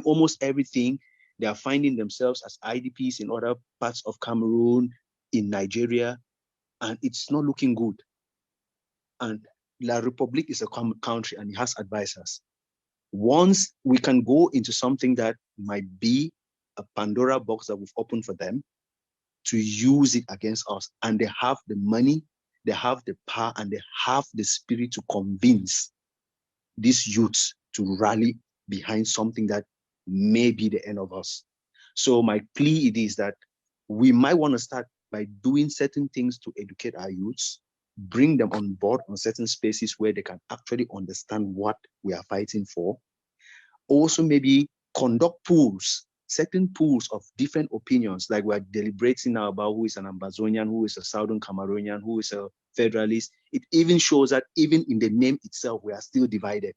almost everything. They are finding themselves as IDPs in other parts of Cameroon, in Nigeria, and it's not looking good. And La Republique is a country and it has advisors. Once we can go into something that might be a Pandora box that we've opened for them to use it against us, and they have the money, they have the power, and they have the spirit to convince these youths to rally behind something that may be the end of us. So my plea it is that we might want to start by doing certain things to educate our youths, bring them on board on certain spaces where they can actually understand what we are fighting for. Also maybe conduct pools, certain pools of different opinions, like we're deliberating now about who is an Amazonian, who is a Southern Cameroonian, who is a federalist. It even shows that even in the name itself, we are still divided.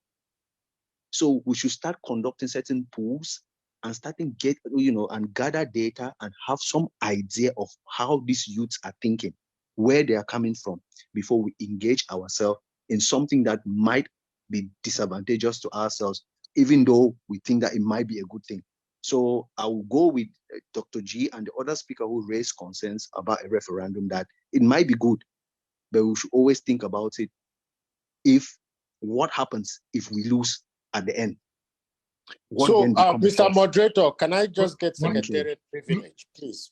So we should start conducting certain pools and starting and gather data and have some idea of how these youths are thinking, where they are coming from, before we engage ourselves in something that might be disadvantageous to ourselves, even though we think that it might be a good thing. So I will go with Dr. G and the other speaker who raised concerns about a referendum, that it might be good, but we should always think about it. What happens if we lose at the end? So, Mr. Moderator, can I just get secretariat privilege, please?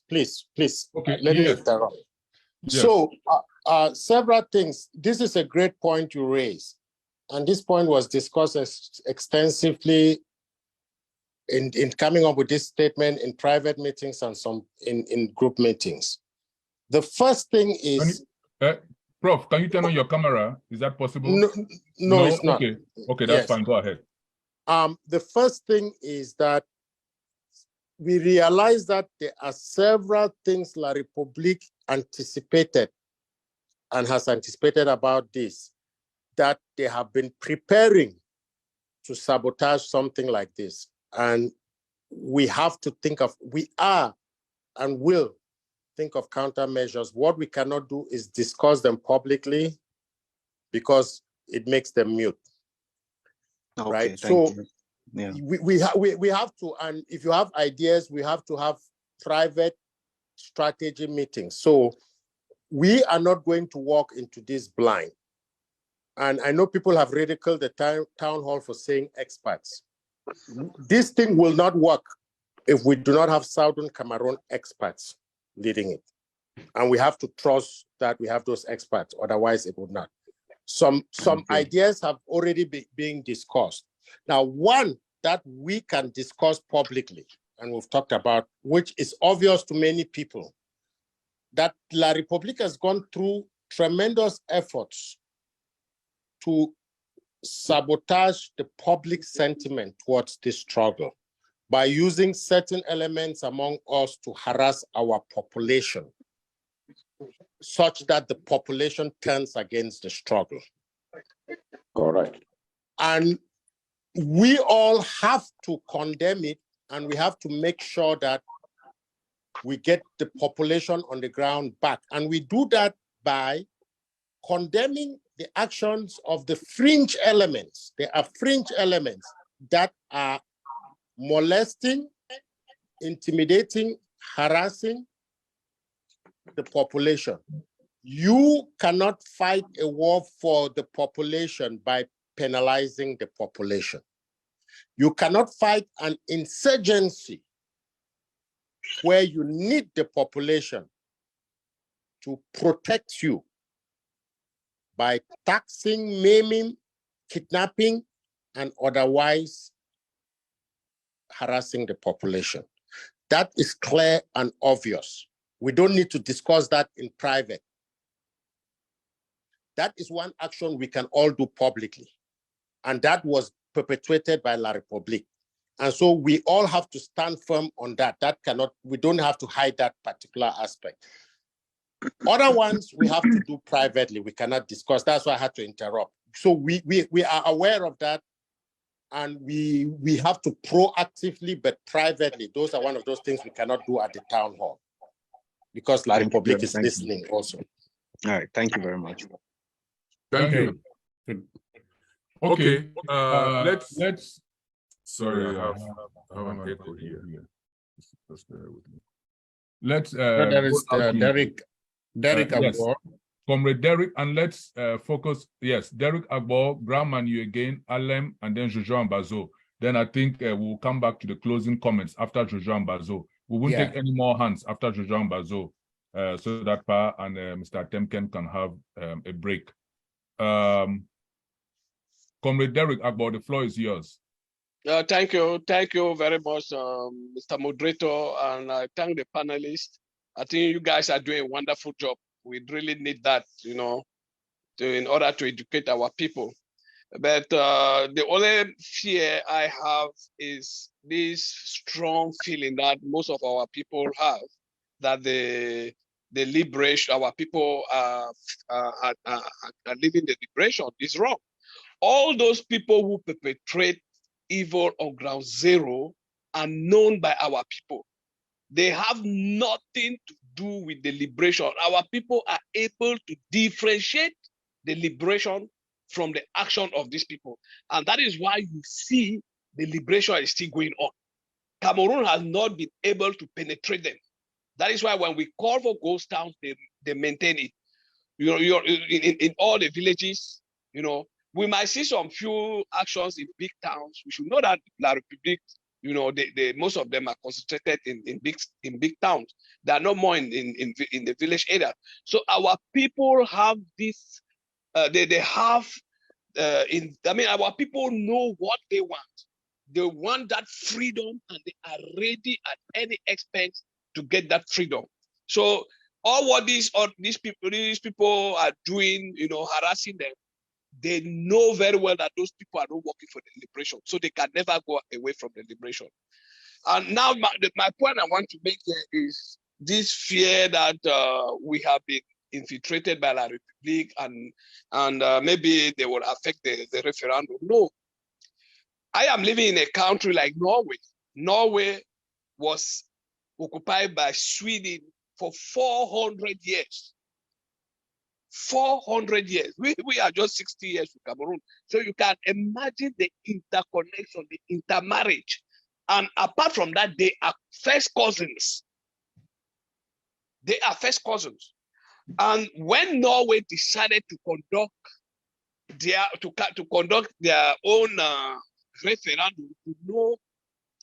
Okay. Let me interrupt. Yes. So, several things. This is a great point you raise, and this point was discussed extensively in coming up with this statement in private meetings and some in group meetings. The first thing is... Prof, can you turn on your camera? Is that possible? No, it's not. Okay, that's fine. Go ahead. The first thing is that we realize that there are several things La Republique anticipated and has anticipated about this, that they have been preparing to sabotage something like this. And we have to think of, we are and will think of countermeasures. What we cannot do is discuss them publicly because it makes them mute. Okay, right? So yeah. we have to, and if you have ideas, we have to have private strategy meetings. So we are not going to walk into this blind. And I know people have ridiculed the town hall for saying experts. This thing will not work if we do not have Southern Cameroon experts leading it. And we have to trust that we have those experts, otherwise it would not. Some ideas have already being discussed. Now, one that we can discuss publicly, and we've talked about, which is obvious to many people, that La Republique has gone through tremendous efforts to sabotage the public sentiment towards this struggle by using certain elements among us to harass our population, such that the population turns against the struggle. Correct. And we all have to condemn it, and we have to make sure that we get the population on the ground back. And we do that by condemning the actions of the fringe elements. There are fringe elements that are molesting, intimidating, harassing the population. You cannot fight a war for the population by penalizing the population. You cannot fight an insurgency where you need the population to protect you by taxing, maiming, kidnapping, and otherwise harassing the population. That is clear and obvious. We don't need to discuss that in private. That is one action we can all do publicly. And that was perpetrated by La République. And so we all have to stand firm on that. We don't have to hide that particular aspect. Other ones we have to do privately. We cannot discuss. That's why I had to interrupt. So we are aware of that. And we have to proactively, but privately. Those are one of those things we cannot do at the town hall because La République is listening also. All right. Thank you very much. Thank you. Okay. Let's. Sorry, I have an echo here. Just bear with me. Let's. There is Derek Agbo. Yes. Comrade Derek, and let's focus. Yes, Derek Agbo, Graham, you again, Alem, and then Jojo and Bazo. Then I think we'll come back to the closing comments after Jojo and Bazo. We won't take any more hands after Jojo and Bazo, so that Pa and Mr. Atemnkeng can have a break. Comrade Derek Agbo, the floor is yours. Thank you very much, Mr. Moderator, and I thank the panelists. I think you guys are doing a wonderful job. We really need that, in order to educate our people. But the only fear I have is this strong feeling that most of our people have, that the liberation, our people are living the liberation is wrong. All those people who perpetrate evil on ground zero are known by our people. They have nothing to do with the liberation. Our people are able to differentiate the liberation from the action of these people. And that is why you see the liberation is still going on. Cameroon has not been able to penetrate them. That is why when we call for ghost towns, they maintain it. In all the villages, we might see some few actions in big towns. We should know that La République, most of them are concentrated in big towns. They are no more in the village area. So our people have this. Our people know what they want. They want that freedom, and they are ready at any expense to get that freedom. So all what these people are doing, harassing them, they know very well that those people are not working for the liberation, so they can never go away from the liberation. And now my point I want to make here is this fear that we have been infiltrated by La République and maybe they will affect the referendum. No. I am living in a country like Norway. Norway was occupied by Sweden for 400 years. 400 years. We are just 60 years from Cameroon. So you can imagine the interconnection, the intermarriage. And apart from that, they are first cousins. They are first cousins. And when Norway decided to conduct their own referendum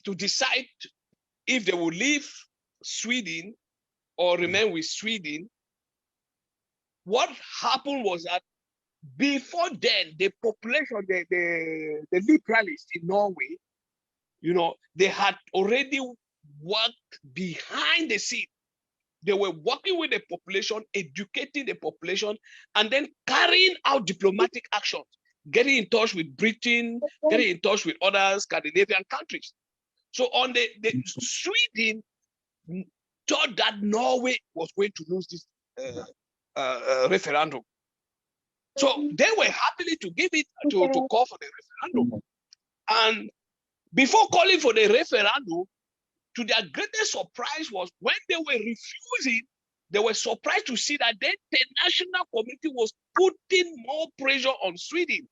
to decide if they will leave Sweden or remain with Sweden, what happened was that before then, the population, the liberalists in Norway, they had already worked behind the scene. They were working with the population, educating the population, and then carrying out diplomatic actions, getting in touch with Britain, getting in touch with other Scandinavian countries. So on the Sweden thought that Norway was going to lose this referendum. So they were happily to give it to call for the referendum. And before calling for the referendum, to their greatest surprise was when they were refusing, they were surprised to see that the international community was putting more pressure on Sweden.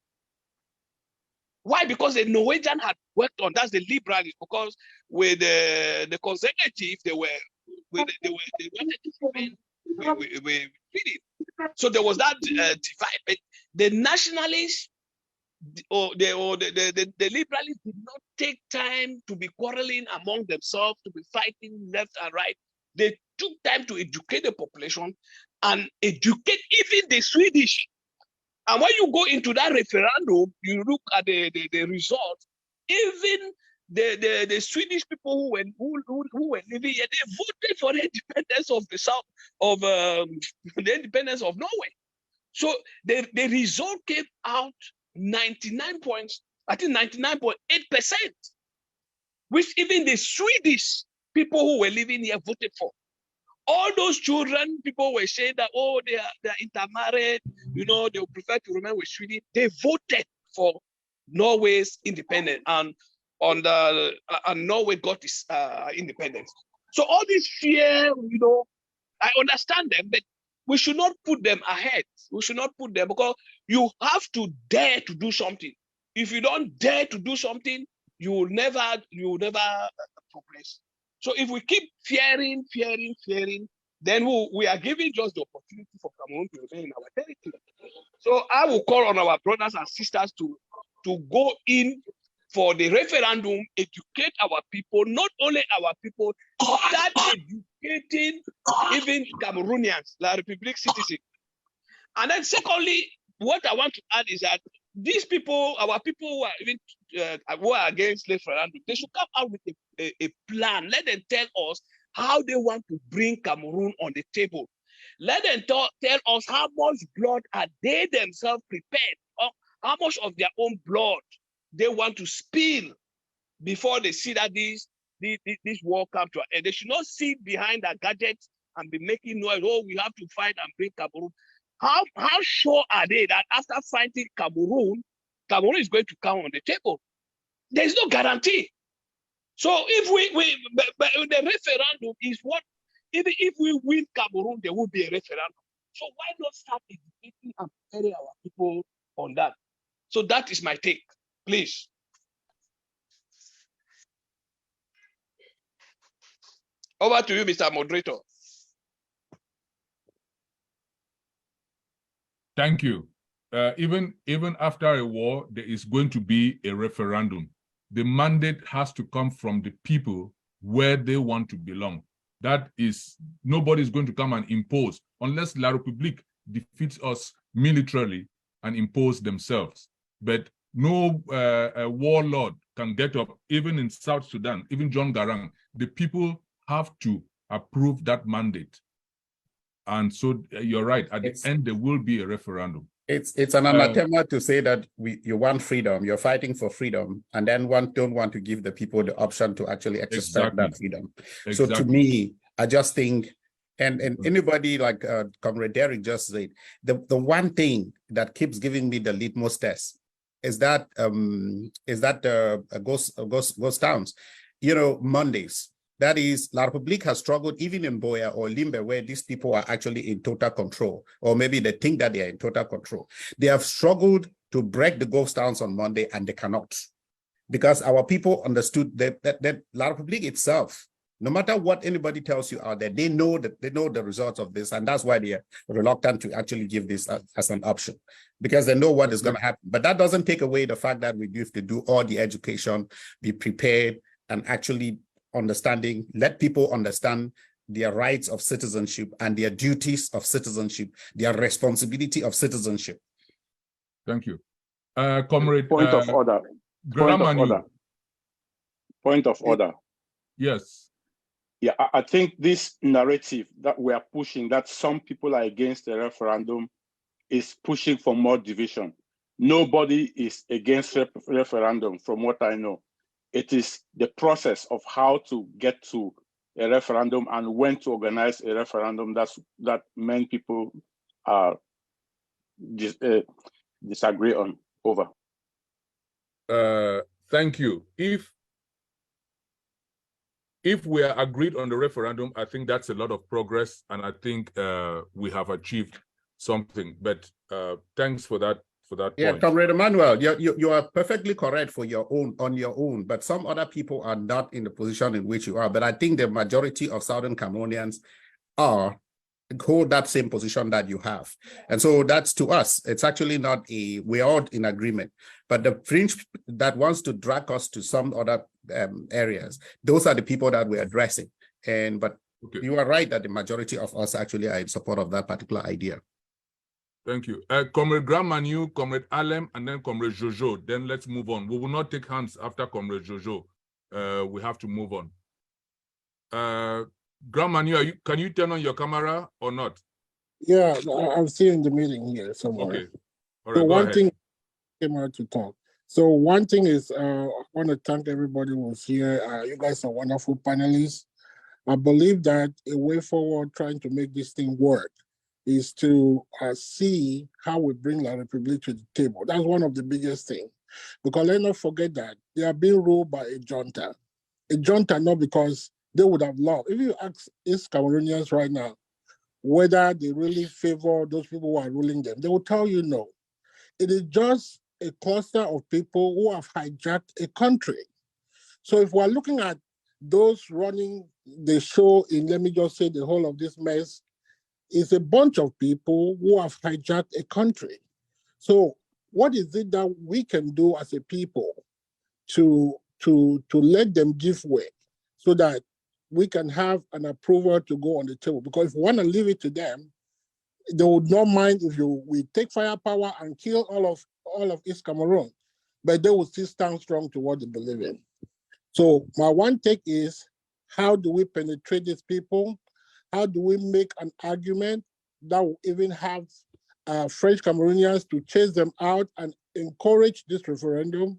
Why? Because the Norwegian had worked on, that's the liberals, because with the conservative, they wanted to remain with Sweden. So there was that divide. But the nationalists or the liberals did not take time to be quarreling among themselves, to be fighting left and right. They took time to educate the population and educate even the Swedish And when you go into that referendum, you look at the results, even the Swedish people who were living here, they voted for the independence of the South, of the independence of Norway. So the result came out 99.8%, which even the Swedish people who were living here voted for. All those children, people were saying that, oh, they are intermarried, you know, they would prefer to remain with Sweden. They voted for Norway's independence, and Norway got its independence. So all this fear, you know, I understand them, but we should not put them ahead. We should not put them, because you have to dare to do something. If you don't dare to do something, you will never progress. So if we keep fearing, then we are giving just the opportunity for Cameroon to remain in our territory. So I will call on our brothers and sisters to go in for the referendum, educate our people, not only our people, start educating even Cameroonians, like Republic citizens. And then secondly, what I want to add is that these people, our people who are even who are against referendum, they should come out with a plan. Let them tell us how they want to bring Cameroon on the table. Let them tell us how much blood are they themselves prepared, or how much of their own blood they want to spill before they see that this war comes to an end. They should not sit behind their gadgets and be making noise. Oh, we have to fight and bring Cameroon. How sure are they that after fighting Cameroon is going to come on the table? There is no guarantee. So if but the referendum is what, even if we win Cameroon, there will be a referendum. So why not start educating and preparing our people on that? So that is my take, please. Over to you, Mr. Moderator. Thank you. Even after a war, there is going to be a referendum. The mandate has to come from the people where they want to belong. That is, nobody's going to come and impose, unless La République defeats us militarily and impose themselves. But no warlord can get up, even in South Sudan, even John Garang. The people have to approve that mandate. And so you're right, at the end, there will be a referendum. It's an anathema to say that you want freedom, you're fighting for freedom, and then don't want to give the people the option to actually exercise that freedom. So to me, I just think, and anybody like Comrade Derek just said, the one thing that keeps giving me the litmus test is that ghost towns, you know, Mondays. That is, La République has struggled even in Boya or Limbe, where these people are actually in total control, or maybe they think that they are in total control. They have struggled to break the ghost towns on Monday, and they cannot, because our people understood that La République itself, no matter what anybody tells you out there, they know the results of this, and that's why they are reluctant to actually give this as an option, because they know what is going to happen. But that doesn't take away the fact that we have to do all the education, be prepared, and actually understanding, let people understand their rights of citizenship and their duties of citizenship, their responsibility of citizenship. Thank you. Comrade. Point of order. Point of order. Yes. Yeah, I think this narrative that we are pushing, that some people are against the referendum, is pushing for more division. Nobody is against referendum, from what I know. It is the process of how to get to a referendum and when to organize a referendum that many people disagree on over. Thank you. If we are agreed on the referendum, I think that's a lot of progress, and I think we have achieved something. But thanks for that. Yeah, point. Comrade Emmanuel, you are perfectly correct on your own, but some other people are not in the position in which you are. But I think the majority of Southern Cameroonians hold that same position that you have. And so that's, to us, it's actually not we're all in agreement. But the fringe that wants to drag us to some other areas, those are the people that we're addressing. But you are right that the majority of us actually are in support of that particular idea. Thank you. Comrade Gramanu, Comrade Alem, and then Comrade Jojo. Then let's move on. We will not take hands after Comrade Jojo. We have to move on. Gramanu, can you turn on your camera or not? Yeah, I'm still in the meeting here somewhere. Okay. All right, so go one ahead. thing came out to talk. So one thing is, I want to thank everybody who was here. You guys are wonderful panelists. I believe that a way forward trying to make this thing work is to see how we bring La République to the table. That's one of the biggest things. Because let's not forget that they are being ruled by a junta. A junta not because they would have loved. If you ask East Cameroonians right now whether they really favor those people who are ruling them, they will tell you no. It is just a cluster of people who have hijacked a country. So if we're looking at those running the show in, let me just say, the whole of this mess, is a bunch of people who have hijacked a country. So what is it that we can do as a people to let them give way so that we can have an approval to go on the table? Because if we want to leave it to them, they would not mind if we take firepower and kill all of East Cameroon, but they will still stand strong to what they believe in. So my one take is, how do we penetrate these people? How do we make an argument that will even have French Cameroonians to chase them out and encourage this referendum?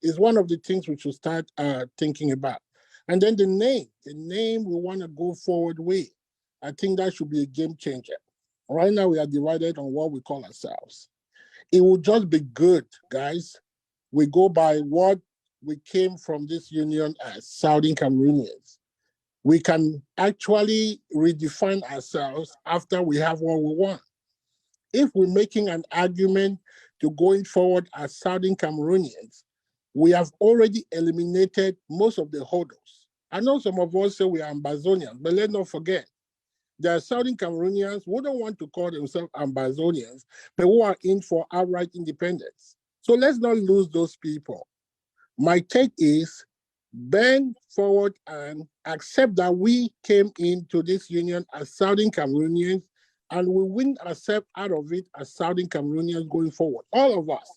Is one of the things we should start thinking about. And then the name we want to go forward with, I think that should be a game changer. Right now we are divided on what we call ourselves. It would just be good, guys. We go by what we came from this union as Southern Cameroonians. We can actually redefine ourselves after we have what we want. If we're making an argument to going forward as Southern Cameroonians, we have already eliminated most of the hurdles. I know some of us say we are Ambazonians, but let's not forget, there are Southern Cameroonians who don't want to call themselves Ambazonians, but who are in for outright independence. So let's not lose those people. My take is, bend forward and accept that we came into this union as Southern Cameroonians, and we win ourselves out of it as Southern Cameroonians going forward. All of us.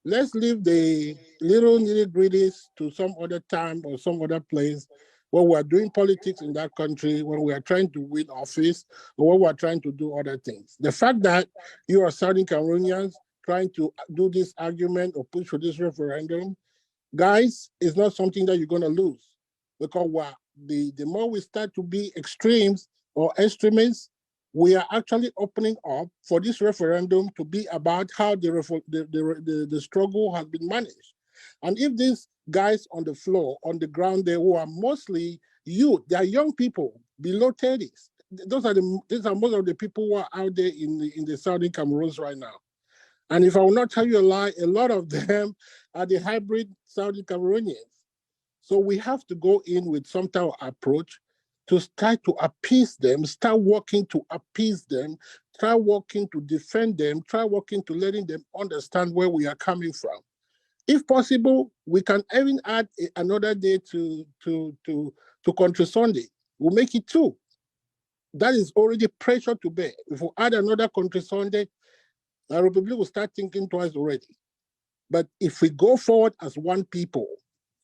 Let's leave the little nitty-gritties to some other time or some other place where we are doing politics in that country, when we are trying to win office, or when we are trying to do other things. The fact that you are Southern Cameroonians trying to do this argument or push for this referendum, guys, it's not something that you're going to lose, because the more we start to be extremes or extremists, we are actually opening up for this referendum to be about how the struggle has been managed. And if these guys on the floor, on the ground there, who are mostly youth, they are young people below 30s. These are most of the people who are out there in the Southern Cameroons right now. And if I will not tell you a lie, a lot of them are the hybrid Southern Cameroonians. So we have to go in with some type of approach to start to appease them, start working to appease them, try working to defend them, try working to letting them understand where we are coming from. If possible, we can even add another day to Country Sunday. We'll make it 2. That is already pressure to bear. If we add another Country Sunday, the Republic will start thinking twice already. But if we go forward as one people,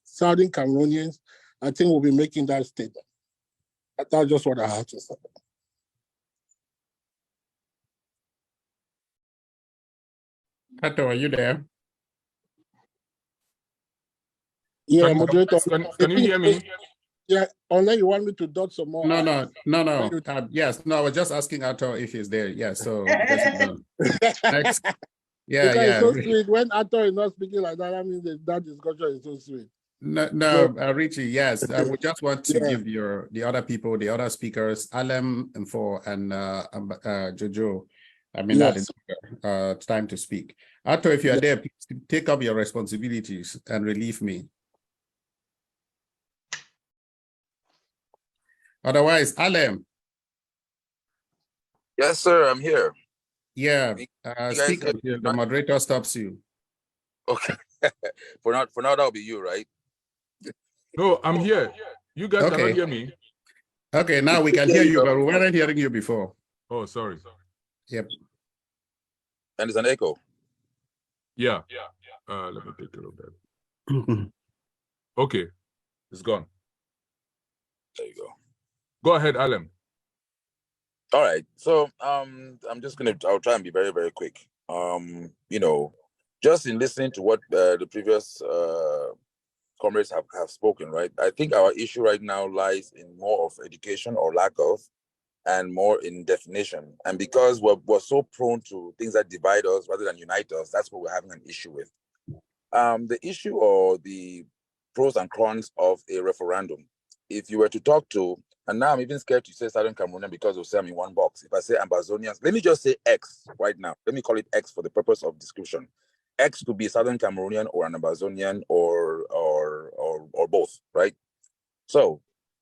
Southern Cameroonians, I think we'll be making that statement. That's just what I have to say. Hato, are you there? Yeah, moderator. Can you hear me? Yeah, unless you want me to dot some more. No. Yes, no, I was just asking Hato if he's there. Yeah, so next. Yeah, because it's so sweet. When Hato is not speaking like that, I mean that discussion is so sweet. No, Richie, yes. We just want to give the other people, the other speakers, Alem and Jojo, time to speak. Ato, if you are there, please take up your responsibilities and relieve me. Otherwise, Alem. Yes, sir, I'm here. Yeah, speak until the moderator stops you. Okay. For now, that'll be you, right? No, I'm here. You guys cannot hear me. Okay, now we can hear you, but we weren't hearing you before. Oh, sorry. Yep. And it's an echo. Yeah. Let me take care of that. Okay, it's gone. There you go. Go ahead, Alan. All right. So I'll try and be very, very quick. Just in listening to what the previous comrades have spoken, right? I think our issue right now lies in more of education or lack of, and more in definition. And because we're so prone to things that divide us rather than unite us, that's what we're having an issue with. The issue or the pros and cons of a referendum, if you were to talk to, and now I'm even scared to say Southern Cameroonian because they'll say I'm in one box. If I say Ambazonians, let me just say X right now. Let me call it X for the purpose of description. X could be Southern Cameroonian or an Ambazonian or both, right? So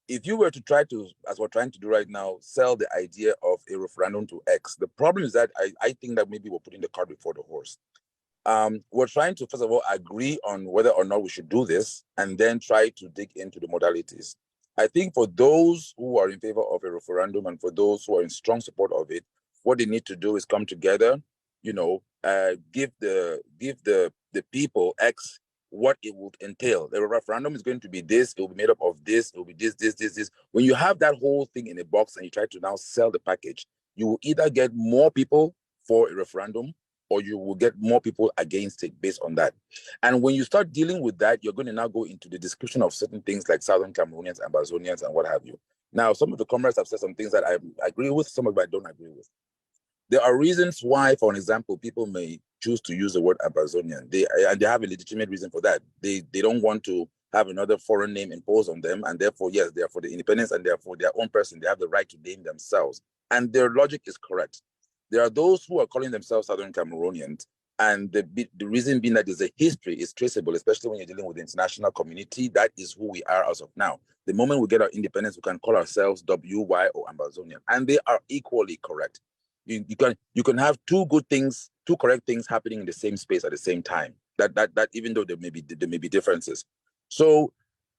if you were to try to, as we're trying to do right now, sell the idea of a referendum to X, the problem is that I think that maybe we're putting the cart before the horse. We're trying to, first of all, agree on whether or not we should do this, and then try to dig into the modalities. I think for those who are in favor of a referendum and for those who are in strong support of it, what they need to do is come together, give the people X what it would entail. The referendum is going to be this, it will be made up of this, it will be this. When you have that whole thing in a box and you try to now sell the package, you will either get more people for a referendum or you will get more people against it based on that. And when you start dealing with that, you're going to now go into the description of certain things like Southern Cameroonians, Ambazonians, and what have you. Now, some of the comrades have said some things that I agree with, some of them I don't agree with. There are reasons why, for example, people may choose to use the word Ambazonian. They have a legitimate reason for that. They don't want to have another foreign name imposed on them, and therefore, yes, they are for the independence and they are for their own person. They have the right to name themselves. And their logic is correct. There are those who are calling themselves Southern Cameroonians, and the reason being that there's a history is traceable, especially when you're dealing with the international community. That is who we are as of now. The moment we get our independence, we can call ourselves WY or Ambazonian, and they are equally correct. You can have two correct things happening in the same space at the same time. That even though there may be differences. So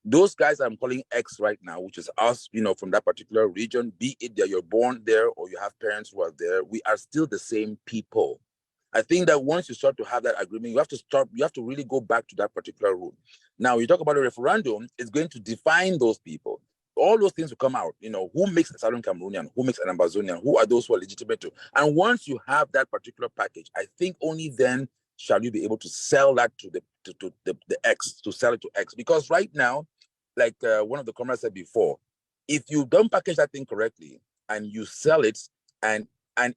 those guys I'm calling X right now, which is us, from that particular region, be it that you're born there or you have parents who are there, we are still the same people. I think that once you start to have that agreement, you have to really go back to that particular root. Now, you talk about a referendum, it's going to define those people. All those things will come out, who makes a Southern Cameroonian, who makes an Ambazonian, who are those who are legitimate to. And once you have that particular package, I think only then shall you be able to sell that to the X, to sell it to X. Because right now, like one of the comrades said before, if you don't package that thing correctly and you sell it and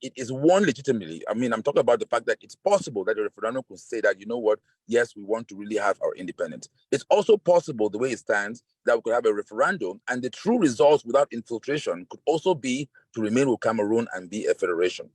it is won legitimately, I mean, I'm talking about the fact that it's possible that the referendum could say that, yes, we want to really have our independence. It's also possible, the way it stands, that we could have a referendum and the true results without infiltration could also be to remain with Cameroon and be a federation,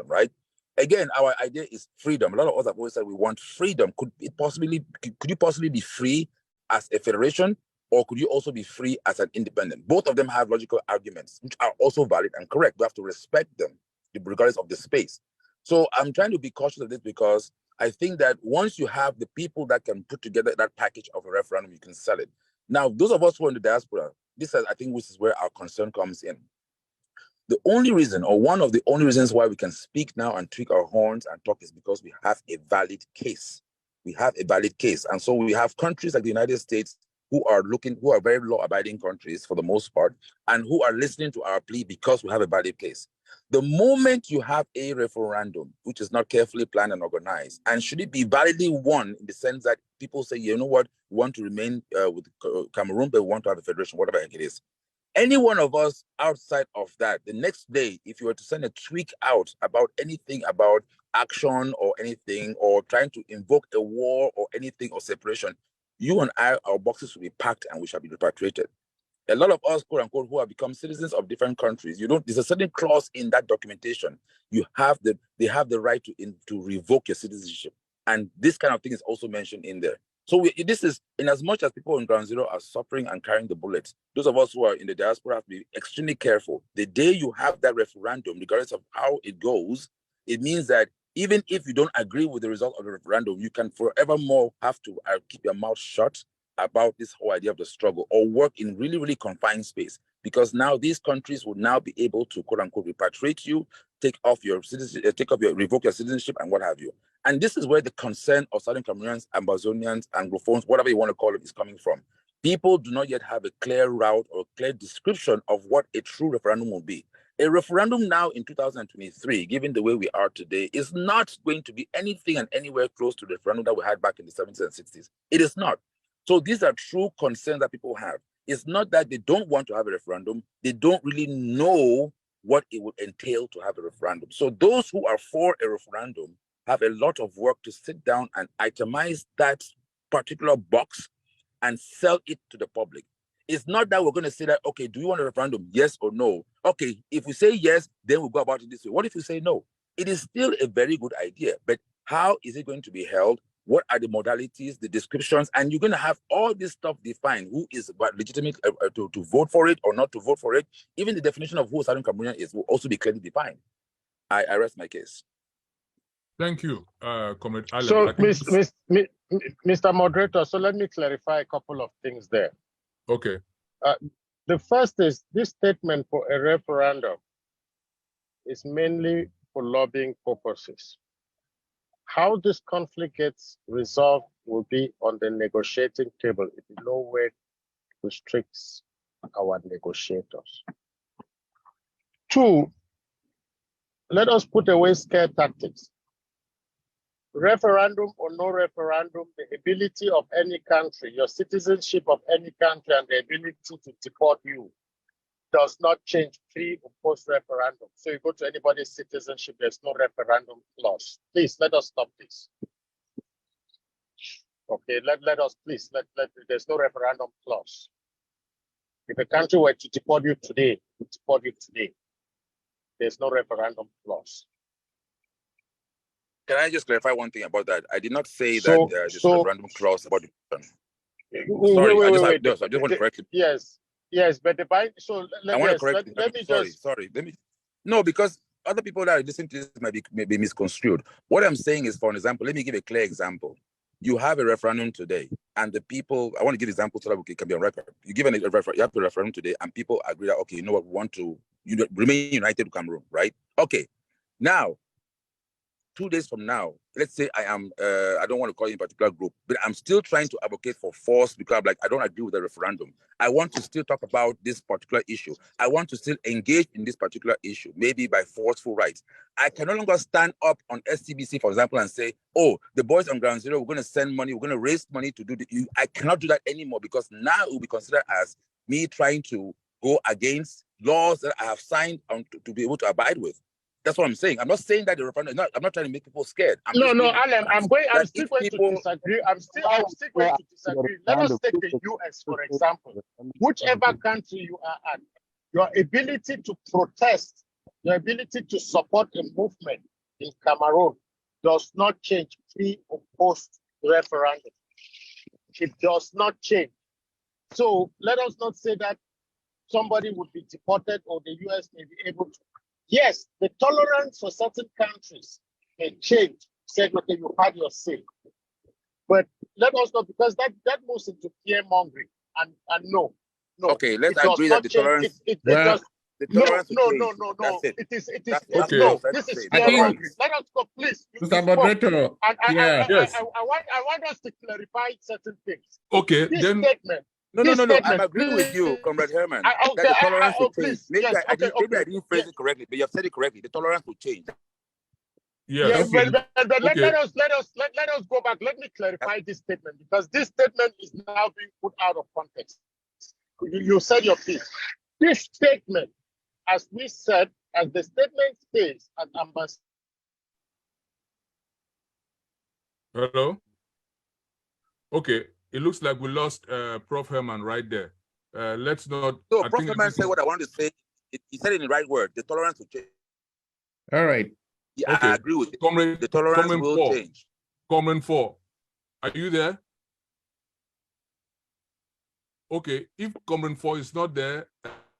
right? Again, our idea is freedom. A lot of us have always said we want freedom. Could you possibly be free as a federation, or could you also be free as an independent? Both of them have logical arguments, which are also valid and correct. We have to respect them, regardless of the space. So I'm trying to be cautious of this because I think that once you have the people that can put together that package of a referendum, you can sell it. Now, those of us who are in the diaspora, I think this is where our concern comes in. The only reason, or one of the only reasons why we can speak now and tweak our horns and talk is because we have a valid case. We have a valid case. And so we have countries like the United States who are very law-abiding countries for the most part, and who are listening to our plea because we have a valid case. The moment you have a referendum, which is not carefully planned and organized, and should it be validly won in the sense that people say, you know what, we want to remain with Cameroon, but we want to have a federation, whatever it is. Any one of us outside of that, the next day, if you were to send a tweet out about anything about action or anything, or trying to invoke a war or anything or separation, you and I, our boxes will be packed and we shall be repatriated. A lot of us, quote unquote, who have become citizens of different countries, there's a certain clause in that documentation. They have the right to revoke your citizenship. And this kind of thing is also mentioned in there. So this is, in as much as people in Ground Zero are suffering and carrying the bullets, those of us who are in the diaspora have to be extremely careful. The day you have that referendum, regardless of how it goes, it means that even if you don't agree with the result of the referendum, you can forevermore have to keep your mouth shut about this whole idea of the struggle, or work in really, really confined space. Because now these countries will now be able to, quote unquote, repatriate you, revoke your citizenship and what have you. And this is where the concern of Southern Cameroonians, Ambazonians, Anglophones, whatever you want to call it, is coming from. People do not yet have a clear route or clear description of what a true referendum will be. A referendum now in 2023, given the way we are today, is not going to be anything and anywhere close to the referendum that we had back in the 70s and 60s. It is not. So these are true concerns that people have. It's not that they don't want to have a referendum. They don't really know what it would entail to have a referendum. So those who are for a referendum have a lot of work to sit down and itemize that particular box and sell it to the public. It's not that we're going to say that, okay, do you want a referendum? Yes or no? Okay, if we say yes, then we'll go about it this way. What if we say no? It is still a very good idea, but how is it going to be held? What are the modalities, the descriptions? And you're going to have all this stuff defined. Who is legitimate to vote for it or not to vote for it? Even the definition of who a Southern Cameroonian is will also be clearly defined. I rest my case. Thank you, Comrade Allen. So, Mr. Moderator, so let me clarify a couple of things there. Okay. The first is this statement for a referendum is mainly for lobbying purposes. How this conflict gets resolved will be on the negotiating table. It in no way restricts our negotiators. Two, let us put away scare tactics. Referendum or no referendum, the ability of any country, your citizenship of any country and the ability to deport you does not change pre or post referendum. So you go to anybody's citizenship, there's no referendum clause. Please let us stop this. Okay, let us please, there's no referendum clause. If a country were to deport you today, there's no referendum clause. Can I just clarify one thing about that? I did not say that there's a referendum clause about the Sorry, I just want to correct it. Yes, but the Bible. So let me No, because other people that are listening to this may be misconstrued. What I'm saying is, for an example, let me give a clear example. You have a referendum today, and the people. I want to give examples so that it can be on record. You have a referendum today, and people agree that okay, you know what, we want to remain united with Cameroon, right? Okay, now. 2 days from now, let's say I don't want to call it in a particular group, but I'm still trying to advocate for force because I don't agree with the referendum. I want to still talk about this particular issue. I want to still engage in this particular issue, maybe by forceful rights. I can no longer stand up on SCBC, for example, and say, oh, the boys on Ground Zero, we're going to send money, we're going to raise money to do I cannot do that anymore because now it will be considered as me trying to go against laws that I have signed on to be able to abide with. That's what I'm saying. I'm not saying that the referendum. I'm not trying to make people scared. Alan, I'm still going to disagree. I'm still going to disagree. Let us take the US for example. Whichever country you are at, your ability to protest, your ability to support a movement in Cameroon does not change pre or post referendum. It does not change. So let us not say that somebody would be deported or the US may be able to. Yes, the tolerance for certain countries may change. Said, okay, you had your say. But let us not, because that moves into fear mongering. And no. Okay, let's agree that the tolerance. No. It is okay. No. This is fear mongering. Let us go, please. Mr. Moderator. I want us to clarify certain things. Okay, this then. Statement. No. I'm agreeing with you, Comrade Herman. That the tolerance will change. Maybe I didn't phrase it correctly, but you have said it correctly. The tolerance will change. Yes. But let us go back. Let me clarify this statement because this statement is now being put out of context. You said your piece. This statement, as we said, as the statement states, at Ambassador. Hello. Okay. It looks like we lost Prof. Herman right there. Let's not. So Prof. Herman said what I wanted to say. He said it in the right word. The tolerance will change. All right. Yeah, okay. I agree with it. The tolerance will change. Comment 4. Are you there? Okay. If comment 4 is not there,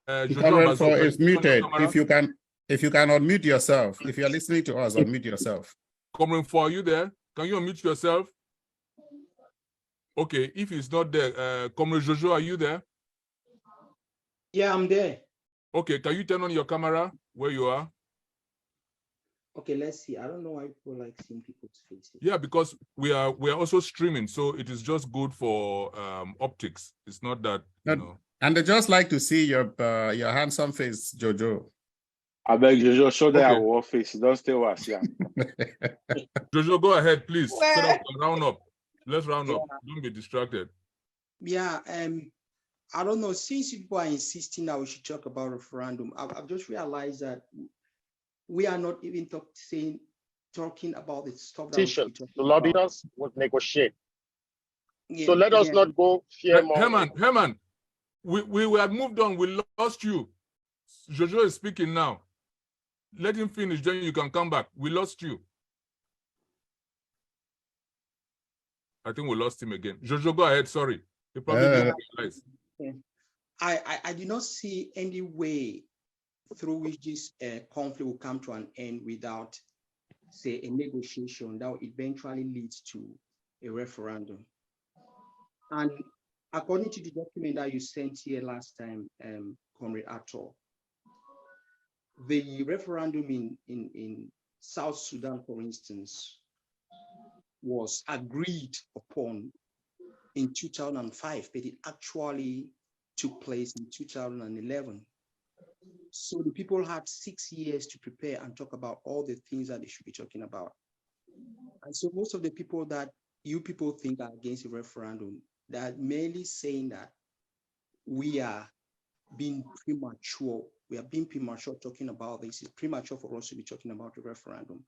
comment 4 is muted. If you can unmute yourself. If you're listening to us, unmute yourself. Comment 4, are you there? Can you unmute yourself? Okay, if he's not there, Comrade Jojo, are you there? Yeah, I'm there. Okay, can you turn on your camera where you are? Okay, let's see. I don't know why people like seeing people's faces. Yeah, because we are also streaming, so it is just good for optics. It's not that, you know. And they just like to see your handsome face, Jojo. I beg Jojo, show that our face. Don't stay with us, yeah. Jojo, go ahead, please. Well, so that we can round up. Let's round up. Don't be distracted. Yeah, I don't know. Since people are insisting that we should talk about referendum, I've just realized that we are not even talking about the stuff that we should be talking the lobbyists would negotiate. So let us not go fear more. Herman, we had moved on. We lost you. Jojo is speaking now. Let him finish, then you can come back. We lost you. I think we lost him again. Jojo, go ahead. Sorry. You probably didn't realize. I do not see any way through which this conflict will come to an end without, say, a negotiation that will eventually leads to a referendum. And according to the document that you sent here last time, Comrade Ato, the referendum in South Sudan, for instance, was agreed upon in 2005, but it actually took place in 2011. So the people had 6 years to prepare and talk about all the things that they should be talking about. And so most of the people that you people think are against the referendum, they're merely saying that we are being premature. We are being premature talking about this. It's premature for us to be talking about the referendum.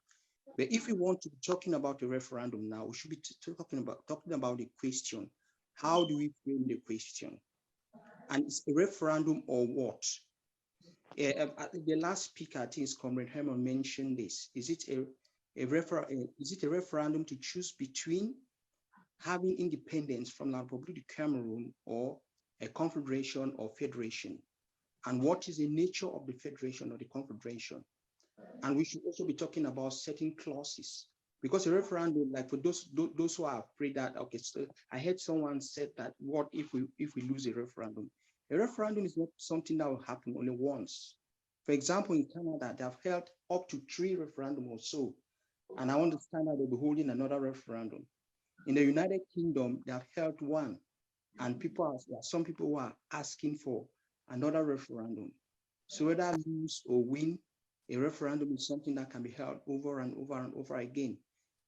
But if we want to be talking about the referendum now, we should be talking about the question. How do we frame the question? And it's a referendum or what? The last speaker, I think is Comrade Herman, mentioned this. Is it a referendum to choose between having independence from the Republic of Cameroon or a confederation or federation? And what is the nature of the federation or the confederation? And we should also be talking about certain clauses, because a referendum, like for those who are afraid that, okay, so I heard someone said that, what if we lose a referendum? A referendum is not something that will happen only once. For example, in Canada, they have held up to 3 referendums or so, and I understand that they'll be holding another referendum. In the United Kingdom, they have held 1, and some people who are asking for another referendum. So whether lose or win, a referendum is something that can be held over and over and over again.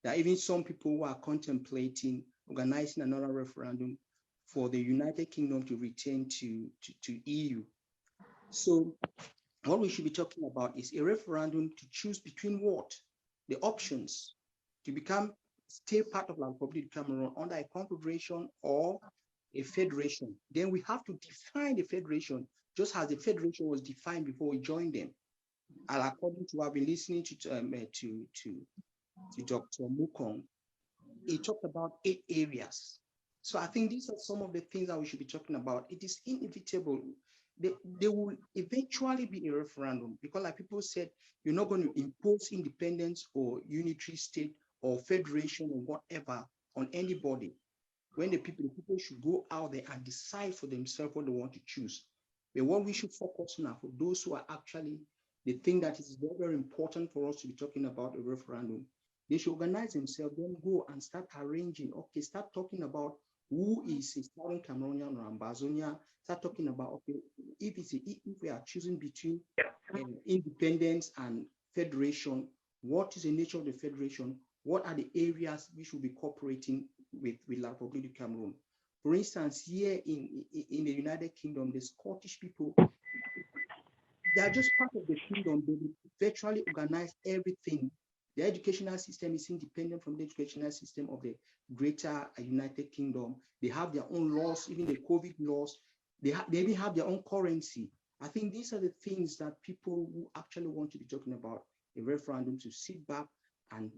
There are even some people who are contemplating organizing another referendum for the United Kingdom to return to EU. So what we should be talking about is a referendum to choose between what? The options to stay part of the Republic of Cameroon under a confederation or a federation. Then we have to define the federation, just as the federation was defined before we joined them. And according to what I've been listening to Dr. Mukong, he talked about 8 areas. So I think these are some of the things that we should be talking about. It is inevitable. There will eventually be a referendum, because like people said, you're not going to impose independence or unitary state or federation or whatever on anybody. When the people should go out there and decide for themselves what they want to choose. But what we should focus on now, for those who are actually, they think that it is very, very important for us to be talking about a referendum, they should organize themselves, then go and start arranging. Okay, start talking about who is a Southern Cameroonian or Ambazonia. Start talking about, okay, if we are choosing between independence and federation, what is the nature of the federation? What are the areas we should be cooperating with La Republic of Cameroon? For instance, here in the United Kingdom, the Scottish people, they are just part of the kingdom. They virtually organize everything. The educational system is independent from the educational system of the greater United Kingdom. They have their own laws, even the COVID laws. They even have their own currency. I think these are the things that people who actually want to be talking about a referendum, to sit back and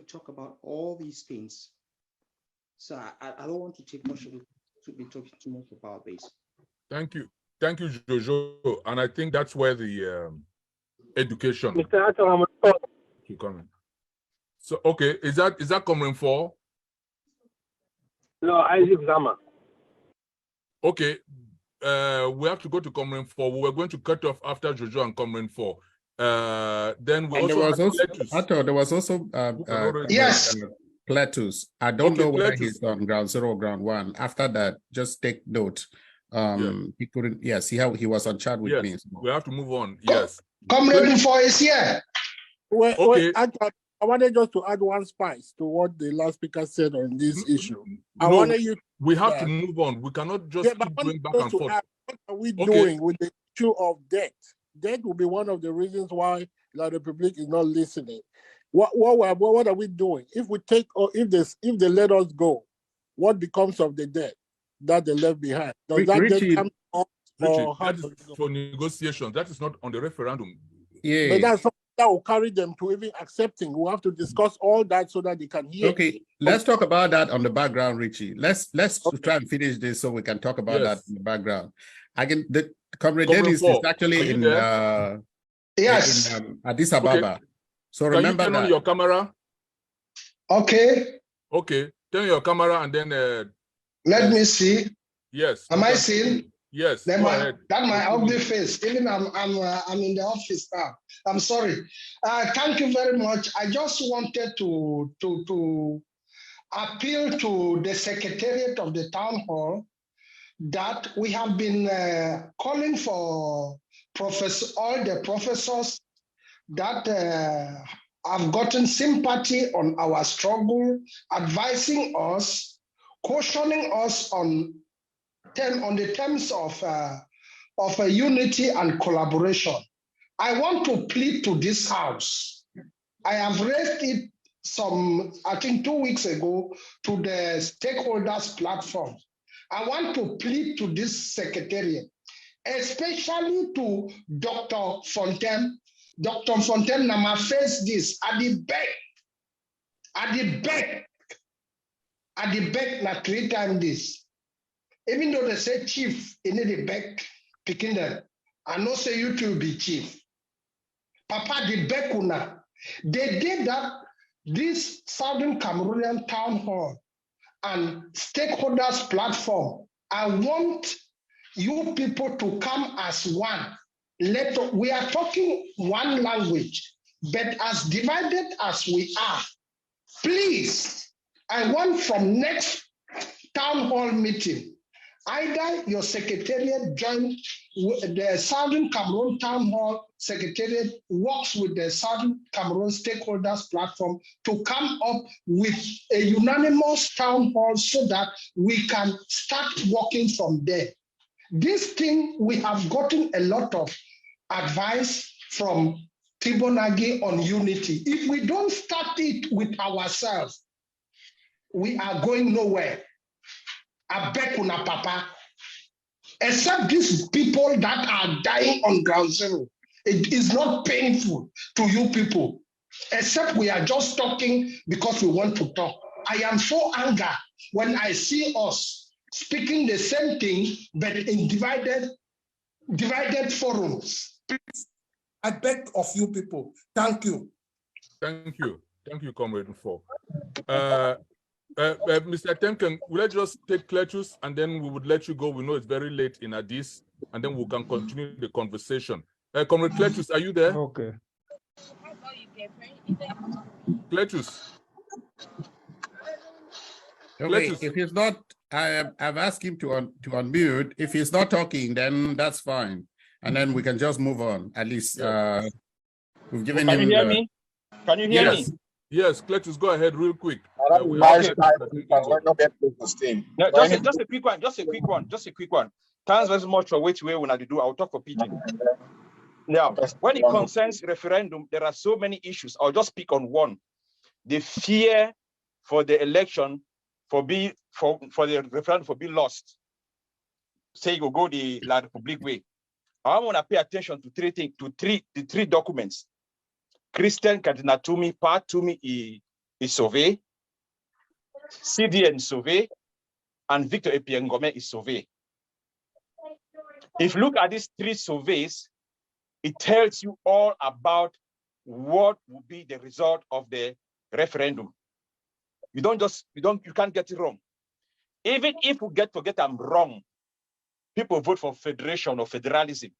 talk about all these things. So I don't want to take much of it, to be talking too much about this. Thank you, Jojo. And I think that's where the education. Mr. Atemnkeng, so okay, is that Comrade 4? No, Isaac Zama. Okay, we have to go to Comrade 4. We were going to cut off after Jojo and Comrade 4. Then we And also had there was also yes, Cletus. I don't know whether Cletus. he's on ground zero or ground one. After that, just take note. He couldn't. Yes, he was on chat with me. So. We have to move on. Yes, Comrade for is here. Okay. I wanted just to add one spice to what the last speaker said on this issue. We have to move on. We cannot just keep going back and forth. What are we doing with the issue of debt? Debt will be one of the reasons why La Republic is not listening. What are we doing? If we take, or if they let us go, what becomes of the debt that they left behind? Does that debt come up, or how that is for negotiations? That is not on the referendum. Yeah, but that's something that will carry them to even accepting. We have to discuss all that so that they can hear. Okay, let's talk about that on the background, Richie. Let's try and finish this so we can talk about that in the background. The Comrade Denis is actually in Addis Ababa. Okay. So remember turn that. on your camera. Okay. Okay, turn your camera and then. Let me see. Yes. Am I seen? Yes. That's my ugly face. Even I'm in the office now. I'm sorry. Thank you very much. I just wanted to appeal to the Secretariat of the Town Hall that we have been calling for all the professors that have gotten sympathy on our struggle, advising us, cautioning us on the terms of unity and collaboration. I want to plead to this House. I have raised it I think 2 weeks ago, to the stakeholders platform. I want to plead to this Secretariat, especially to Dr. Fontaine. Dr. Fontaine Nama face this at the back, na 3 times this. Even though they say chief, in the back, picking them, I know say you to be chief. Papa, the back una. They did that, this Southern Cameroonian Town Hall and stakeholders platform. I want you people to come as one. We are talking one language, but as divided as we are, please, I want from next town hall meeting, either your secretariat join the Southern Cameroon Town Hall Secretariat works with the Southern Cameroon Stakeholders Platform to come up with a unanimous town hall so that we can start working from there. This thing, we have gotten a lot of advice from Tibonagi on unity. If we don't start it with ourselves, we are going nowhere. I beg una papa, except these people that are dying on ground zero. It is not painful to you people, except we are just talking because we want to talk. I am so angry when I see us speaking the same thing, but in divided forums. I beg of you people. Thank you. Thank you. Thank you, Comrade Mfo. Mr. Atemnkeng, will I just take Cletus and then we would let you go? We know it's very late in Addis, and then we can continue the conversation. Comrade Cletus, are you there? Okay. Cletus. Okay, if he's not, I've asked him to unmute. If he's not talking, then that's fine. And then we can just move on. At least we've given him. Can you hear me? Can you hear me? Yes, Cletus, go ahead real quick. Just a quick one. Thanks very much for which way we have to do. I'll talk for Pidgin. Now, when it concerns referendum, there are so many issues. I'll just pick on one. The fear for the election for the referendum for being lost. Say you go the La Republic way. I want to pay attention to the three documents. Christian Kadinatumi, Part Tumi is survey, CDN survey, and Victor Epiengome is survey. If you look at these 3 surveys, it tells you all about what will be the result of the referendum. You can't get it wrong. Even if we forget I'm wrong, people vote for federation or federalism.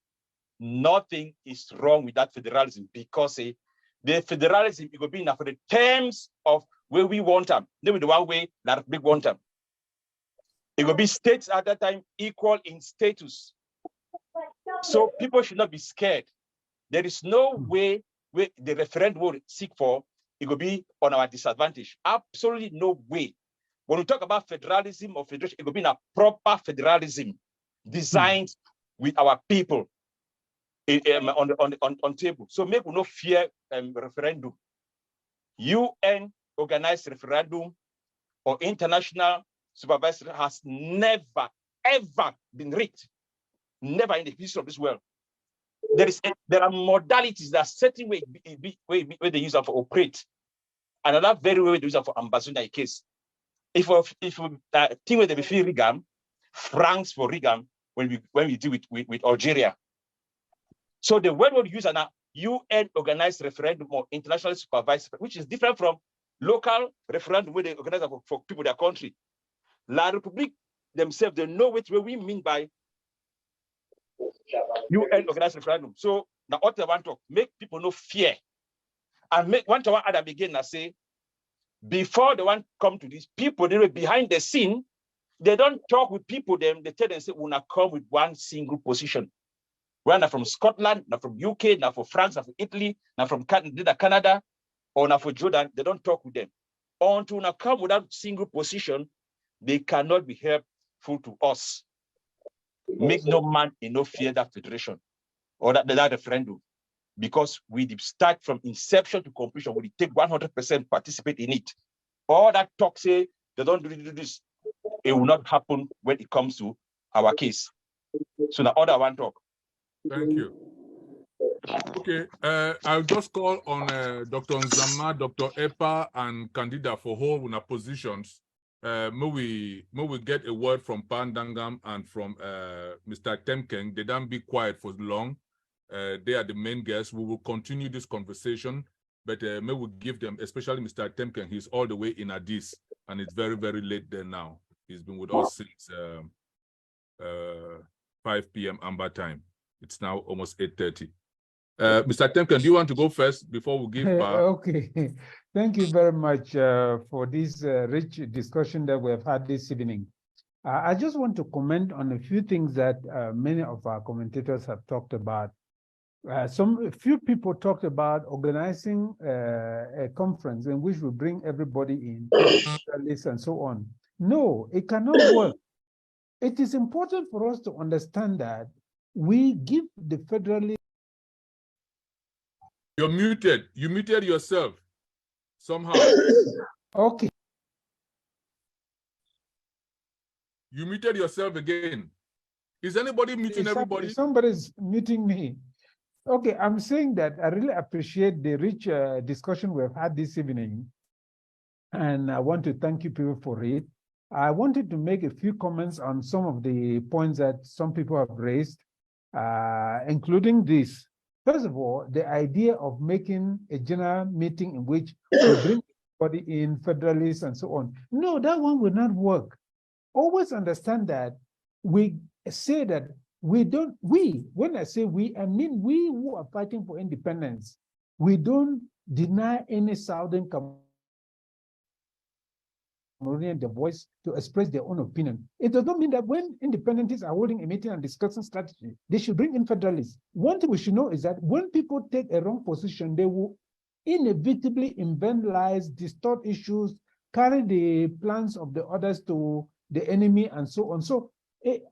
nothing is wrong with that federalism because the federalism it will be enough for the terms of where we want them. They will the one way that we want them. It will be states at that time equal in status. So people should not be scared. There is no way where the referendum will seek for, it will be on our disadvantage. Absolutely no way. When we talk about federalism or federation, it will be a proper federalism designed with our people on table. So make no fear referendum. UN organized referendum or international supervisor has never, ever been rigged. Never in the history of this world. There are modalities that certain way where they use them for operate. Another very way they use them for ambassador case. If we think where they be free rigam, francs for rigam when we deal with Algeria. So the word we use an UN organized referendum or internationally supervised, which is different from local referendum where they organize for people in their country. La République themselves, they know what we mean by UN organized referendum. So now what I want to make people no fear. And make one to one other begin and say, before the one come to these people, they were behind the scene, they don't talk with people, they tell them, say, we're not come with one single position. We're not from Scotland, not from UK, not from France, not from Italy, not from Canada, or not from Jordan. They don't talk with them. Until now come without single position, they cannot be helpful to us. Make no man enough fear that federation or that referendum, because we start from inception to completion. We take 100% participate in it. All that talk say they don't do this, it will not happen when it comes to our case. So now other one talk. Thank you. Okay, I'll just call on Dr. Nzama, Dr. Epa, and Candida for holding our positions. May we get a word from Ndangam and from Mr. Atemnkeng. They don't be quiet for long. They are the main guests. We will continue this conversation, but may we give them, especially Mr. Atemnkeng, he's all the way in Addis, and it's very, very late there now. He's been with us since 5 p.m. Amber time. It's now almost 8:30. Mr. Atemnkeng, do you want to go first before we give power? Okay, thank you very much for this rich discussion that we have had this evening. I just want to comment on a few things that many of our commentators have talked about. A few people talked about organizing a conference in which we bring everybody in, and so on. No, it cannot work. It is important for us to understand that we give the federally. You're muted. You muted yourself somehow. Okay. You muted yourself again. Is anybody muting everybody? Somebody's muting me. Okay, I'm saying that I really appreciate the rich discussion we've had this evening, and I want to thank you people for it. I wanted to make a few comments on some of the points that some people have raised, including this. First of all, the idea of making a general meeting in which we bring everybody in, federalists and so on. No, that one will not work. Always understand that we say that when I say we, I mean we who are fighting for independence. We don't deny any Southern Cameroonian the voice to express their own opinion. It does not mean that when independentists are holding a meeting and discussing strategy, they should bring in federalists. One thing we should know is that when people take a wrong position, they will inevitably invent lies, distort issues, carry the plans of the others to the enemy, and so on. So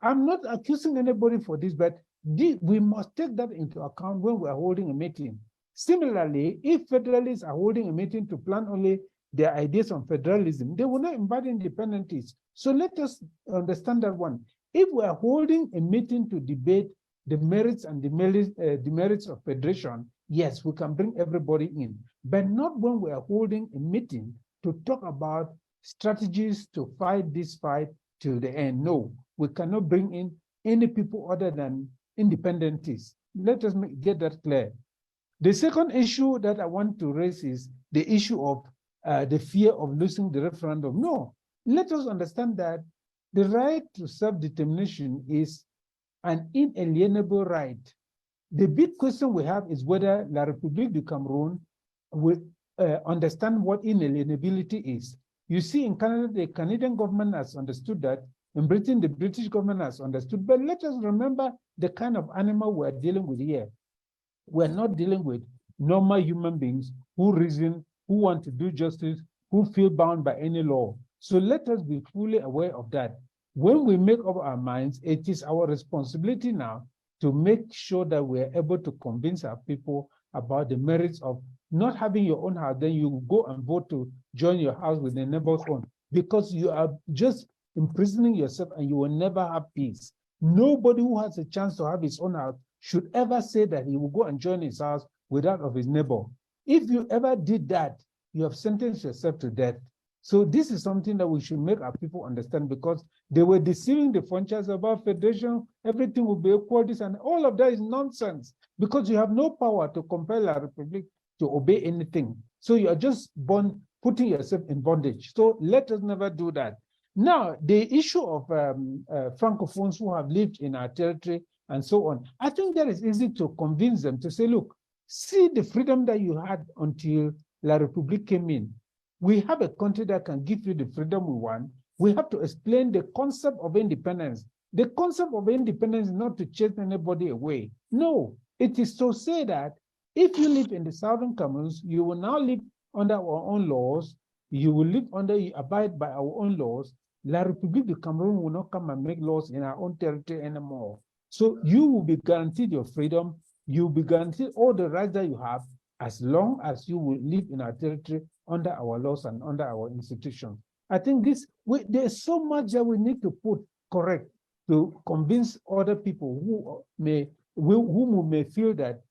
I'm not accusing anybody for this, but we must take that into account when we are holding a meeting. Similarly, if federalists are holding a meeting to plan only their ideas on federalism, they will not invite independentists. So let us understand that one. If we are holding a meeting to debate the merits and the merits of federation, yes, we can bring everybody in, but not when we are holding a meeting to talk about strategies to fight this fight till the end. No, we cannot bring in any people other than independentists. Let us get that clear. The second issue that I want to raise is the issue of the fear of losing the referendum. No, let us understand that the right to self-determination is an inalienable right. The big question we have is whether La République du Cameroon will understand what inalienability is. You see, in Canada, the Canadian government has understood that. In Britain, the British government has understood. But let us remember the kind of animal we're dealing with here. We're not dealing with normal human beings who reason, who want to do justice, who feel bound by any law. So let us be fully aware of that. When we make up our minds, it is our responsibility now to make sure that we're able to convince our people about the merits of not having your own house, then you go and vote to join your house with the neighbor's own, because you are just imprisoning yourself and you will never have peace. Nobody who has a chance to have his own house should ever say that he will go and join his house with that of his neighbor. If you ever did that, you have sentenced yourself to death. So this is something that we should make our people understand, because they were deceiving the Frenchians about federation, everything will be equal, this and all of that is nonsense, because you have no power to compel La République to obey anything. So you are just putting yourself in bondage. So let us never do that. Now, the issue of Francophones who have lived in our territory and so on, I think that is easy to convince them to say, look, see the freedom that you had until La République came in. We have a country that can give you the freedom we want. We have to explain the concept of independence. The concept of independence is not to chase anybody away. No, it is to say that if you live in the Southern Cameroons, you will now live under our own laws. You will live abide by our own laws. La République du Cameroon will not come and make laws in our own territory anymore. So you will be guaranteed your freedom. You will be guaranteed all the rights that you have, as long as you will live in our territory under our laws and under our institutions. I think there's so much that we need to put correct to convince other people who may feel that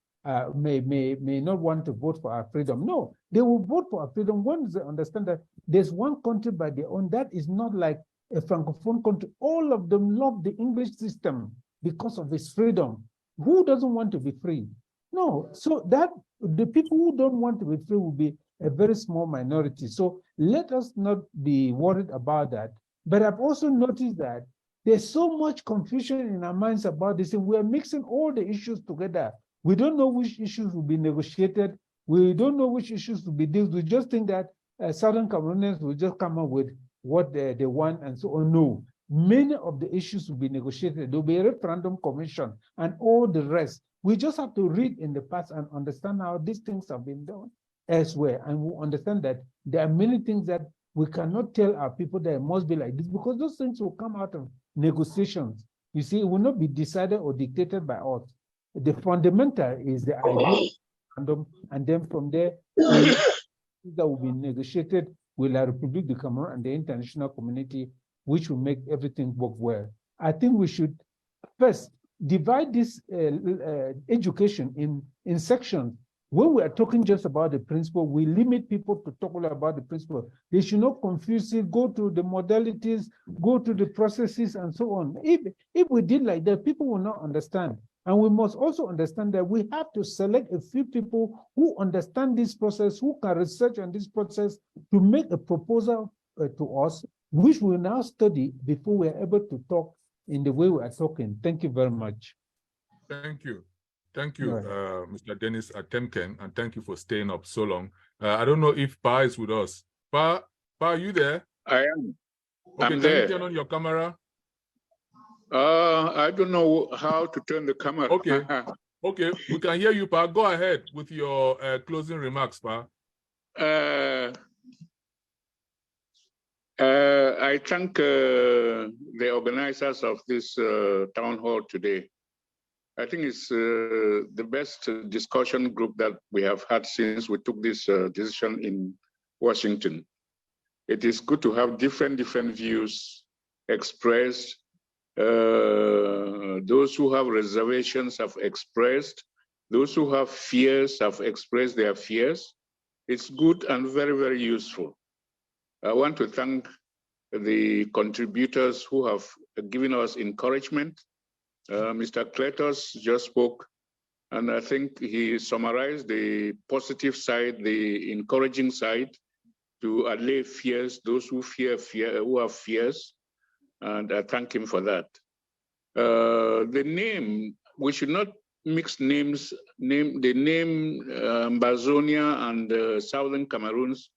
may not want to vote for our freedom. No, they will vote for our freedom once they understand that there's one country by their own that is not like a Francophone country. All of them love the English system because of its freedom. Who doesn't want to be free? No, so that the people who don't want to be free will be a very small minority. So let us not be worried about that. But I've also noticed that there's so much confusion in our minds about this, and we're mixing all the issues together. We don't know which issues will be negotiated. We don't know which issues will be dealt with. We just think that Southern Cameroonians will just come up with what they want and so on. No, many of the issues will be negotiated. There will be a referendum commission and all the rest. We just have to read in the past and understand how these things have been done elsewhere. And we understand that there are many things that we cannot tell our people that it must be like this, because those things will come out of negotiations. You see, it will not be decided or dictated by us. The fundamental is the idea, and then from there, that will be negotiated with La République du Cameroon and the international community, which will make everything work well. I think we should first divide this education in sections. When we are talking just about the principle, we limit people to talk about the principle. They should not confuse it, go to the modalities, go to the processes, and so on. If we did like that, people will not understand. And we must also understand that we have to select a few people who understand this process, who can research on this process to make a proposal to us, which we will now study before we are able to talk in the way we are talking. Thank you very much. Thank you. Thank you, Mr. Denis Atemnkeng, and thank you for staying up so long. I don't know if Pa is with us. Pa, are you there? I am. Okay, I'm can there. you turn on your camera? I don't know how to turn the camera. Okay, okay, we can hear you, Pa. Go ahead with your closing remarks, Pa. I thank the organizers of this town hall today. I think it's the best discussion group that we have had since we took this decision in Washington. It is good to have different views expressed. Those who have reservations have expressed. Those who have fears have expressed their fears. It's good and very, very useful. I want to thank the contributors who have given us encouragement. Mr. Kletos just spoke, and I think he summarized the positive side, the encouraging side, to allay fears, those who who have fears, and I thank him for that. The name, we should not mixed names, the name Ambazonia and Southern Cameroons.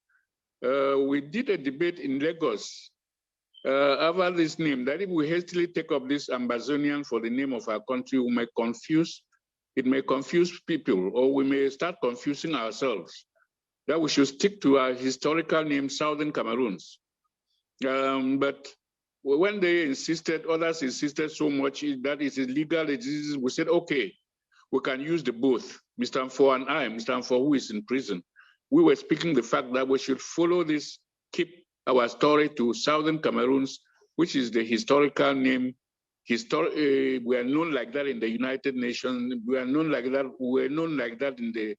We did a debate in Lagos about this name, that if we hastily take up this Ambazonian for the name of our country, we may confuse, it may confuse people, or we may start confusing ourselves, that we should stick to our historical name, Southern Cameroons. But when they insisted, others insisted so much that it is illegal, we said, okay, we can use the both. Mr. Mfo and I, Mr. Mfo, who is in prison, we were speaking the fact that we should follow this, keep our story to Southern Cameroons, which is the historical name. We are known like that in the United Nations. We are known like that. We are known like that in the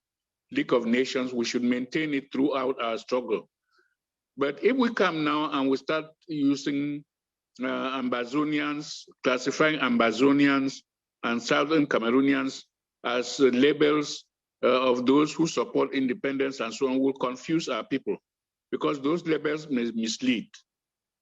League of Nations. We should maintain it throughout our struggle. But if we come now and we start using Ambazonians, classifying Ambazonians and Southern Cameroonians as labels of those who support independence and so on, will confuse our people, because those labels may mislead.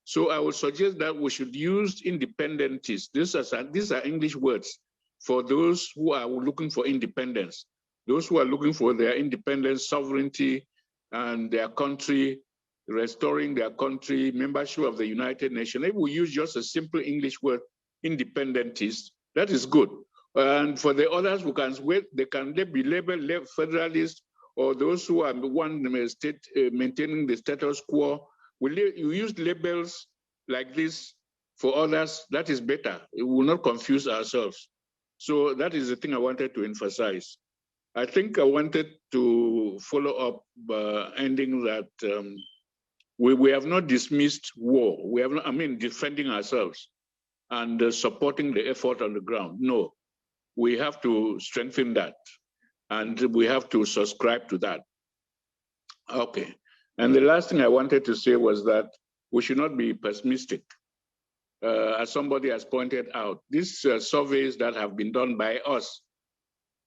So I would suggest that we should use independentists. These are English words for those who are looking for independence, those who are looking for their independence, sovereignty, and their country, restoring their country, membership of the United Nations. If we use just a simple English word, independentists, that is good. And for the others who can wait, they can be labeled federalists, or those who are maintaining the status quo. You use labels like this for others, that is better. It will not confuse ourselves. So that is the thing I wanted to emphasize. I think I wanted to follow up ending that we have not dismissed war. We have not, defending ourselves and supporting the effort on the ground. No, we have to strengthen that. And we have to subscribe to that. Okay. And the last thing I wanted to say was that we should not be pessimistic. As somebody has pointed out, these surveys that have been done by us,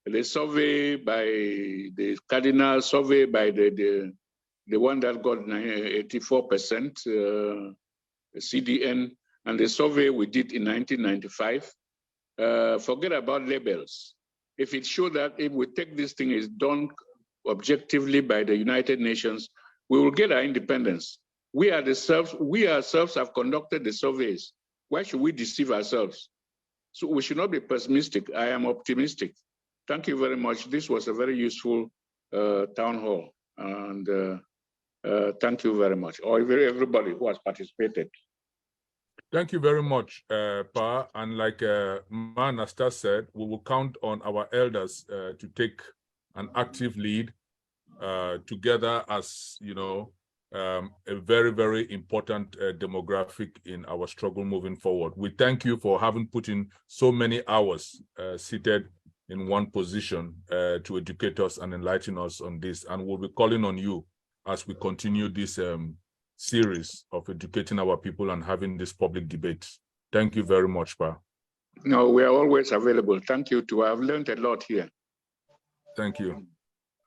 the survey by the Cardinal, survey by the one that got 84% CDN, and the survey we did in 1995, forget about labels. If it showed that if we take this thing is done objectively by the United Nations, we will get our independence. We ourselves have conducted the surveys. Why should we deceive ourselves? So we should not be pessimistic. I am optimistic. Thank you very much. This was a very useful town hall. And thank you very much, or everybody who has participated. Thank you very much, Pa. And like Nasta said, we will count on our elders to take an active lead together as, a very, very important demographic in our struggle moving forward. We thank you for having put in so many hours seated in one position to educate us and enlighten us on this. And we'll be calling on you as we continue this series of educating our people and having this public debate. Thank you very much, Pa. No, we are always available. Thank you too. I've learned a lot here. Thank you.